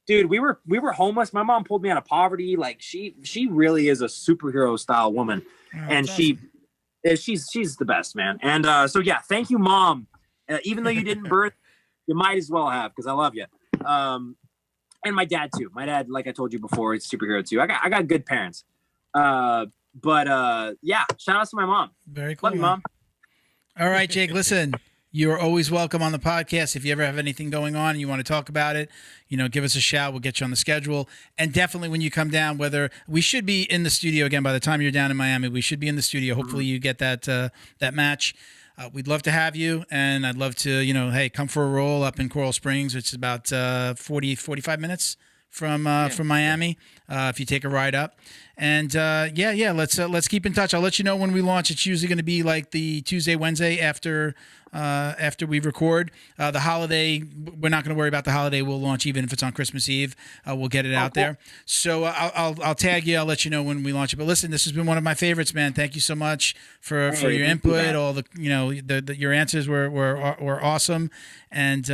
S3: Dude, we were homeless. My mom pulled me out of poverty. Like she really is a superhero style woman, and she's the best, man. And so yeah, thank you, Mom. Even though you didn't birth, you might as well have, because I love you. And my dad too. My dad, like I told you before, it's superhero too. I got good parents. But yeah, shout out to my mom.
S2: Very cool.
S3: Love you, Mom.
S2: All right, Jake. Listen, you're always welcome on the podcast. If you ever have anything going on and you want to talk about it, give us a shout. We'll get you on the schedule. And definitely when you come down, whether we should be in the studio again by the time you're down in Miami, we should be in the studio. Hopefully you get that match. We'd love to have you, and I'd love to, hey, come for a roll up in Coral Springs, which is about 45 minutes from Miami, if you take a ride up. And let's keep in touch. I'll let you know when we launch. It's usually going to be like the Tuesday, Wednesday after we record. The holiday, we're not going to worry about the holiday. We'll launch even if it's on Christmas Eve. We'll get it out there. So I'll tag you. I'll let you know when we launch it. But listen, this has been one of my favorites, man. Thank you so much for your input. All the your answers were awesome. And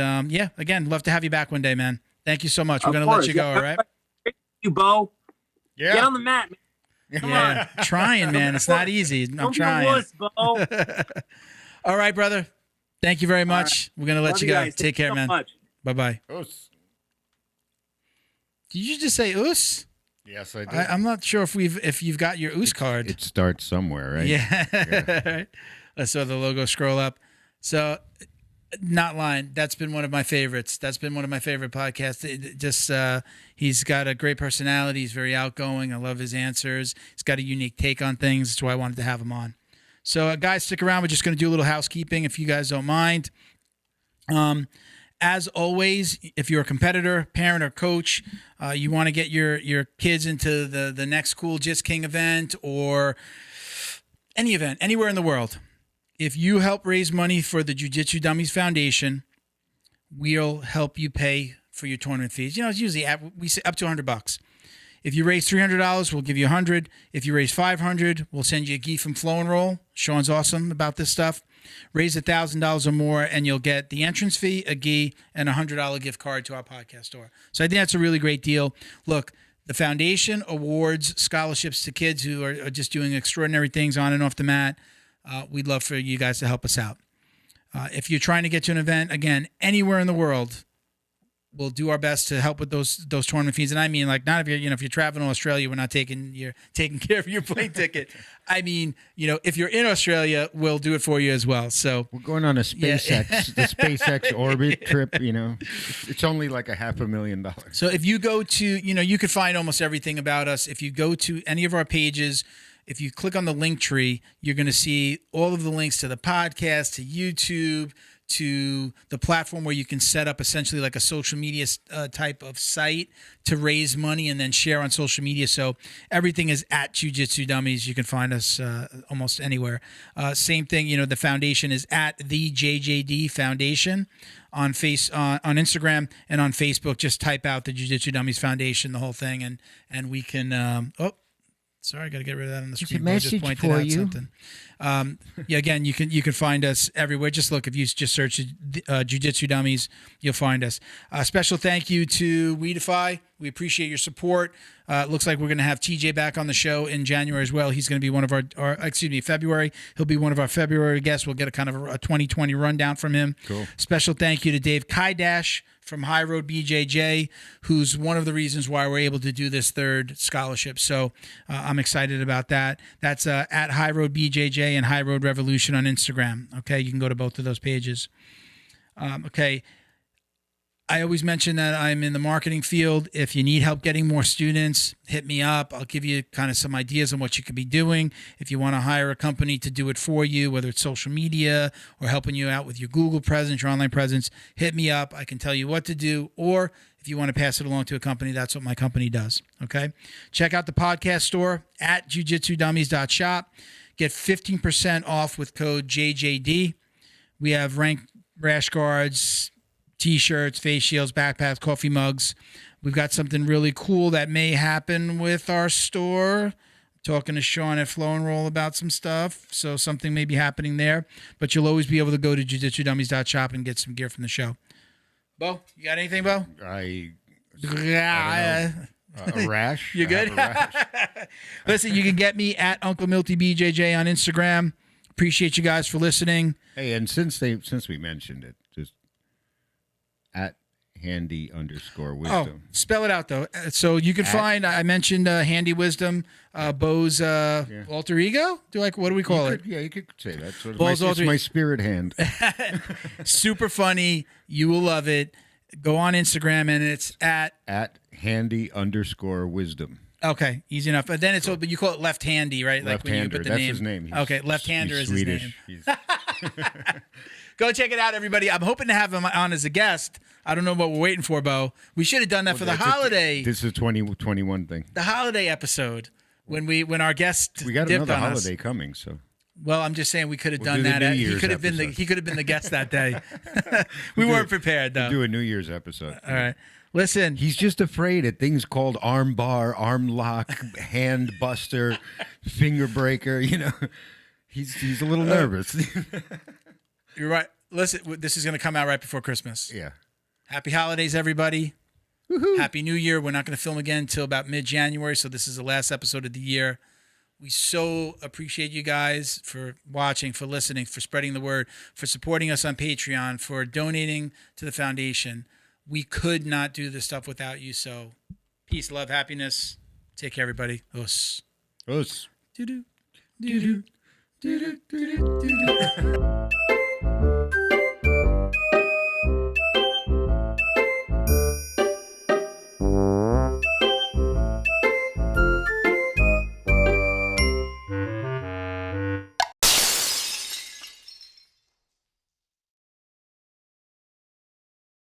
S2: again, love to have you back one day, man. Thank you so much. We're going to let you go. All right.
S3: Thank you, Bo.
S1: Yeah.
S3: Get on the mat, man. Come on.
S2: Trying, man. It's not easy. I'm trying.
S3: Wuss, Bo.
S2: All right, brother. Thank you very much. We're going to let
S3: Love
S2: you go.
S3: guys.
S2: Take
S3: Thank you
S2: care,
S3: so
S2: man.
S3: much.
S2: Bye-bye.
S1: Oos.
S2: Did you just say oos?
S1: Yes, I did.
S2: I'm not sure if you've got your oos card.
S1: It starts somewhere, right?
S2: Yeah. I saw the logo scroll up. So, not lying. That's been one of my favorites. That's been one of my favorite podcasts. He's got a great personality. He's very outgoing. I love his answers. He's got a unique take on things. That's why I wanted to have him on. So, guys, stick around. We're just going to do a little housekeeping if you guys don't mind. As always, if you're a competitor, parent, or coach, you want to get your kids into the next cool Jits King event or any event, anywhere in the world, if you help raise money for the Jiu-Jitsu Dummies Foundation, we'll help you pay for your tournament fees. It's usually we say up to $100. If you raise $300, we'll give you $100. If you raise $500, we'll send you a gi from Flow and Roll. Sean's awesome about this stuff. Raise $1,000 or more, and you'll get the entrance fee, a gi, and a $100 gift card to our podcast store. So I think that's a really great deal. Look, the foundation awards scholarships to kids who are just doing extraordinary things on and off the mat. We'd love for you guys to help us out. If you're trying to get to an event, again, anywhere in the world, we'll do our best to help with those tournament fees. And I mean, like, not if you're traveling to Australia, we're not taking care of your plane ticket. I mean, if you're in Australia, we'll do it for you as well. So
S1: we're going on a SpaceX, the SpaceX orbit trip. It's only like $500,000.
S2: So if you go to, you can find almost everything about us. If you go to any of our pages, if you click on the link tree, you're going to see all of the links to the podcast, to YouTube, to the platform where you can set up essentially like a social media type of site to raise money and then share on social media. So everything is at Jiu-Jitsu Dummies. You can find us almost anywhere. Same thing, the foundation is at the JJD Foundation on Instagram and on Facebook. Just type out the Jiu-Jitsu Dummies Foundation, the whole thing, and we can. Sorry, I got to get rid of that on the screen.
S1: It's a message
S2: just
S1: for
S2: out
S1: you.
S2: Something. Again, you can find us everywhere. Just look, if you just search Jiu-Jitsu Dummies, you'll find us. Special thank you to Weedify. We appreciate your support. It looks like we're going to have TJ back on the show in January as well. He's going to be one of February. He'll be one of our February guests. We'll get a kind of a 2020 rundown from him.
S1: Cool.
S2: Special thank you to Dave Kaidash from High Road BJJ, who's one of the reasons why we're able to do this third scholarship. So I'm excited about that. That's at High Road BJJ and High Road Revolution on Instagram. Okay, you can go to both of those pages. Okay. I always mention that I'm in the marketing field. If you need help getting more students, hit me up. I'll give you kind of some ideas on what you could be doing. If you want to hire a company to do it for you, whether it's social media or helping you out with your Google presence, your online presence, hit me up. I can tell you what to do. Or if you want to pass it along to a company, that's what my company does. Okay. Check out the podcast store at jiu-jitsudummies.shop. Get 15% off with code JJD. We have ranked rash guards, T-shirts, face shields, backpacks, coffee mugs. We've got something really cool that may happen with our store. I'm talking to Sean at Flow and Roll about some stuff, so something may be happening there. But you'll always be able to go to jiu-jitsudummies.shop and get some gear from the show. Bo, you got anything, Bo?
S1: I don't know. A rash?
S2: You good? Listen, you can get me at Uncle Milty BJJ on Instagram. Appreciate you guys for listening.
S1: Hey, and since we mentioned it, just at handy_wisdom.
S2: Oh, spell it out though. So you can find. I mentioned Handy Wisdom, Bo's alter ego. What do we call it?
S1: Yeah, you could say that. So
S2: Bo's
S1: it's my spirit hand.
S2: Super funny. You will love it. Go on Instagram and it's at
S1: handy_wisdom.
S2: Okay, easy enough. But then but you call it left handy, right?
S1: Left hander. That's his name.
S2: Okay, left hander is
S1: Swedish.
S2: his name. Go check it out, everybody. I'm hoping to have him on as a guest. I don't know what we're waiting for, Bo. We should have done that for the holiday.
S1: This is a 2021 thing.
S2: The holiday episode when our guest
S1: We got
S2: dipped
S1: another
S2: on
S1: holiday
S2: us.
S1: coming, so.
S2: Well, I'm just saying we could have
S1: We'll
S2: done
S1: do the
S2: that.
S1: New
S2: He
S1: Year's
S2: could have been
S1: episode.
S2: the guest that day. We weren't prepared though.
S1: Do a New Year's episode.
S2: All right. Listen,
S1: He's just afraid of things called arm bar, arm lock, hand buster, finger breaker. He's a little nervous.
S2: you're right. Listen, this is going to come out right before Christmas.
S1: Yeah.
S2: Happy holidays, everybody.
S1: Woohoo.
S2: Happy New Year. We're not going to film again until about mid-January, so this is the last episode of the year. We so appreciate you guys for watching, for listening, for spreading the word, for supporting us on Patreon, for donating to the foundation. We could not do this stuff without you. So peace, love, happiness. Take care, everybody. Us.
S1: Us.
S2: Do-do. Do-do. Do-do. Do-do. Do-do.